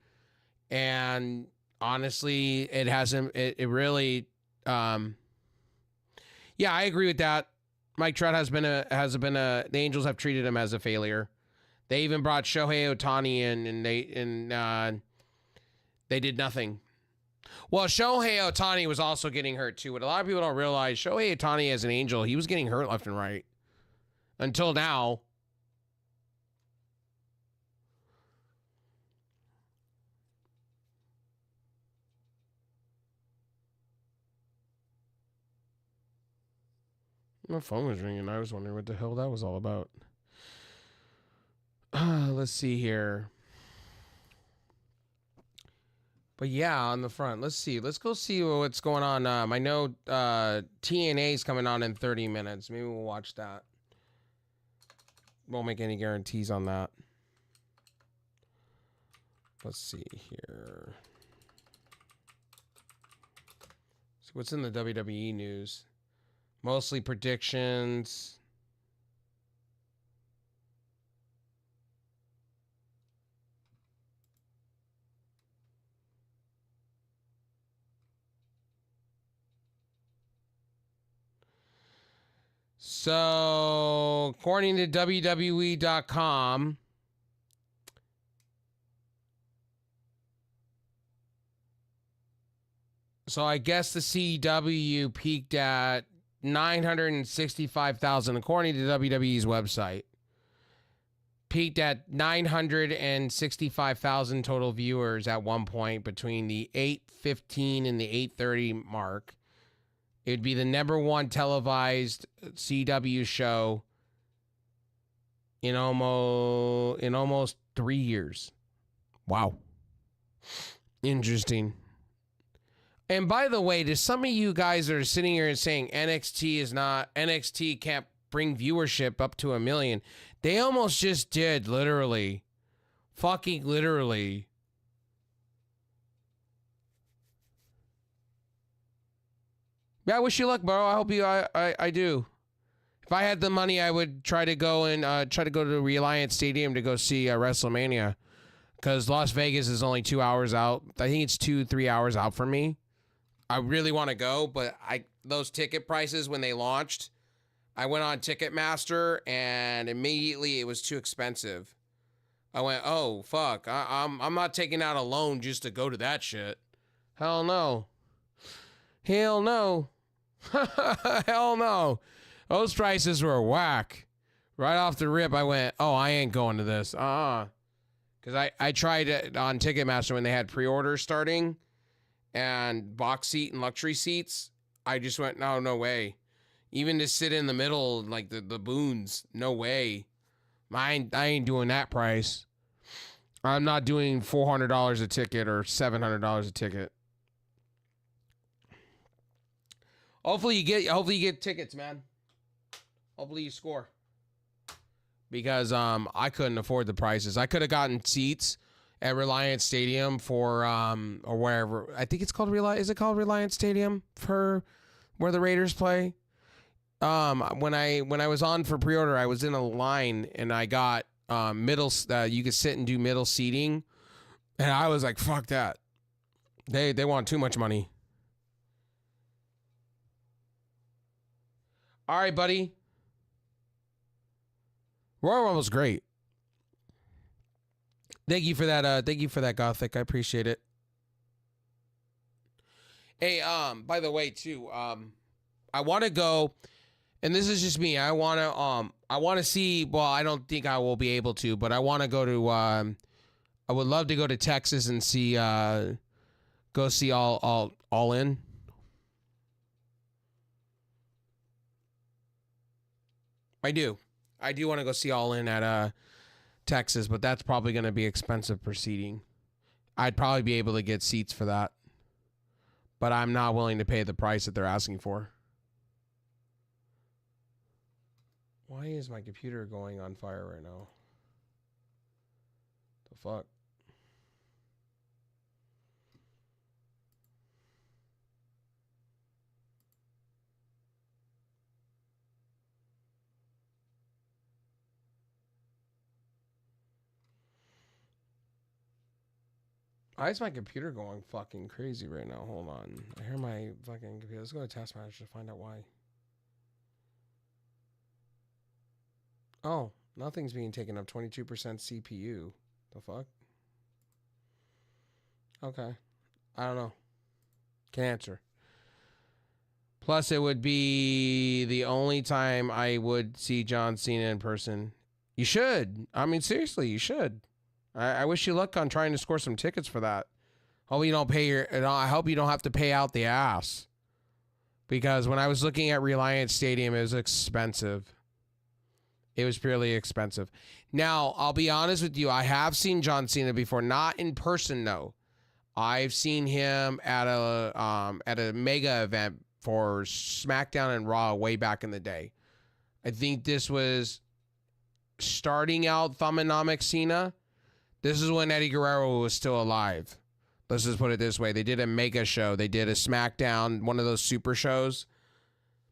and honestly, it hasn't. It really. Yeah, I agree with that. Mike Trout has been the Angels have treated him as a failure. They even brought Shohei Ohtani in, and they did nothing. Well, Shohei Ohtani was also getting hurt too. What a lot of people don't realize, Shohei Ohtani as an Angel, he was getting hurt left and right. Until now. My phone was ringing. I was wondering what the hell that was all about. Let's see here. But yeah, on the front, let's see. Let's go see what's going on. I know TNA is coming on in 30 minutes. Maybe we'll watch that. Won't make any guarantees on that. Let's see here. So what's in the WWE news? Mostly predictions. So, according to WWE.com, so I guess the CW peaked at 965,000, according to WWE's website. Peaked at 965,000 total viewers at one point between the 8:15 and the 8:30 mark. It would be the number one televised CW show in almost 3 years. Wow. Interesting. And by the way, to some of you guys that are sitting here and saying NXT can't bring viewership up to 1 million, they almost just did, literally. Fucking literally. Yeah, I wish you luck, bro. I hope I do. If I had the money, I would try to go to Reliance Stadium to go see WrestleMania. Because Las Vegas is only 2 hours out. I think it's 2-3 hours out for me. I really want to go, but those ticket prices when they launched, I went on Ticketmaster and immediately it was too expensive. I went, oh fuck, I'm not taking out a loan just to go to that shit. Hell no. Hell no. Hell no. Those prices were whack. Right off the rip, I went, oh, I ain't going to this. Because I tried it on Ticketmaster when they had pre-orders starting and box seat and luxury seats. I just went, no way. Even to sit in the middle, like the boons, no way. I ain't doing that price. I'm not doing $400 a ticket or $700 a ticket. Hopefully you get tickets, man. Hopefully you score. Because I couldn't afford the prices. I could have gotten seats at Reliance Stadium for or wherever. I think it's called Reliance. Is it called Reliance Stadium for where the Raiders play? When I was on for pre-order, I was in a line and I got middle. You could sit and do middle seating, and I was like, "Fuck that." They want too much money. All right, buddy. Royal Rumble's great. Thank you for that, Gothic. I appreciate it. Hey, by the way, too, I want to go, and this is just me. I want to see. Well, I don't think I will be able to, but I want to go to. I would love to go to Texas and see. Go see All In. I do want to go see All In at Texas, but that's probably going to be expensive per seating. I'd probably be able to get seats for that, but I'm not willing to pay the price that they're asking for. Why is my computer going on fire right now? The fuck? Why is my computer going fucking crazy right now? Hold on. I hear my fucking computer. Let's go to Task Manager to find out why. Oh, nothing's being taken up. 22% CPU. The fuck? Okay. I don't know. Can't answer. Plus, it would be the only time I would see John Cena in person. You should. I mean, seriously, you should. I wish you luck on trying to score some tickets for that. Hope you don't pay I hope you don't have to pay out the ass. Because when I was looking at Reliance Stadium, it was expensive. It was purely expensive. Now, I'll be honest with you. I have seen John Cena before, not in person though. I've seen him at a mega event for SmackDown and Raw way back in the day. I think this was starting out Thumbnomic Cena. This is when Eddie Guerrero was still alive. Let's just put it this way. They did a mega show. They did a SmackDown, one of those super shows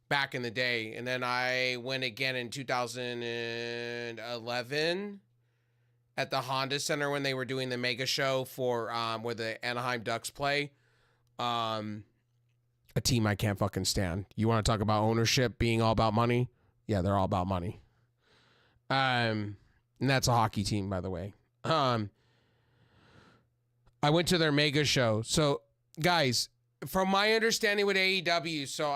back in the day. And then I went again in 2011 at the Honda Center when they were doing the mega show for where the Anaheim Ducks play. A team I can't fucking stand. You want to talk about ownership being all about money? Yeah, they're all about money. And that's a hockey team, by the way. I went to their mega show. So, guys, from my understanding with AEW, so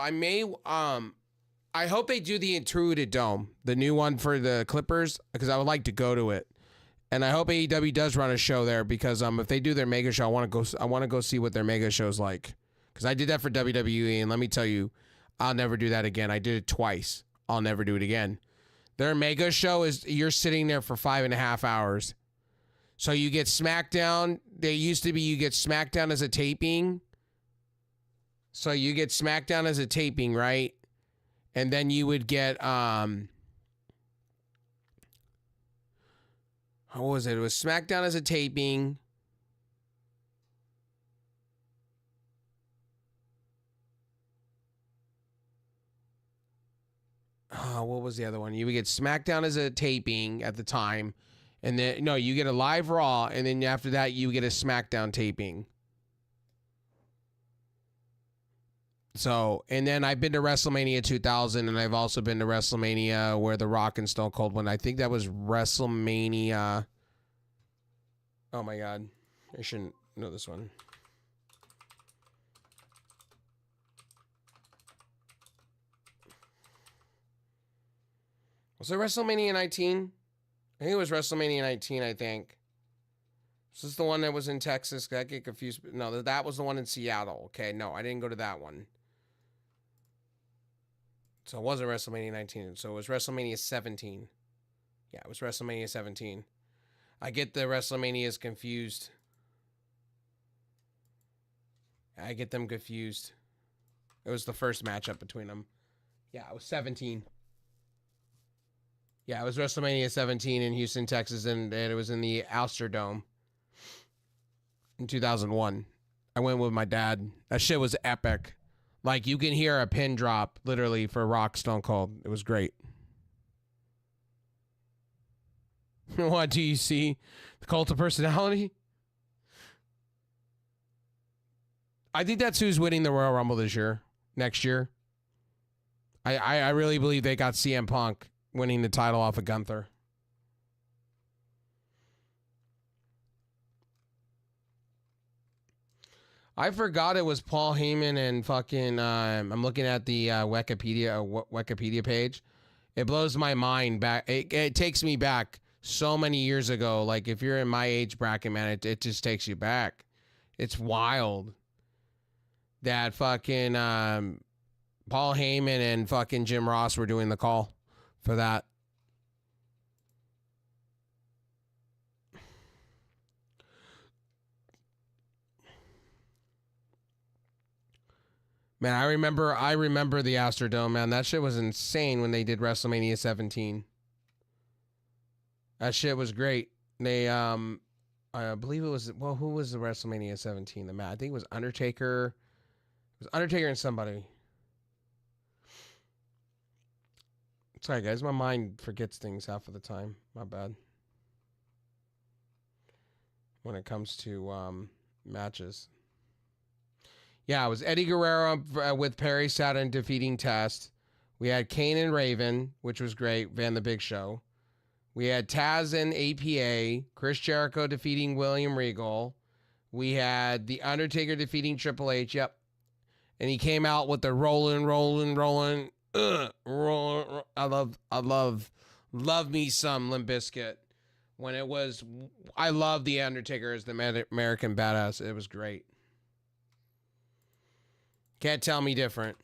I hope they do the Intuitive Dome, the new one for the Clippers, because I would like to go to it. And I hope AEW does run a show there, because if they do their mega show, I want to go see what their mega show's like. Because I did that for WWE, and let me tell you, I'll never do that again. I did it twice. I'll never do it again. Their mega show is you're sitting there for 5.5 hours. So you get SmackDown. They used to be you get SmackDown as a taping. So you get SmackDown as a taping, right? And then you would get what was it? It was SmackDown as a taping. What was the other one? You would get SmackDown as a taping at the time. And then, no, you get a live Raw. And then after that, you get a SmackDown taping. So, and then I've been to WrestleMania 2000. And I've also been to WrestleMania where The Rock and Stone Cold went. I think that was WrestleMania. Oh my God. I shouldn't know this one. Was it WrestleMania 19? I think it was WrestleMania 19, I think. This is the one that was in Texas. I get confused. No, that was the one in Seattle. Okay, no, I didn't go to that one. So it wasn't WrestleMania 19. So it was WrestleMania 17. Yeah, it was WrestleMania 17. I get the WrestleManias confused. I get them confused. It was the first matchup between them. Yeah, it was 17. Yeah, it was WrestleMania 17 in Houston, Texas, and it was in the Astrodome in 2001. I went with my dad. That shit was epic. Like, you can hear a pin drop, literally, for Rock Stone Cold. It was great. What do you see? The Cult of Personality? I think that's who's winning the Royal Rumble this year. Next year. I really believe they got CM Punk winning the title off of Gunther. I forgot it was Paul Heyman and fucking. I'm looking at the Wikipedia page. It blows my mind back. It takes me back so many years ago. Like, if you're in my age bracket, man, it just takes you back. It's wild that fucking Paul Heyman and fucking Jim Ross were doing the call for that. Man, I remember the Astrodome, man. That shit was insane when they did WrestleMania 17. That shit was great. They I believe it was, well, who was the WrestleMania 17? The match, I think it was Undertaker. It was Undertaker and somebody. Sorry, guys. My mind forgets things half of the time. My bad. When it comes to matches. Yeah, it was Eddie Guerrero with Perry Saturn defeating Test. We had Kane and Raven, which was great. Van the Big Show. We had Taz and APA. Chris Jericho defeating William Regal. We had The Undertaker defeating Triple H. Yep. And he came out with the rolling. I love me some Limp Bizkit. When it was, I love The Undertaker as the American Badass. It was great. Can't tell me different.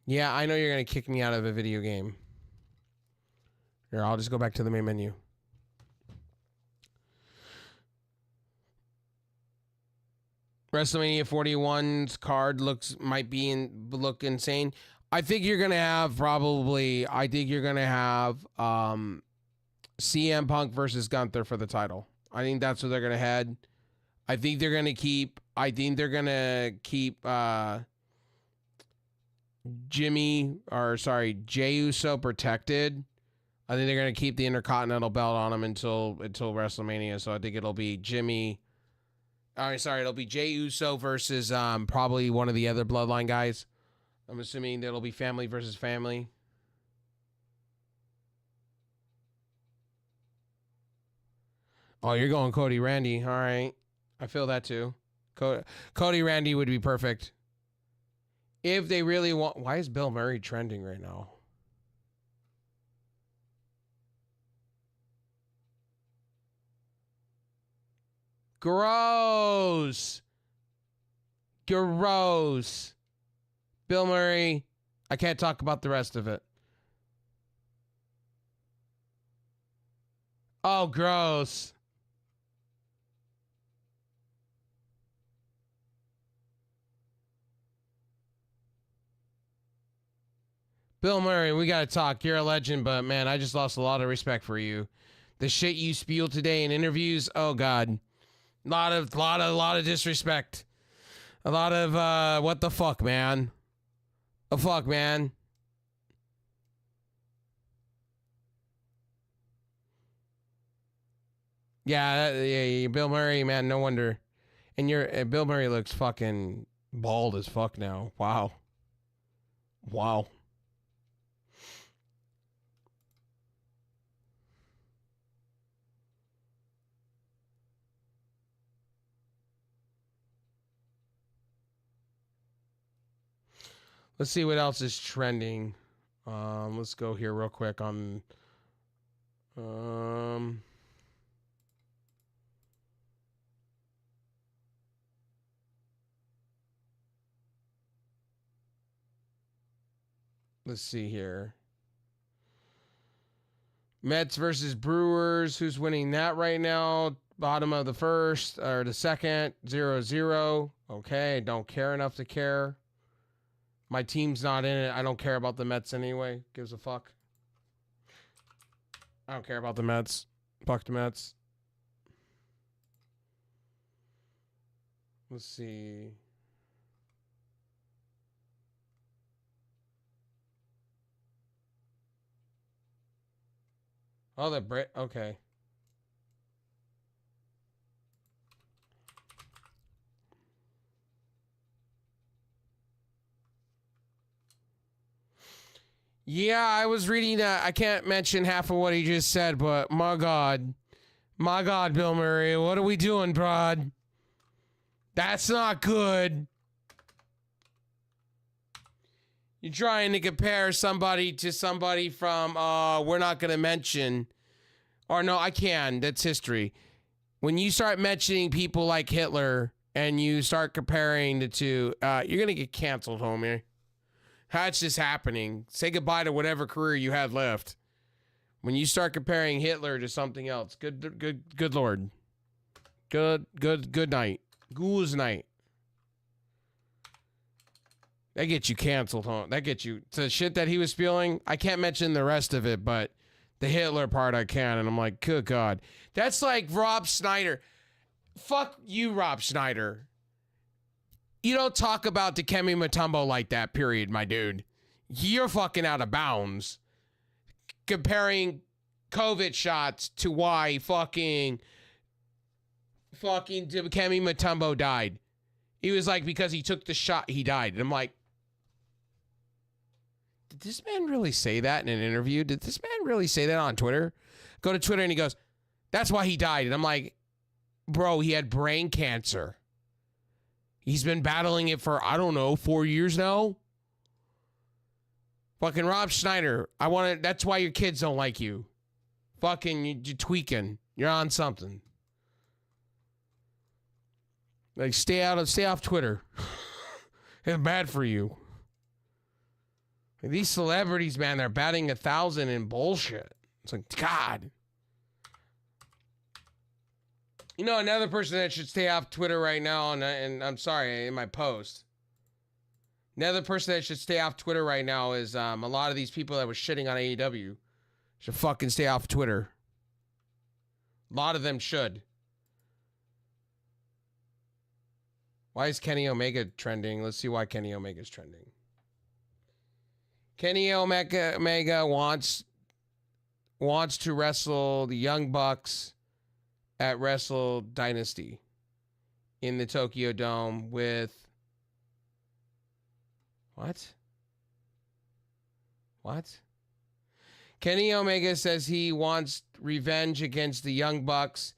Yeah, I know you're going to kick me out of a video game. Here, I'll just go back to the main menu. WrestleMania 41's card might look insane. I think you're going to have CM Punk versus Gunther for the title. I think that's what they're going to head. I think they're going to keep Jey Uso protected. I think they're going to keep the Intercontinental belt on him until WrestleMania. So I think it'll be Jimmy, All right, sorry, it'll be Jey Uso versus probably one of the other Bloodline guys. I'm assuming it'll be family versus family. Oh, you're going Cody Randy. All right. I feel that too. Cody Randy would be perfect. If they really want. Why is Bill Murray trending right now? Gross. Gross. Bill Murray. I can't talk about the rest of it. Oh, gross. Bill Murray, we gotta talk. You're a legend, but man, I just lost a lot of respect for you. The shit you spewed today in interviews, oh god, lot of disrespect. A lot of what the fuck, man? Oh fuck, man. Yeah, Bill Murray, man. No wonder. And Bill Murray looks fucking bald as fuck now. Wow. Wow. Let's see what else is trending. Let's go here real quick on. Let's see here. Mets versus Brewers. Who's winning that right now? Bottom of the first or the second. 0-0. Okay, don't care enough to care. My team's not in it. I don't care about the Mets anyway. Gives a fuck. I don't care about the Mets. Fuck the Mets. Let's see. Oh, the Brit. Okay. Yeah, I was reading that. I can't mention half of what he just said, but my God, Bill Murray, what are we doing, Brad? That's not good. You're trying to compare somebody to somebody from, we're not going to mention. Or no, I can. That's history. When you start mentioning people like Hitler and you start comparing the two, you're going to get canceled, homie. That's just happening. Say goodbye to whatever career you had left. When you start comparing Hitler to something else, good Lord. Good night. Ghouls night. That gets you canceled, huh? That gets you. The shit that he was spewing, I can't mention the rest of it, but the Hitler part I can. And I'm like, good God. That's like Rob Schneider. Fuck you, Rob Schneider. You don't talk about Dikembe Mutombo like that, period, my dude. You're fucking out of bounds. Comparing COVID shots to why fucking Dikembe Mutombo died. He was like, because he took the shot, he died. And I'm like, did this man really say that in an interview? Did this man really say that on Twitter? Go to Twitter and he goes, that's why he died. And I'm like, bro, he had brain cancer. He's been battling it for, I don't know, 4 years now. Fucking Rob Schneider. That's why your kids don't like you. Fucking, you're tweaking. You're on something. Like, stay off Twitter. It's bad for you. Like, these celebrities, man, they're batting 1,000 in bullshit. It's like, God. You know, another person that should stay off Twitter right now, and I'm sorry, in my post. Another person that should stay off Twitter right now is a lot of these people that were shitting on AEW should fucking stay off Twitter. A lot of them should. Why is Kenny Omega trending? Let's see why Kenny Omega's trending. Kenny Omega wants to wrestle the Young Bucks at Wrestle Dynasty in the Tokyo Dome with what? Kenny Omega says he wants revenge against the Young Bucks,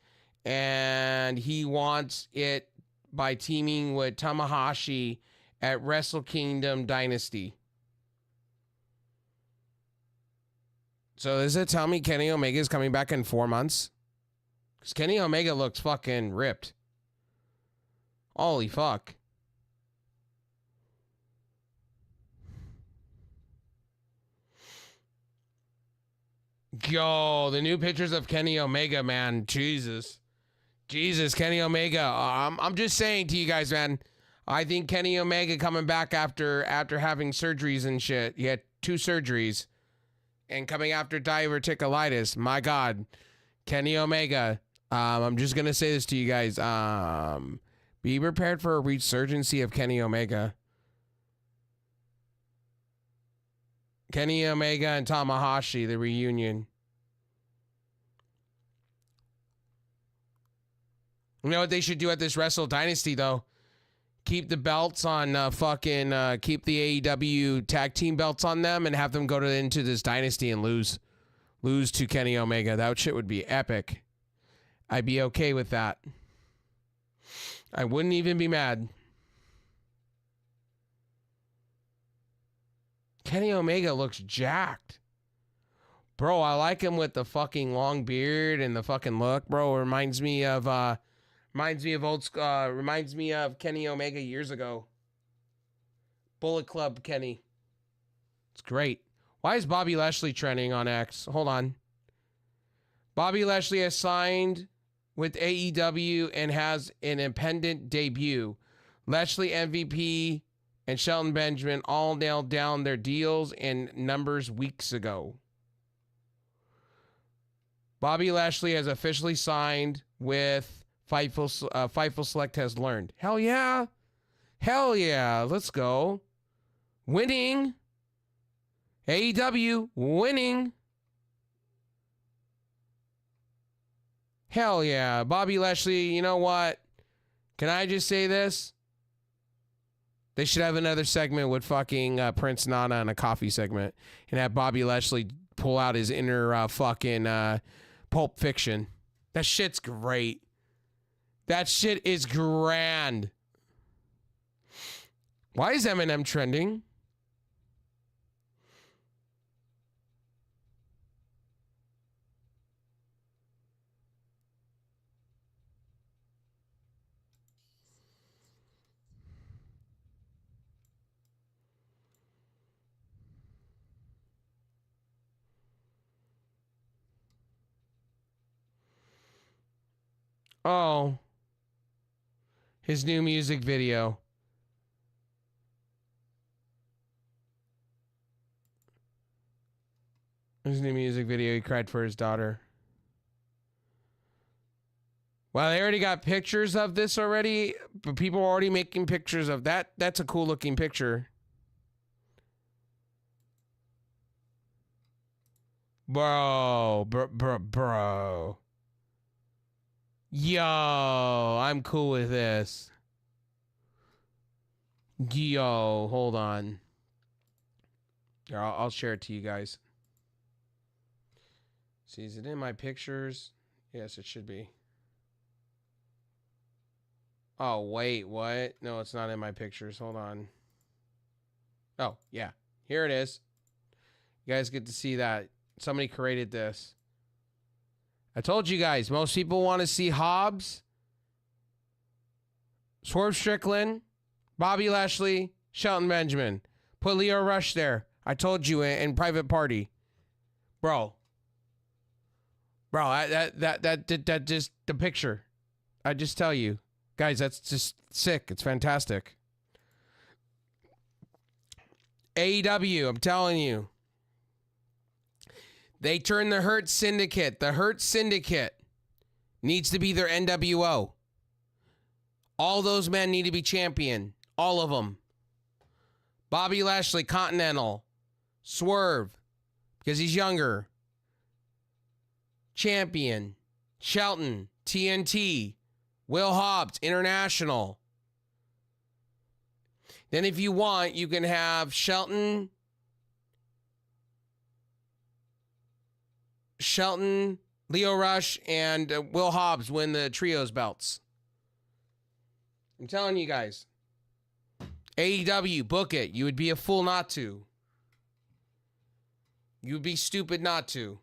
and he wants it by teaming with Tanahashi at Wrestle Kingdom Dynasty. So does it tell me Kenny Omega is coming back in 4 months? Because Kenny Omega looks fucking ripped. Holy fuck. Yo, the new pictures of Kenny Omega, man. Jesus, Kenny Omega. I'm just saying to you guys, man. I think Kenny Omega coming back after having surgeries and shit. He had 2 surgeries, and coming after diverticulitis. My God, Kenny Omega. I'm just gonna say this to you guys. Be prepared for a resurgency of Kenny Omega. Kenny Omega and Tanahashi, the reunion. You know what they should do at this Wrestle Dynasty, though? Keep the belts on keep the AEW tag team belts on them and have them go into this Dynasty and lose to Kenny Omega. That shit would be epic. I'd be okay with that. I wouldn't even be mad. Kenny Omega looks jacked. Bro, I like him with the fucking long beard and the fucking look, bro. Reminds me of Kenny Omega years ago. Bullet Club Kenny. It's great. Why is Bobby Lashley trending on X? Hold on. Bobby Lashley has signed with AEW and has an independent debut. Lashley MVP and Shelton Benjamin all nailed down their deals and numbers weeks ago. Bobby Lashley has officially signed with Fightful Select has learned. Hell yeah. Hell yeah. Let's go. Winning. AEW winning. Hell yeah. Bobby Lashley, you know what? Can I just say this? They should have another segment with fucking Prince Nana and a coffee segment and have Bobby Lashley pull out his inner fucking Pulp Fiction. That shit's great. That shit is grand. Why is Eminem trending? Oh. His new music video. His new music video, he cried for his daughter. Well, they already got pictures of this already, but people are already making pictures of that. That's a cool looking picture. Bro. Yo, I'm cool with this. Yo, hold on. Here, I'll share it to you guys. See, is it in my pictures? Yes, it should be. Oh, wait, what? No, it's not in my pictures. Hold on. Oh, yeah. Here it is. You guys get to see that. Somebody created this. I told you guys, most people want to see Hobbs, Swerve Strickland, Bobby Lashley, Shelton Benjamin. Put Leo Rush there. I told you in Private Party. Bro, that just the picture. I just tell you. Guys, that's just sick. It's fantastic. AEW, I'm telling you. They turned the Hurt Syndicate. The Hurt Syndicate needs to be their NWO. All those men need to be champion. All of them. Bobby Lashley, Continental. Swerve, because he's younger. Champion. Shelton, TNT. Will Hobbs, international. Then if you want, you can have Shelton, Leo Rush, and Will Hobbs win the trios belts. I'm telling you guys. AEW, book it. You would be a fool not to. You would be stupid not to.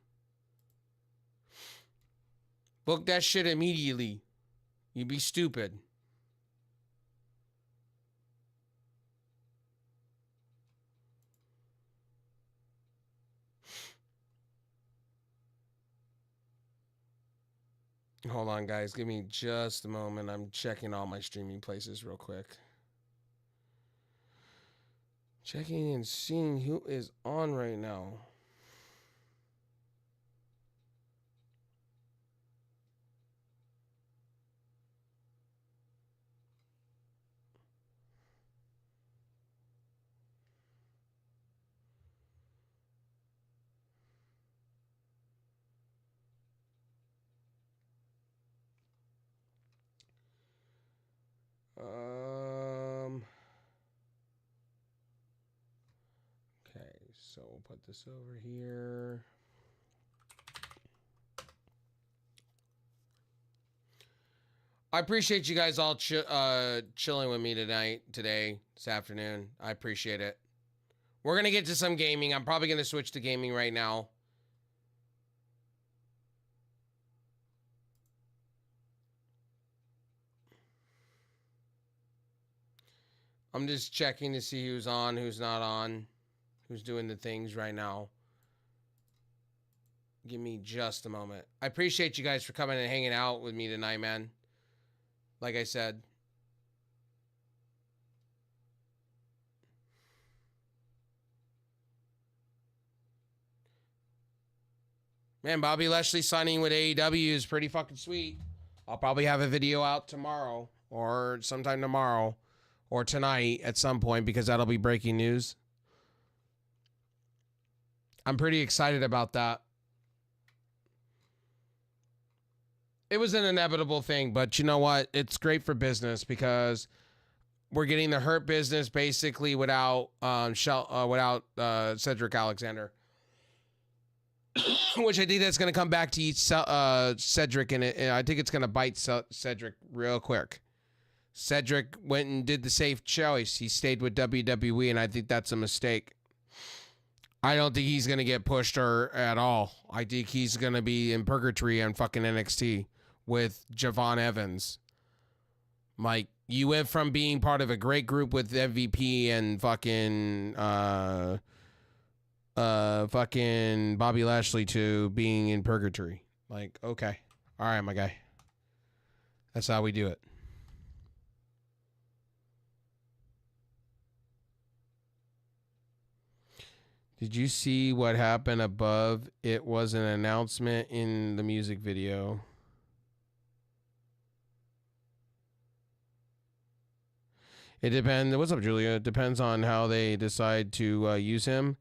Book that shit immediately. You'd be stupid. Hold on, guys. Give me just a moment. I'm checking all my streaming places real quick. Checking and seeing who is on right now. Okay, so we'll put this over here. I appreciate you guys all chilling with me today, this afternoon. I appreciate it. We're going to get to some gaming. I'm probably going to switch to gaming right now. I'm just checking to see who's on, who's not on, who's doing the things right now. Give me just a moment. I appreciate you guys for coming and hanging out with me tonight, man. Like I said. Man, Bobby Lashley signing with AEW is pretty fucking sweet. I'll probably have a video out tomorrow or sometime tomorrow or tonight at some point because that'll be breaking news. I'm pretty excited about that. It was an inevitable thing, but you know what? It's great for business because we're getting the Hurt Business basically without Cedric Alexander. Which I think that's going to come back to eat Cedric, and I think it's going to bite Cedric real quick. Cedric went and did the safe choice. He stayed with WWE, and I think that's a mistake. I don't think he's going to get pushed at all. I think he's going to be in purgatory on fucking NXT with Javon Evans. Like, you went from being part of a great group with MVP and fucking Bobby Lashley to being in purgatory. Like, okay. All right, my guy. That's how we do it. Did you see what happened above? It was an announcement in the music video. It depends. What's up, Julia? It depends on how they decide to use him.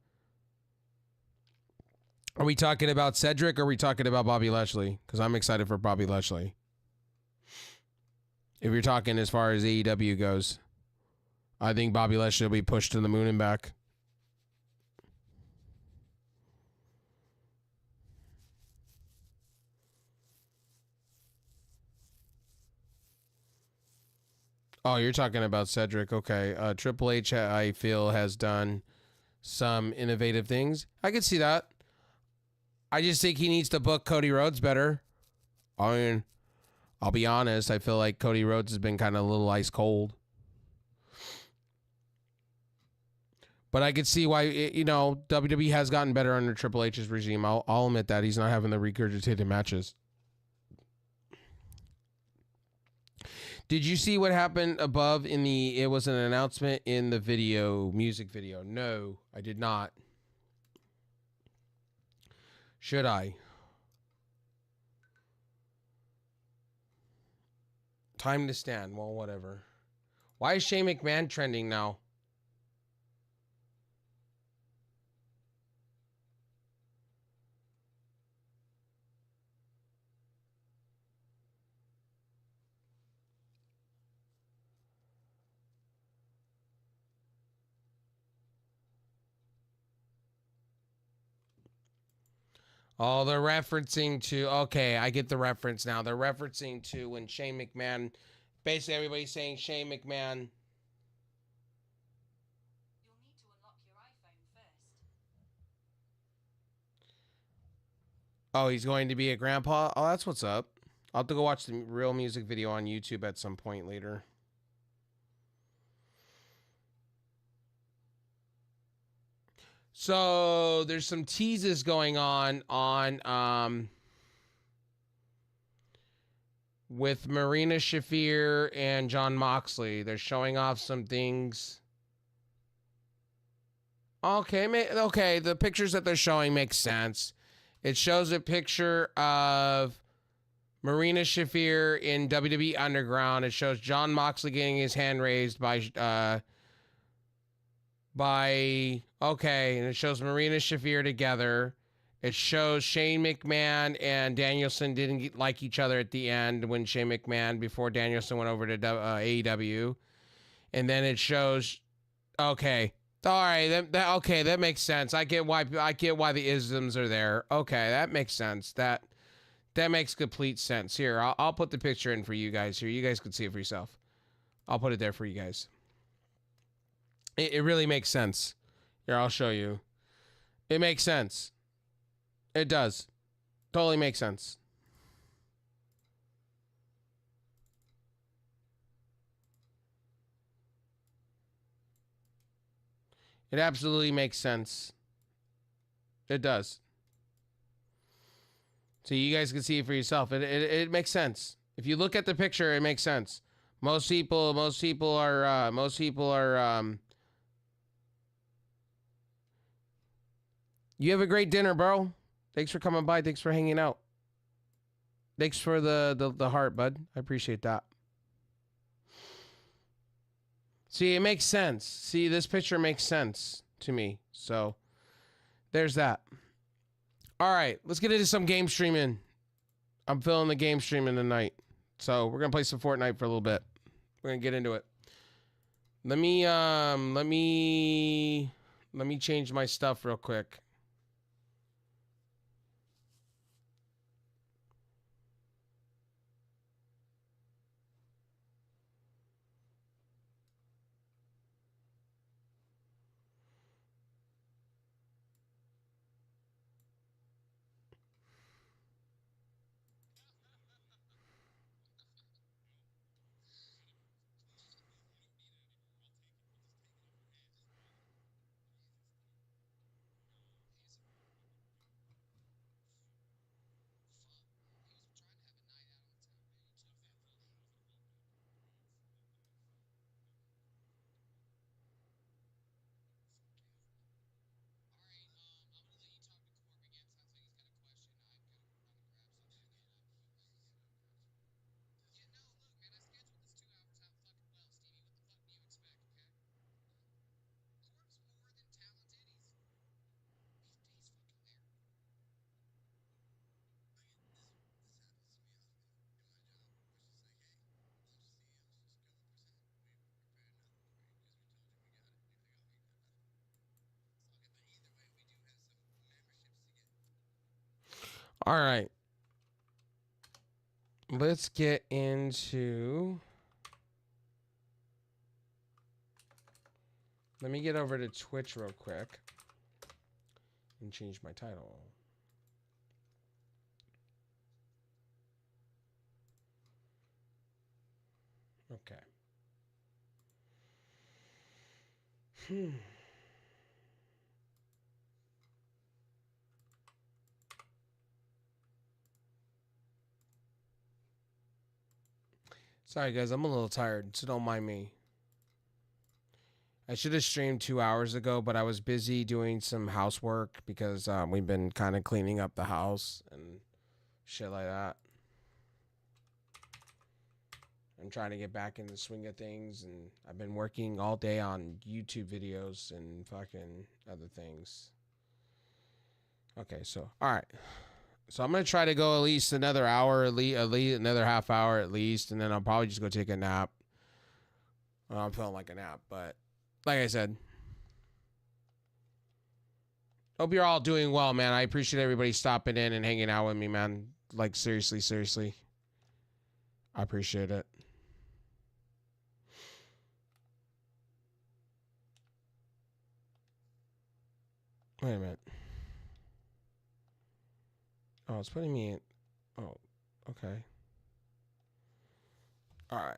Are we talking about Cedric or are we talking about Bobby Lashley? Because I'm excited for Bobby Lashley. If you're talking as far as AEW goes, I think Bobby Lashley will be pushed to the moon and back. Oh, you're talking about Cedric. Okay. Triple H, I feel, has done some innovative things. I could see that. I just think he needs to book Cody Rhodes better. I mean, I'll be honest. I feel like Cody Rhodes has been kind of a little ice cold. But I could see why, WWE has gotten better under Triple H's regime. I'll admit that. He's not having the regurgitated matches. Did you see what happened above it was an announcement in the music video? No, I did not. Should I? Time to stand. Well, whatever. Why is Shane McMahon trending now? Oh, they're referencing to. Okay, I get the reference now. They're referencing to when Shane McMahon. Basically, everybody's saying Shane McMahon. You'll need to unlock your iPhone first. Oh, he's going to be a grandpa. Oh, that's what's up. I'll have to go watch the real music video on YouTube at some point later. So there's some teases going on with Marina Shafir and John Moxley. They're showing off some things. Okay, the pictures that they're showing make sense. It shows a picture of Marina Shafir in WWE Underground. It shows John Moxley getting his hand raised and it shows Marina Shafir together. It shows Shane McMahon and Danielson didn't like each other at the end when Shane McMahon, before Danielson went over to AEW. And then it shows, okay, all right, that makes sense. I get why the isms are there. Okay, that makes sense. That makes complete sense. Here, I'll put the picture in for you guys here. You guys can see it for yourself. I'll put it there for you guys. It really makes sense. Here, I'll show you. It makes sense. It does. Totally makes sense. It absolutely makes sense. It does. So you guys can see it for yourself. It makes sense. If you look at the picture, it makes sense. Most people are You have a great dinner, bro. Thanks for coming by. Thanks for hanging out. Thanks for the heart, bud. I appreciate that. See, it makes sense. See, this picture makes sense to me. So, there's that. All right, let's get into some game streaming. I'm feeling the game streaming tonight. So, we're going to play some Fortnite for a little bit. We're going to get into it. Let me change my stuff real quick. All right. Let's get into... Let me get over to Twitch real quick and change my title. Okay. Sorry, guys. I'm a little tired, so don't mind me. I should have streamed 2 hours ago, but I was busy doing some housework because we've been kind of cleaning up the house and shit like that. I'm trying to get back in the swing of things, and I've been working all day on YouTube videos and fucking other things. Okay, so, all right. So I'm going to try to go at least another hour, at least another half hour at least, and then I'll probably just go take a nap. Well, I'm feeling like a nap, but like I said, Hope you're all doing well, man. I appreciate everybody stopping in and hanging out with me, man. Like, seriously, seriously. I appreciate it. Wait a minute. Oh, it's putting me in. Oh, okay. All right.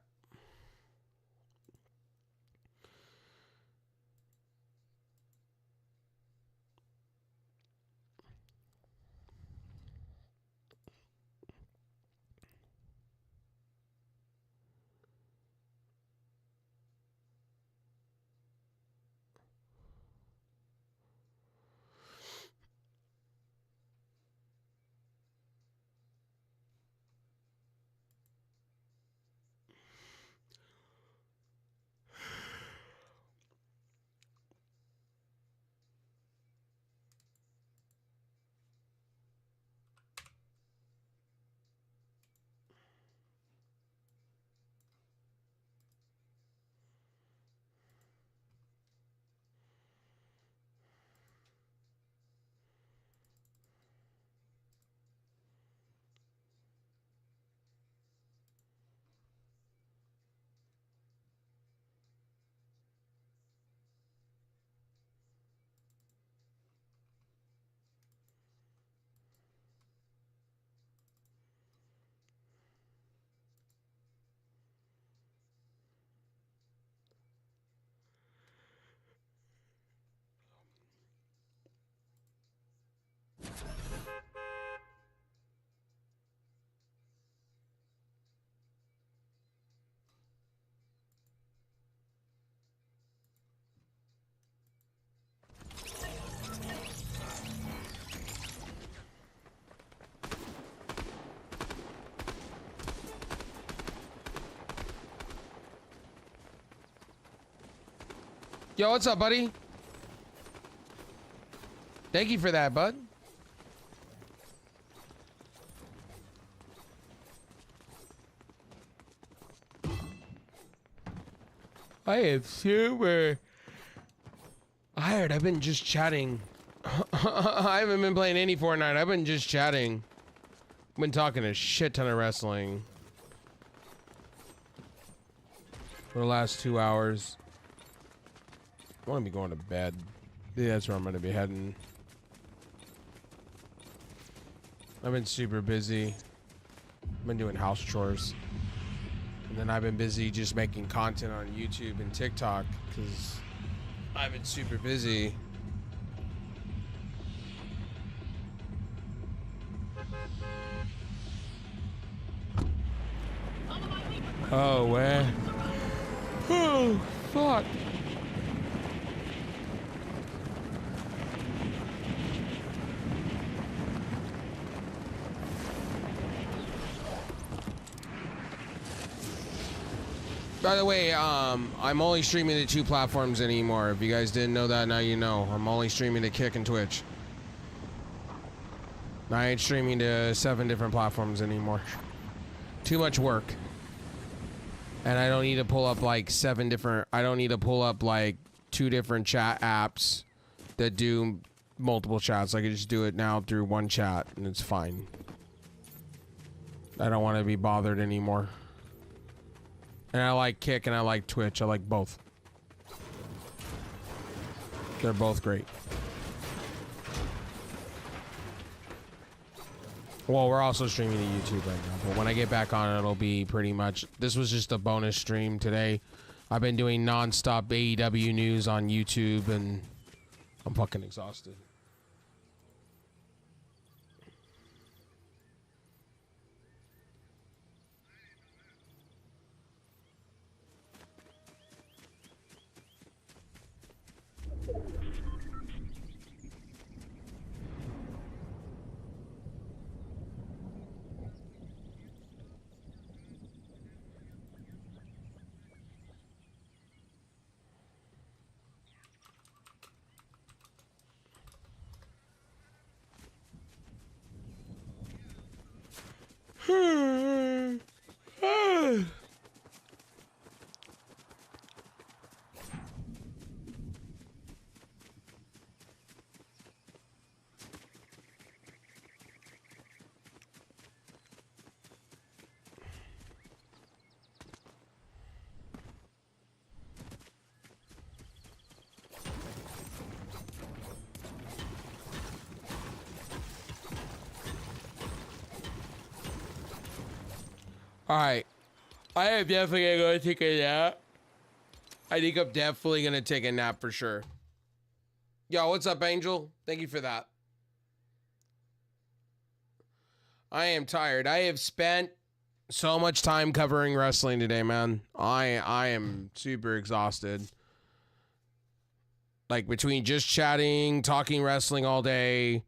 Yo, what's up, buddy? Thank you for that, bud. I am super tired. I've been just chatting. I haven't been playing any Fortnite. I've been just chatting. I've been talking a shit ton of wrestling for the last 2 hours. I want to be going to bed. Yeah, that's where I'm going to be heading. I've been super busy. I've been doing house chores. And then I've been busy just making content on YouTube and TikTok because I've been super busy. Oh, where? Oh, fuck. By the way, I'm only streaming to 2 platforms anymore. If you guys didn't know that, now you know. I'm only streaming to Kick and Twitch. I ain't streaming to 7 different platforms anymore. Too much work. And I don't need to pull up like 7 different... I don't need to pull up like 2 different chat apps that do multiple chats. I can just do it now through one chat and it's fine. I don't want to be bothered anymore. And I like Kick and I like Twitch. I like both. They're both great. Well, we're also streaming to YouTube right now. But when I get back on, it'll be pretty much... This was just a bonus stream today. I've been doing non-stop AEW news on YouTube and I'm fucking exhausted. All right. I am definitely going to take a nap. I think I'm definitely going to take a nap for sure. Yo, what's up, Angel? Thank you for that. I am tired. I have spent so much time covering wrestling today, man. I am super exhausted. Like between just chatting, talking wrestling all day.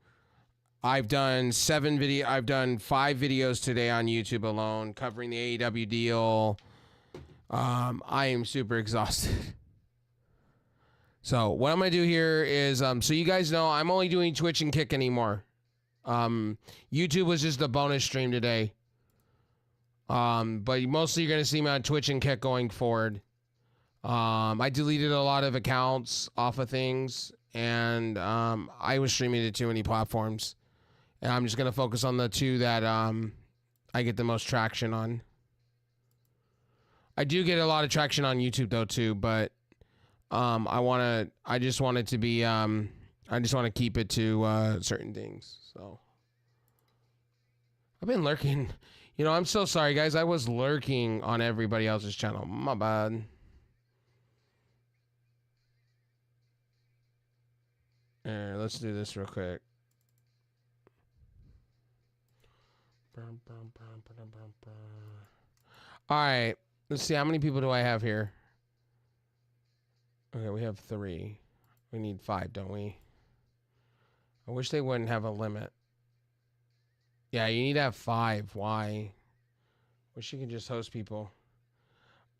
I've done 5 videos today on YouTube alone covering the AEW deal. I am super exhausted. So what I'm gonna do here is so you guys know I'm only doing Twitch and Kick anymore. YouTube was just a bonus stream today. But mostly you're gonna see me on Twitch and Kick going forward. I deleted a lot of accounts off of things, and I was streaming to too many platforms. And I'm just gonna focus on the 2 that I get the most traction on. I do get a lot of traction on YouTube though too, but I just want it to be I just want to keep it to certain things. So I've been lurking. You know, I'm so sorry guys. I was lurking on everybody else's channel. My bad. Let's do this real quick. All right. Let's see. How many people do I have here? Okay, we have 3. We need 5, don't we? I wish they wouldn't have a limit. Yeah, you need to have 5. Why? Wish you could just host people.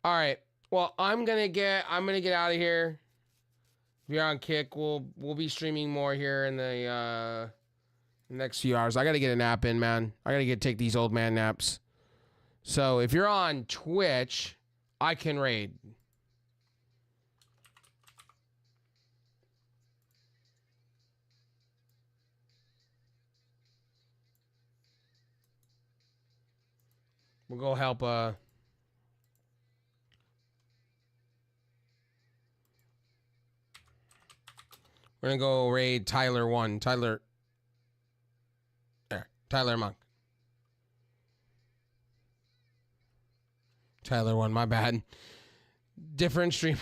All right. Well, I'm gonna get out of here. If you're on Kick, we'll be streaming more here in the next few hours. I gotta get a nap in, man. I gotta take these old man naps. So if you're on Twitch, I can raid. We'll go help we're gonna go raid Tyler 1. Tyler Monk. Tyler 1, my bad. Different streamer.